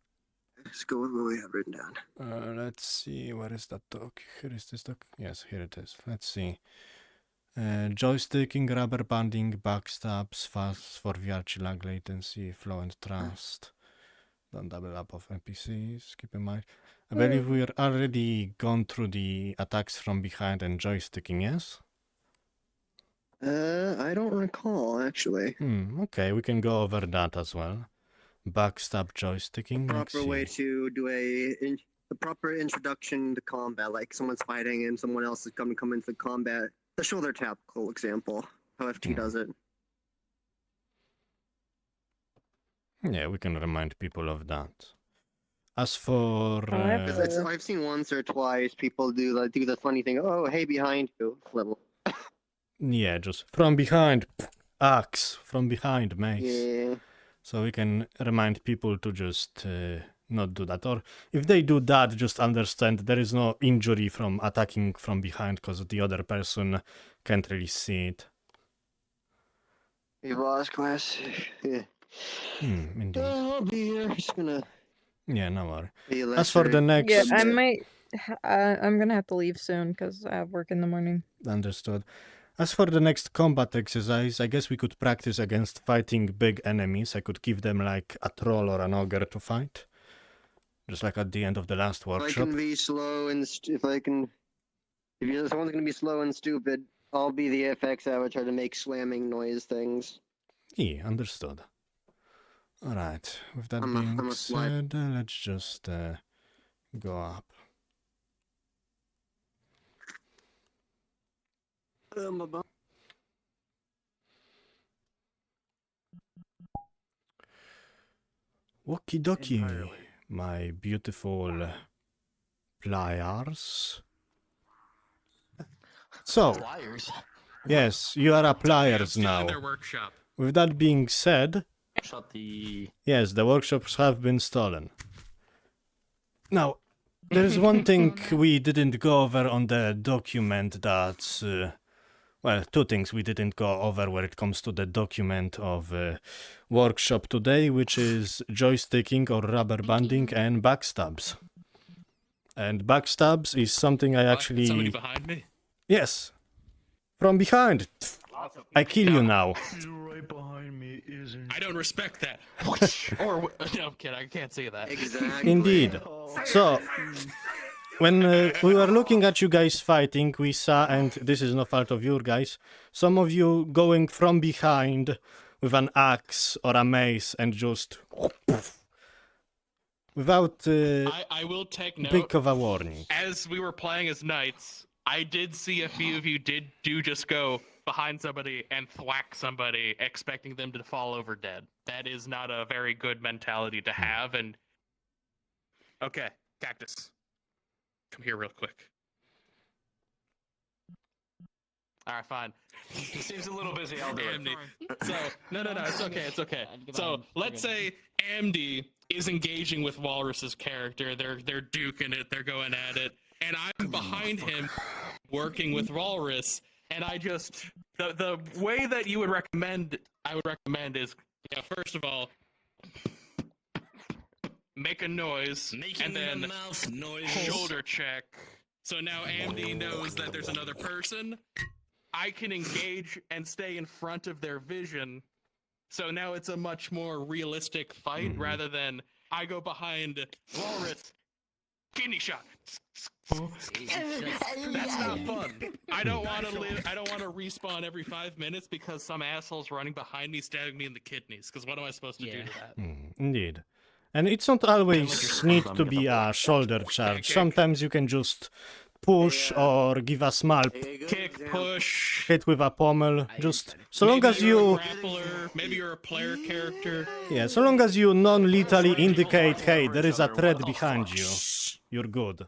Let's go with what we have written down. Let's see. Where is that doc? Here is this doc. Yes, here it is. Let's see. Joysticking, rubber banding, backstabs, fast for VR, lag latency, flow and trust. Don't double up of NPCs. Keep in mind. I believe we're already gone through the attacks from behind and joysticking, yes? I don't recall actually. Okay, we can go over that as well. Backstab joysticking. Proper way to do the proper introduction to combat, like someone's fighting and someone else is come into combat. The shoulder tap, cool example. How FT does it. Yeah, we can remind people of that. As for I've seen once or twice people do the funny thing. Oh, hey, behind you, level. yeah, just from behind, axe from behind, mace. Yeah. So we can remind people to just not do that, or if they do that, just understand there is no injury from attacking from behind because the other person can't really see it. Hey, boss class. Yeah. Indeed. I'll be here. Just gonna. Yeah, no worry. Be As for the next, Yeah, I might. I'm gonna have to leave soon because I have work in the morning. Understood. As for the next combat exercise, I guess we could practice against fighting big enemies. I could give them like a troll or an ogre to fight. Just like at the end of the last workshop. If I can be slow and if someone's gonna be slow and stupid, I'll be the FX avatar to make slamming noise things. Yeah, understood. Alright, with that being said, let's just go up. Okie dokie, my beautiful pliers. So, Pliers? yes, you are a pliers Still in now. their workshop. With that being said, Shut the... yes, the workshops have been stolen. Now, there's one thing we didn't go over on the document that's... well, 2 things we didn't go over when it comes to the document of workshop today, which is joysticking or rubber banding and backstabs. And backstabs is something I actually... Somebody behind me? Yes. From behind. I kill you now. Right behind me, isn't I don't respect that. Or no, I'm kidding. I can't say that. Exactly. Indeed. So, when we were looking at you guys fighting, we saw, and this is no fault of you guys, some of you going from behind with an axe or a mace and just without I will take note. big of a warning. As we were playing as knights, I did see a few of you do just go behind somebody and thwack somebody, expecting them to fall over dead. That is not a very good mentality to have. And okay, Cactus, come here real quick. All right, fine. He seems a little busy. I'll do Amity. it. So no, it's okay, it's okay. So let's say Amity is engaging with Walrus's character. They're duking it. They're going at it, and I'm behind him, working with Walrus. And I just the way that I would recommend is, first of all, make a noise, and then mouth noise, shoulder check. So now Amity knows that there's another person. I can engage and stay in front of their vision. So now it's a much more realistic fight rather than I go behind Walrus, kidney shot. That's not fun. I don't want to live. I don't want to respawn every 5 minutes because some asshole's running behind me, stabbing me in the kidneys. Because what am I supposed to do to that? Indeed. And it's not always need to be a shoulder charge. Sometimes you can just push or give a small kick, push, hit with a pommel. Just so long as you're you, a grappler, maybe you're a player character. yeah, so long as you non-lethally indicate, hey, there is a threat behind you, you're good.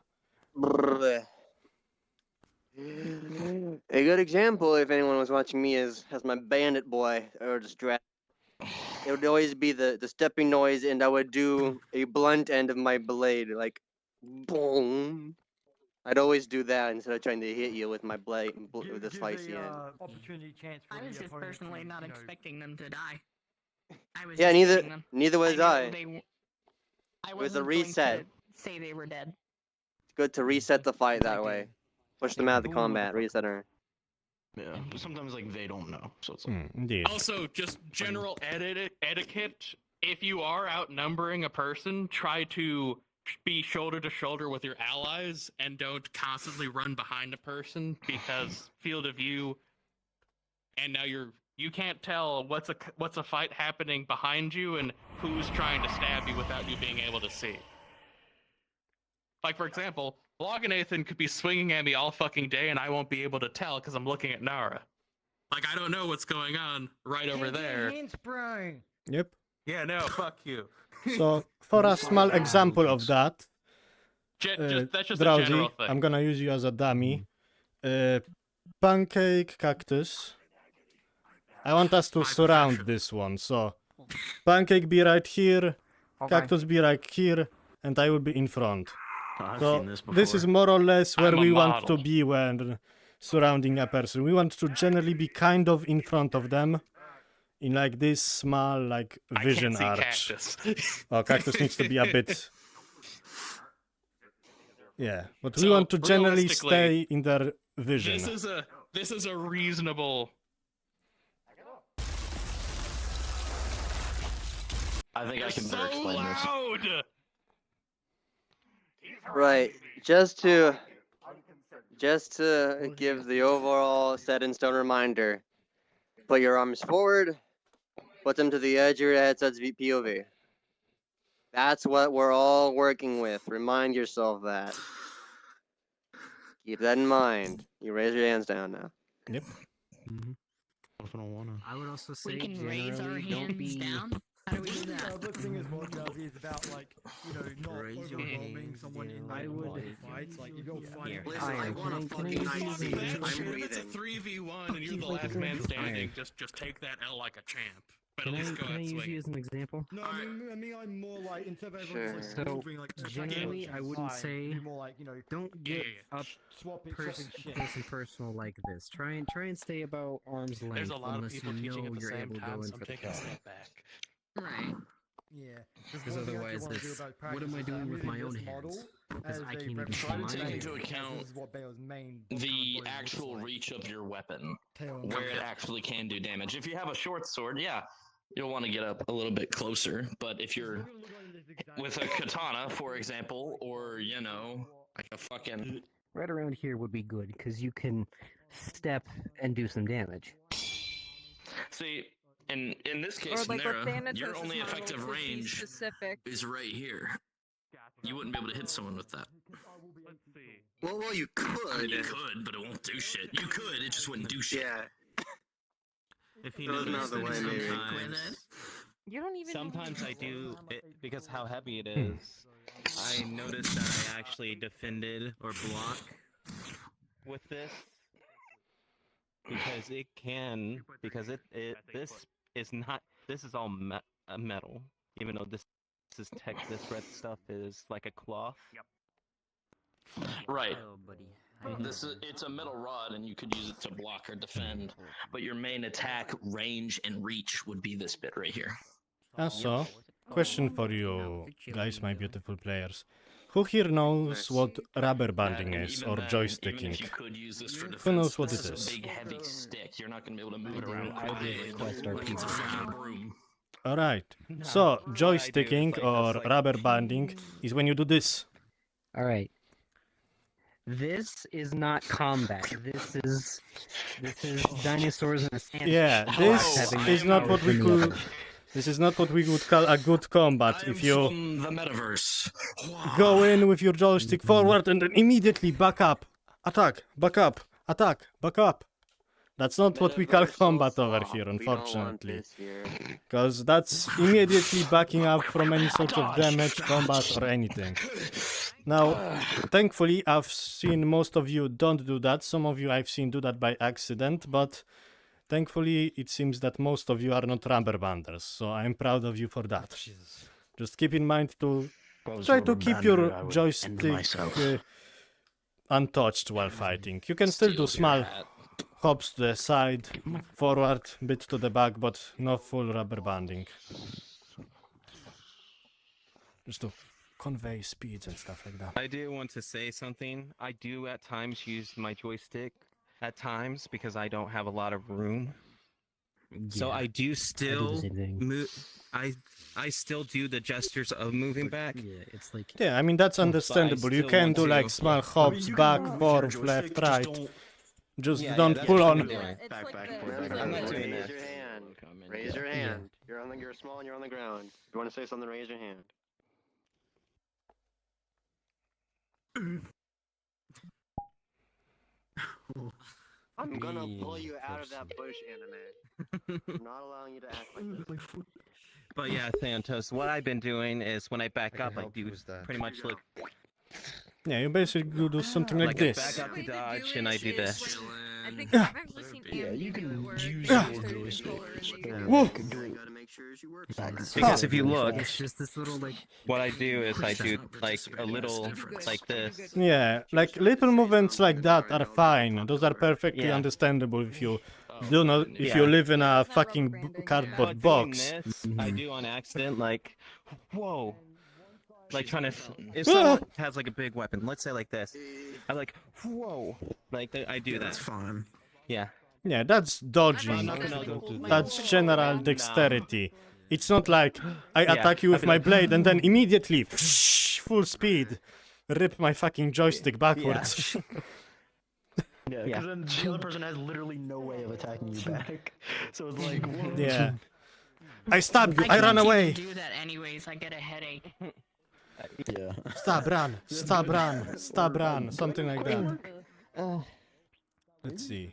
A good example, if anyone was watching me, has my bandit boy or just drag. It would always be the stepping noise, and I would do a blunt end of my blade, like boom. I'd always do that instead of trying to hit you with my blade with the slicey end. Opportunity chance for I was the just opponent personally to, not you know, expecting them to die. I was Yeah, just neither hitting them. neither was knew I. I It was wasn't a reset. going to say they were dead. It's good to reset the fight that way. Push them out of the combat, reset her. Yeah, sometimes like they don't know, so it's like... Indeed. Also, just general etiquette. If you are outnumbering a person, try to be shoulder to shoulder with your allies and don't constantly run behind a person because field of view. And now you can't tell what's a fight happening behind you and who's trying to stab you without you being able to see. Like, for example, Loganathan could be swinging at me all fucking day and I won't be able to tell because I'm looking at Nara. Like, I don't know what's going on right over there. Yep. Yeah, no, fuck you. So, for a small example of that, that's just a Drowsy, general thing. I'm gonna use you as a dummy. Pancake, Cactus. I want us to surround this one, so Pancake be right here, Cactus be right here, and I will be in front. I've So seen this this is before. more or less where I'm a we want to model. be when surrounding a person. We want to generally be kind of in front of them, in like this small like vision I can't see arch. Cactus. Oh, Cactus needs to be a bit. Yeah, but we So, want to generally realistically, stay in their vision. This is a reasonable. I think I It's can so better explain this. loud. Right. Just to give the overall set in stone reminder. Put your arms forward. Put them to the edge of your headset's POV. That's what we're all working with. Remind yourself that. Keep that in mind. You raise your hands down now. Yep. If I don't wanna. I would also say We can raise our generally don't hands be down. How do we do that? The thing is, well, Drowsy, is about like, you know, not Raise your overwhelming hands someone in down. like I multiple would- fights. Like if you're fighting, Iron, can I use these in If it's a 3v1 and you're the last man standing, just take that L like a champ. But at least go Can I out use you swinging. as an example? No, I mean, I'm more like instead of everyone just like So, moving like generally, I wouldn't say be more like, you know, don't get up swapping shit. close and personal like this. Try and stay about arm's length There's a lot of unless people you teaching know at the you're same able to time, go in so I'm for the taking a kill. step back. Right. Yeah. Because otherwise, what am I doing with my own hands? Because I can't even see Try to my take hands. into account the actual reach of your weapon, where it actually can do damage. If you have a short sword, yeah, you'll want to get up a little bit closer. But if you're with a katana, for example, or you know, like a fucking Right around here would be good because you can step and do some damage. see. In this Or case, like with Nara, Thanatos, your it's only more effective like range specific. is right here. You wouldn't be able to hit someone with that. Well, you I mean, could. you could, but it won't do shit. You could, it just wouldn't do shit. Yeah. If you Throws notice, another way, maybe. sometimes, You don't even. sometimes I do it because how heavy it Hmm. is. I noticed that I actually defended or block with this. because it can because this is not this is all metal, even though this red stuff is like a cloth. Right. Oh, buddy. It's a metal rod, and you could use it to block or defend. But your main attack, range, and reach would be this bit right here. So, question for you guys, my beautiful players. Who here knows what rubber banding is or joysticking? Even if you could use this for defense, Who knows what this it is is? a big, heavy stick. You're not going to be able to move it around I did quickly. quest Like it's a freaking broom. Alright, so joysticking or rubber banding is when you do this. Alright. This is not combat. This is dinosaurs in a sand. Yeah, this is not what we could. This is not what we would call a good combat. If you from the metaverse, go in with your joystick forward and then immediately back up, attack, back up, attack, back up. That's not what we call combat over here, unfortunately. Because that's immediately backing up from any sort of damage, combat, or anything. Now, thankfully, I've seen most of you don't do that. Some of you I've seen do that by accident, but thankfully, it seems that most of you are not rubber banders, so I'm proud of you for that. Just keep in mind to try to keep your joystick untouched while fighting. You can still do small hops to the side, forward, bit to the back, but no full rubber banding. Just to convey speeds and stuff like that. I do want to say something. I do at times use my joystick at times because I don't have a lot of room. So Yeah, I do still the same thing. move. I still do the gestures of moving back. Yeah, it's like Yeah, I mean, that's understandable. You can do like small hops, back, forth, left, right. Just don't pull on. I'm not doing that. Raise your hand. Raise your hand. You're small and you're on the ground. If you want to say something, raise your hand. I'm gonna pull you out of that bush, anime. I'm not allowing you to act like this. But yeah, Santos, what I've been doing is when I back up, I do pretty much look Yeah, you basically do something like I this. back up to dodge and I do this. I think I've actually seen you can use Whoa. Because if you look, it's just this little like. what I do is I do like a little like this. Yeah, like little movements like that are fine. Those are perfectly understandable if you do not, if you live in a fucking cardboard box. This, I do on accident, like, whoa. Like trying to, if someone has like a big weapon, let's say like this, I'm like, whoa, like I do that. That's fine. Yeah. Yeah, that's dodging. That's general dexterity. It's not like I attack you with my blade and then immediately full speed rip my fucking joystick backwards. Yeah, because then the other person has literally no way of attacking you back. So it's like, whoa. Yeah. I stab you. I run away. Do that anyways. I get a headache. Yeah. Stab, run. Stab, run. Stab, run. Something like that. Let's see.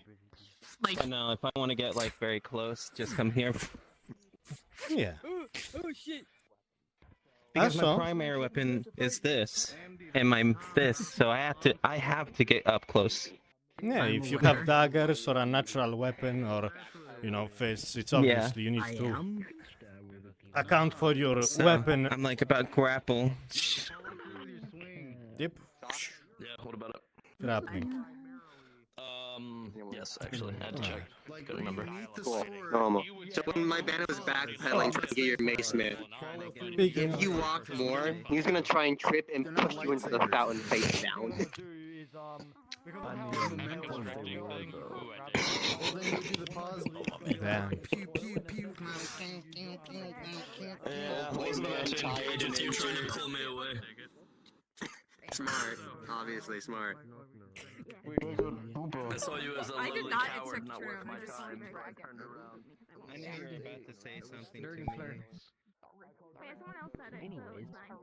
Like, no, if I want to get like very close, just come here. Yeah. Oh shit. Because my primary weapon is this, and my this, so I have to get up close. Yeah, if you have daggers or a natural weapon or, you know, fists, it's obviously you need to account for your weapon. I'm like about grapple. Yep. Yeah, what about it? Grappling. Yes, actually, I had to check. Couldn't remember. Cool. Normal. So when my bandit was backpedaling trying to get your mace mid, if you walk more, he's gonna try and trip and push you into the fountain face down. Damn. Yeah, wasn't about to engage with you trying to pull me away. Smart. Obviously smart. I saw you as a I did lovely not coward, accept not your worth my just time. leave it. I turned around. I knew you were about to say something to me. Wait, someone else said it, so it's fine.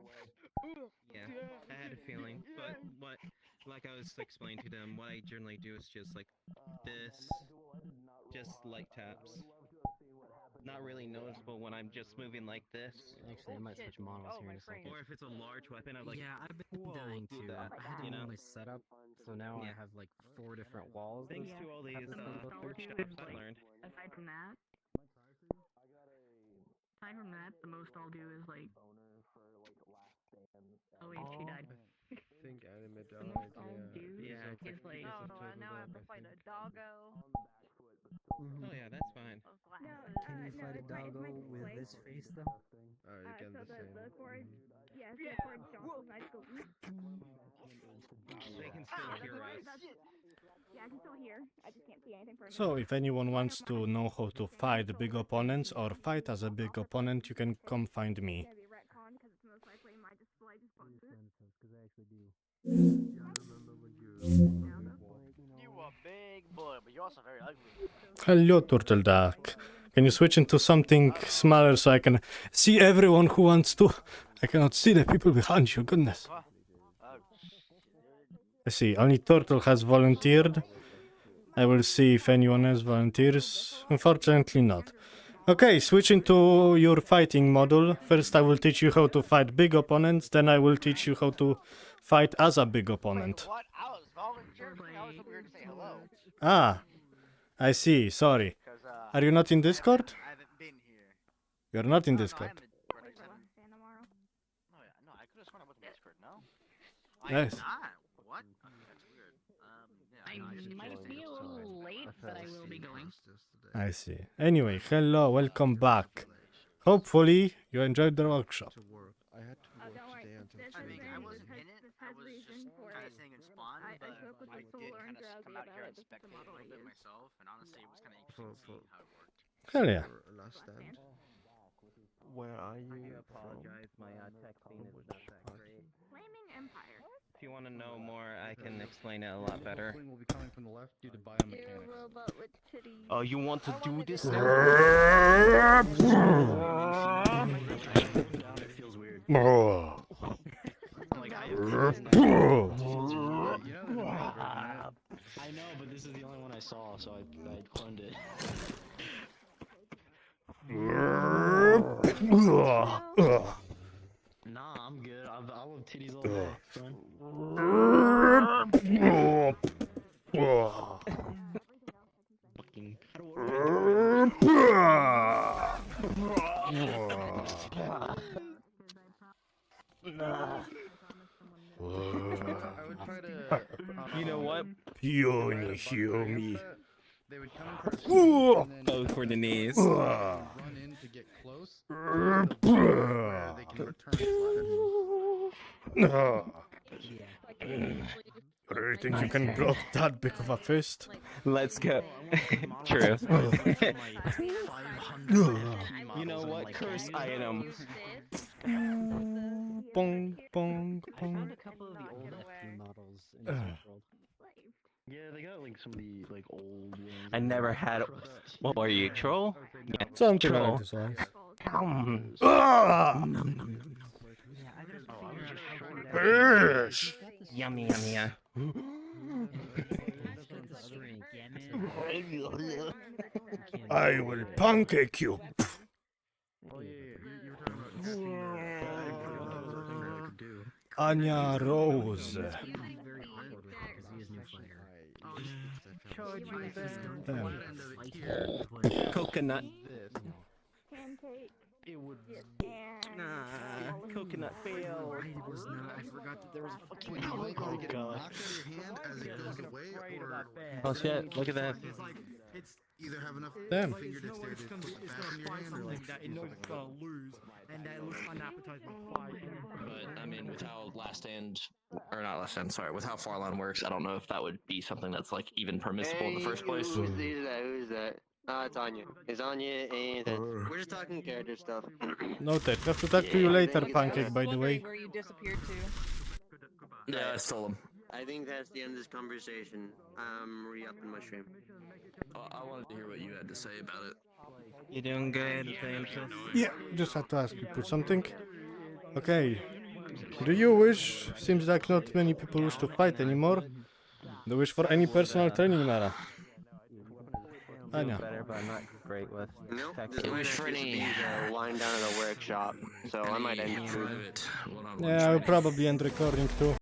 Yeah, I had a feeling, but what, like I was explaining to them, what I generally do is just like this, just light taps. not really noticeable when I'm just moving like this. Actually, I might switch models here in a second. Or if it's a large weapon, I'm like, Yeah, I've been dying do to. that. I had to You move know? my setup, so now I have like 4 different walls. Thanks that to all have these this thing built in. shops I learned. Aside from that, the most I'll do is like. Oh wait, she died. Think anime The died, most I'll do Yeah, is like. Oh, now I have to fight a doggo. Oh yeah, that's fine. Can you fight a doggo with this face though? Again, So the same. the cord, yeah, so the cord jostles, I just go. They can still hear us. Yeah, I can still hear. I just can't see anything for a So, if anyone wants to know how to fight big opponents or fight as a big opponent, you can come find me. It's gonna be retcon because it's most likely my display just bugs it. Because I actually do. You are big boy, but you're also very ugly. Hello, Turtle Duck. Can you switch into something smaller so I can see everyone who wants to? I cannot see the people behind you, goodness. I see, only Turtle has volunteered. I will see if anyone else volunteers. Unfortunately not. Okay, switching to your fighting model. First I will teach you how to fight big opponents, then I will teach you how to fight as a big opponent. What? I was volunteering. I was here to say hello. Ah, I see, sorry. Are you not in Discord? I haven't been here. You're not in No, Discord. No, I could have sworn I was in Discord, no? Yes. I'm not. What? That's weird. I might be a little late, but I will be going. I see. Anyway, hello, welcome back. Hopefully you enjoyed the workshop. I had to work today until I wasn't in it. I was just kind of saying in spawn, but I did kind of come out here and spectate a little bit myself, and honestly, it was kind of interesting seeing how it worked. Hell yeah. Last stand. Where are you? I apologize, my texting is not that great. Flaming Empire. If you want to know more, I can explain it a lot better. Will be coming from the left due to biomechanics. Robot with titties. Oh, you want to do this It feels weird. Like, I know, but this is the only one I saw, so I cloned it. Nah, I'm good. I love titties all day. Son. Fucking. You know what? Peony, Xiaomi. They would come in for Go for the knees. run in to get close. Where they can return You think you can block that big of a fist? Let's go. True. You know what? Curse item. Bong, bong, I found bong. a couple of the old FP models in this world. Yeah, they got like some of the like old ones. I never had. What were you, troll? Yeah, Something troll. like this one. Yes. Yummy, yummy, yeah. I will pancake you. Oh yeah, you were talking about Anya Rose. Damn. Coconut. Pancake. It would. Nah, coconut fail. It was not. I forgot that there was a fucking. Oh god. as it goes away, or Oh shit! Look at that. It's like it's either have enough Damn. finger dexterity to put it back in your hand, or like that it knows it's gonna lose, and that looks unappetizing fight. But I mean, with how Last Stand, or not Last Stand, sorry, with how Farlon works, I don't know if that would be something that's like even permissible in the first place. Who's that? Who's that? It's Anya. It's Anya, and we're just talking character stuff. Noted. Have to talk to you later, Pancake, by the way. Where you disappeared to. Yeah, I stole him. I think that's the end of this conversation. I'm re-upping my stream. I wanted to hear what you had to say about it. You doing good? Thank you. Yeah, just had to ask you for something. Okay. Do you wish? Seems like not many people wish to fight anymore. Do you wish for any personal training, Mara? I do know. better, but I'm not great with texting. It was pretty wind down in the workshop, so I might end soon. Yeah, I'll probably end recording too.